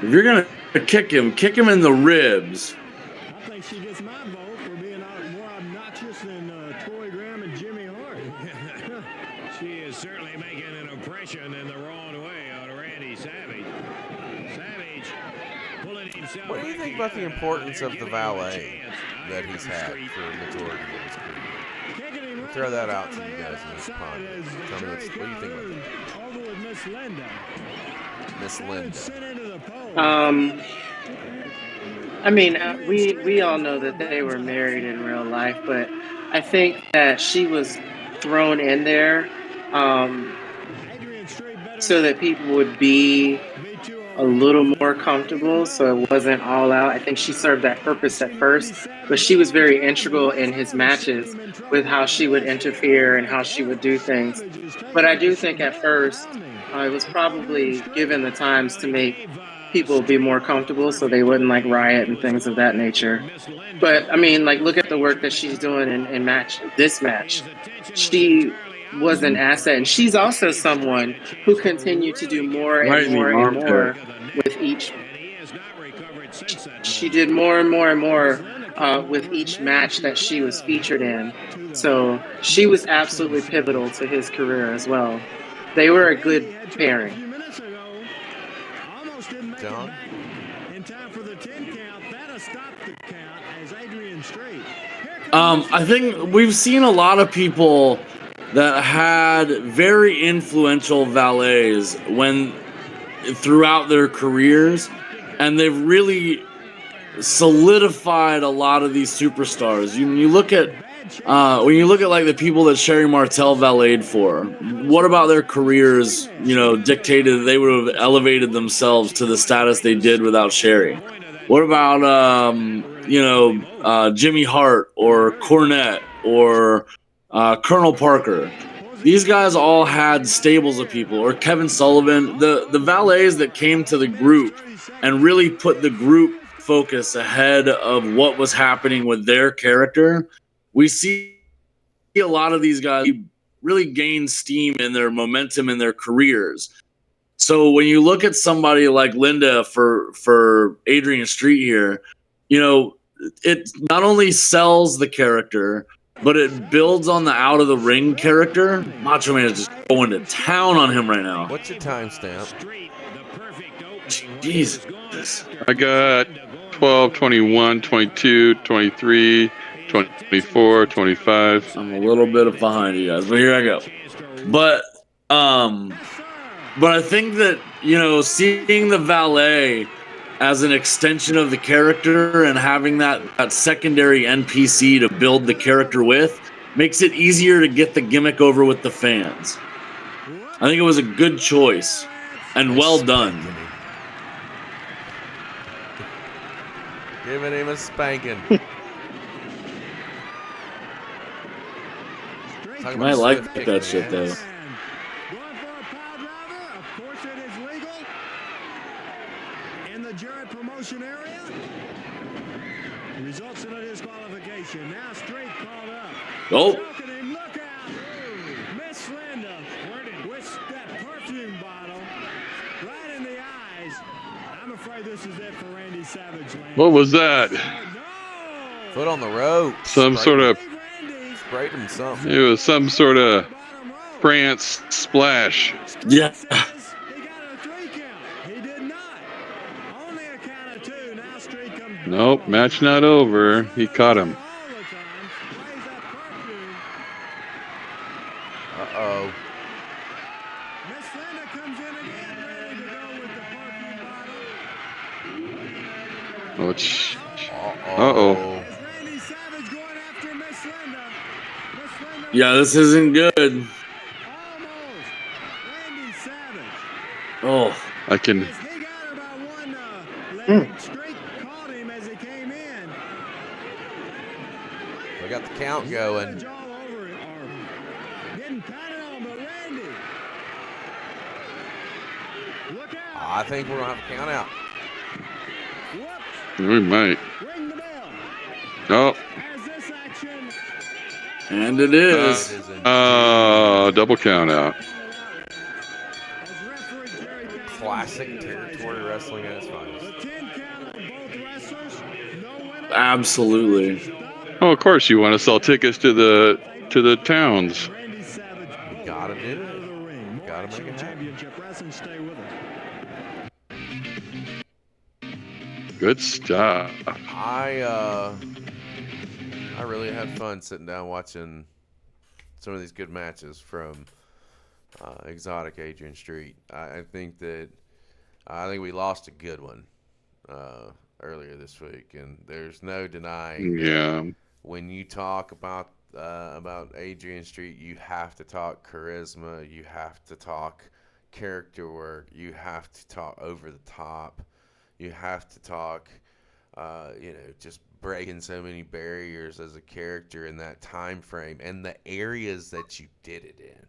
Speaker 4: If you're going to kick him in the ribs.
Speaker 10: I think she gets my vote for being more obnoxious than Troy Graham and Jimmy Hart.
Speaker 1: She is certainly making an impression in the wrong way on Randy Savage. Savage pulling himself.
Speaker 3: What do you think about the importance of the valet that he's had for a majority of his career? I'll throw that out to you guys in this pod. Tell me what do you think about that?
Speaker 10: Over with Miss Linda.
Speaker 3: Miss Linda.
Speaker 5: I mean, we all know that they were married in real life, but I think that she was thrown in there so that people would be a little more comfortable, so it wasn't all out. I think she served that purpose at first, but she was very integral in his matches with how she would interfere and how she would do things. But I do think at first it was probably given the times to make people be more comfortable so they wouldn't like riot and things of that nature. But I mean, like, look at the work that she's doing in this match. She was an asset, and she's also someone who continued to do more and
Speaker 4: Right in the
Speaker 5: more and
Speaker 4: armpit.
Speaker 5: more with each. She did more and more and more with each match that she was featured in. So she was absolutely pivotal to his career as well. They were a good pairing.
Speaker 3: John?
Speaker 10: In time for the 10 count, that'll stop the count as Adrian straight.
Speaker 4: I think we've seen a lot of people that had very influential valets throughout their careers, and they've really solidified a lot of these superstars. You look at when you look at like the people that Sherry Martel valeted for, what about their careers, dictated that they would have elevated themselves to the status they did without Sherry? What about, Jimmy Hart or Cornette or Colonel Parker? These guys all had stables of people, or Kevin Sullivan, the valets that came to the group and really put the group focus ahead of what was happening with their character. We see a lot of these guys really gain steam in their momentum in their careers. So when you look at somebody like Linda for Adrian Street here, it not only sells the character, but it builds on the out of the ring character. Macho Man is just going to town on him right now.
Speaker 3: What's your timestamp?
Speaker 4: Jesus.
Speaker 6: I got 12, 21, 22, 23, 24, 25.
Speaker 4: I'm a little bit behind you guys, but here I go. But I think that, seeing the valet as an extension of the character and having that secondary NPC to build the character with makes it easier to get the gimmick over with the fans. I think it was a good choice and well done.
Speaker 3: Giving him a spanking.
Speaker 4: I might like that shit though.
Speaker 10: Going for a pile driver. Of course, it is legal in the Jarrett promotion area. Results in a disqualification. Now straight called up.
Speaker 4: Oh.
Speaker 10: Choking him. Look out. Miss Linda with that perfume bottle right in the eyes. I'm afraid this is it for Randy Savage Land.
Speaker 6: What was that?
Speaker 3: Foot on the rope.
Speaker 6: Some sort of.
Speaker 3: Sprayed him something.
Speaker 6: It was some sort of France splash.
Speaker 4: Yeah.
Speaker 10: He got a 3 count. He did not. Only a count of 2. Now straight comes.
Speaker 6: Nope, match not over. He caught him.
Speaker 3: Uh-oh.
Speaker 10: Miss Linda comes in again, ready to go with the perfume bottle.
Speaker 6: Which. Uh-oh.
Speaker 10: Is Randy Savage going after Miss Linda? Miss Linda
Speaker 4: Yeah, this isn't good.
Speaker 10: almost. Randy Savage.
Speaker 6: Oh. I can.
Speaker 10: As he got about one leg straight, caught him as he came in.
Speaker 3: We got the count going.
Speaker 10: Savage all over it, or getting patted on, but Randy. Look out.
Speaker 3: I think we're going to have a count out.
Speaker 10: Whoops.
Speaker 6: We might.
Speaker 10: Ring the bell.
Speaker 6: Oh.
Speaker 10: As this action.
Speaker 4: And it is.
Speaker 6: Double count out.
Speaker 10: As referee Jerry Cash.
Speaker 3: Classic territory wrestling at its finest.
Speaker 10: The 10 count on both wrestlers. No winner.
Speaker 4: Absolutely.
Speaker 6: Oh, of course you want to sell tickets to the towns.
Speaker 10: Randy Savage.
Speaker 3: You gotta do
Speaker 10: Out of
Speaker 3: it.
Speaker 10: the ring. More
Speaker 3: Gotta make
Speaker 10: action
Speaker 3: it happen.
Speaker 10: championship wrestling. Stay with us.
Speaker 6: Good stuff.
Speaker 3: I really had fun sitting down watching some of these good matches from Exotic Adrian Street. I think we lost a good one earlier this week, and there's no denying.
Speaker 6: Yeah.
Speaker 3: When you talk about Adrian Street, you have to talk charisma, you have to talk character work, you have to talk over the top. You have to talk, just breaking so many barriers as a character in that time frame and the areas that you did it in.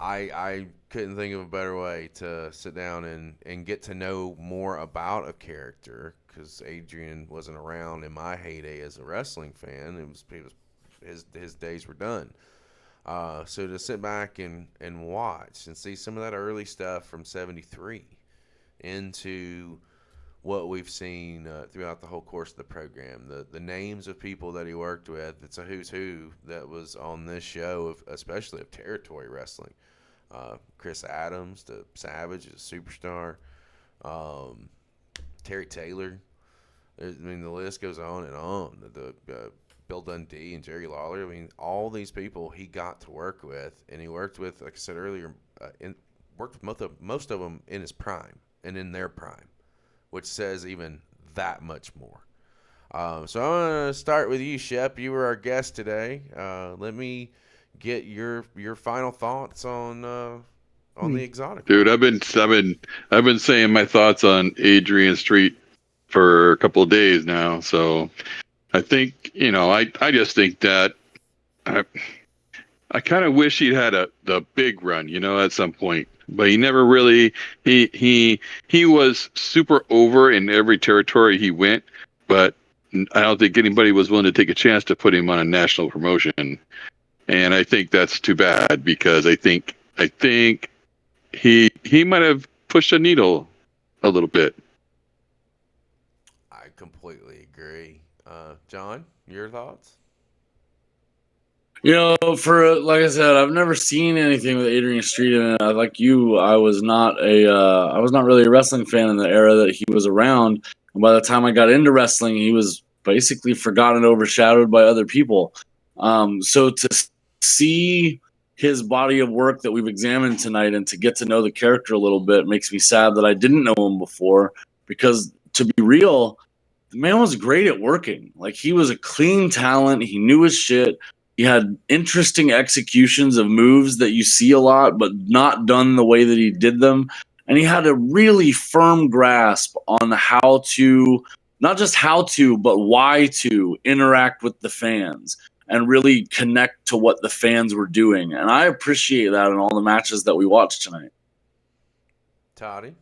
Speaker 3: I couldn't think of a better way to sit down and get to know more about a character, because Adrian wasn't around in my heyday as a wrestling fan. His days were done. So to sit back and watch and see some of that early stuff from '73 into what we've seen throughout the whole course of the program, the names of people that he worked with, it's a who's who that was on this show, especially of territory wrestling. Chris Adams, the Savage, is a superstar. Terry Taylor. I mean, the list goes on and on. Bill Dundee and Jerry Lawler. I mean, all these people he got to work with, and he worked with, like I said earlier, worked with most of them in his prime and in their prime, which says even that much more. So I'm going to start with you, Shep. You were our guest today. Let me get your final thoughts on the exotic.
Speaker 6: Dude, I've been saying my thoughts on Adrian Street for a couple of days now. So I think, I just think that I kind of wish he'd had the big run, at some point. But he never really he was super over in every territory he went, but I don't think anybody was willing to take a chance to put him on a national promotion. And I think that's too bad, because I think he might have pushed a needle a little bit.
Speaker 3: I completely agree. John, your thoughts?
Speaker 4: Like I said, I've never seen anything with Adrian Street in it. Like you, I was not really a wrestling fan in the era that he was around. And by the time I got into wrestling, he was basically forgotten and overshadowed by other people. So to see his body of work that we've examined tonight and to get to know the character a little bit makes me sad that I didn't know him before, because to be real, the man was great at working. Like, he was a clean talent. He knew his shit. He had interesting executions of moves that you see a lot, but not done the way that he did them. And he had a really firm grasp on how to, not just how to, but why to interact with the fans and really connect to what the fans were doing. And I appreciate that in all the matches that we watched tonight.
Speaker 3: Toddy?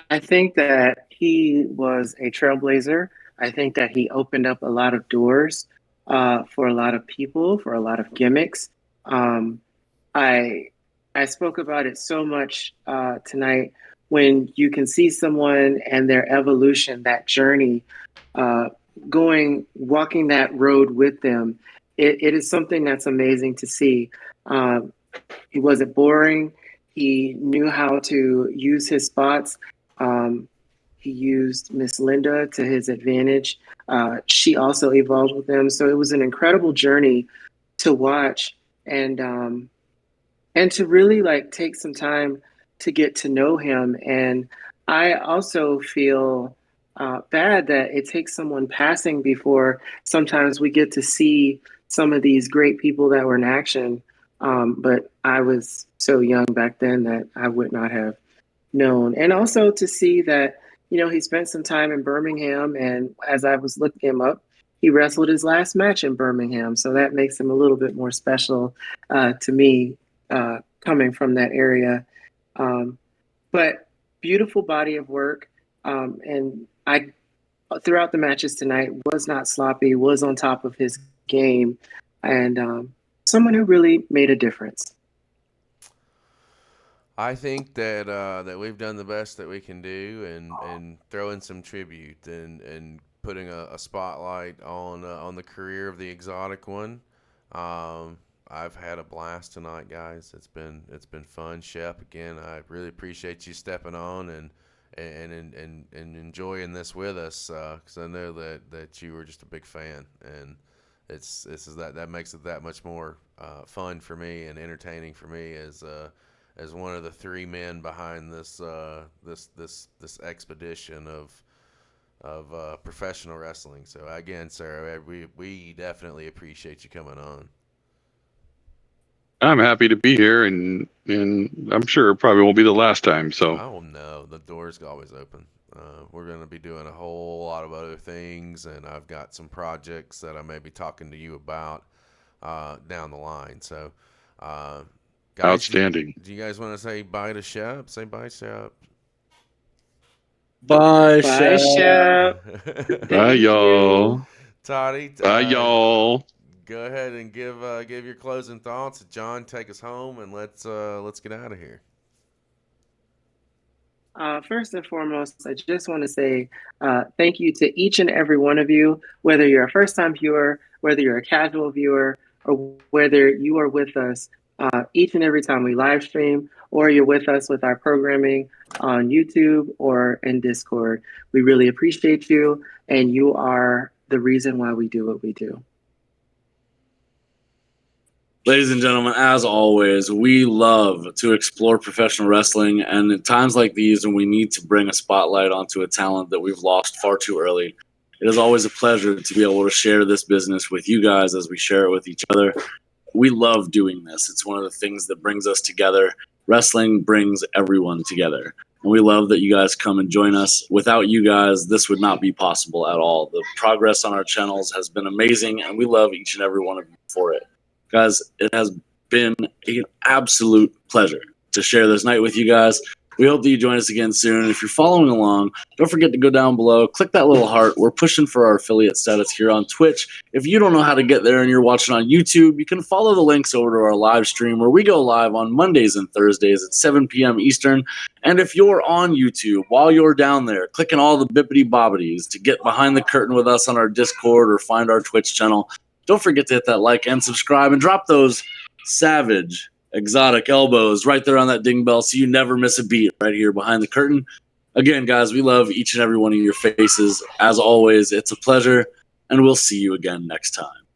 Speaker 5: I think that he was a trailblazer. I think that he opened up a lot of doors for a lot of people, for a lot of gimmicks. I spoke about it so much tonight, when you can see someone and their evolution, that journey, walking that road with them. It is something that's amazing to see. He wasn't boring. He knew how to use his spots. He used Miss Linda to his advantage. She also evolved with him. So it was an incredible journey to watch, and to really take some time to get to know him. And I also feel bad that it takes someone passing before sometimes we get to see some of these great people that were in action. But I was so young back then that I would not have known. And also to see that, he spent some time in Birmingham, and as I was looking him up, he wrestled his last match in Birmingham. So that makes him a little bit more special to me, coming from that area. But beautiful body of work. And I, throughout the matches tonight, was not sloppy, was on top of his game, and someone who really made a difference.
Speaker 3: I think that we've done the best that we can do, and throw in some tribute and putting a spotlight on the career of the exotic one. I've had a blast tonight, guys. It's been fun. Shep, again, I really appreciate you stepping on and enjoying this with us, because I know that you were just a big fan, and that makes it that much more fun for me and entertaining for me as one of the three men behind this expedition of professional wrestling. So again, sir, we definitely appreciate you coming on.
Speaker 6: I'm happy to be here, and I'm sure it probably won't be the last time. So.
Speaker 3: Oh no, the door's always open. We're going to be doing a whole lot of other things, and I've got some projects that I may be talking to you about down the line. So, guys,
Speaker 6: Outstanding.
Speaker 3: Do you guys want to say bye to Shep? Say bye, Shep.
Speaker 4: Bye,
Speaker 5: Bye,
Speaker 4: Shep.
Speaker 5: Shep.
Speaker 6: Bye, y'all.
Speaker 3: Toddy.
Speaker 6: Bye, y'all.
Speaker 3: Go ahead and give your closing thoughts. John, take us home, and let's get out of here.
Speaker 5: First and foremost, I just want to say thank you to each and every one of you, whether you're a first-time viewer, whether you're a casual viewer, or whether you are with us each and every time we live stream, or you're with us with our programming on YouTube or in Discord. We really appreciate you, and you are the reason why we do what we do.
Speaker 4: Ladies and gentlemen, as always, we love to explore professional wrestling, and at times like these when we need to bring a spotlight onto a talent that we've lost far too early, it is always a pleasure to be able to share this business with you guys as we share it with each other. We love doing this. It's one of the things that brings us together. Wrestling brings everyone together, and we love that you guys come and join us. Without you guys, this would not be possible at all. The progress on our channels has been amazing, and we love each and every one of you for it. Guys, it has been an absolute pleasure to share this night with you guys. We hope that you join us again soon. If you're following along, don't forget to go down below, click that little heart. We're pushing for our affiliate status here on Twitch. If you don't know how to get there and you're watching on YouTube, you can follow the links over to our live stream where we go live on Mondays and Thursdays at 7 p.m. Eastern. And if you're on YouTube, while you're down there, clicking all the bippity-bobbities to get behind the curtain with us on our Discord or find our Twitch channel, don't forget to hit that like and subscribe and drop those savage, exotic elbows right there on that ding bell so you never miss a beat right here behind the curtain. Again, guys, we love each and every one of your faces. As always, it's a pleasure, and we'll see you again next time.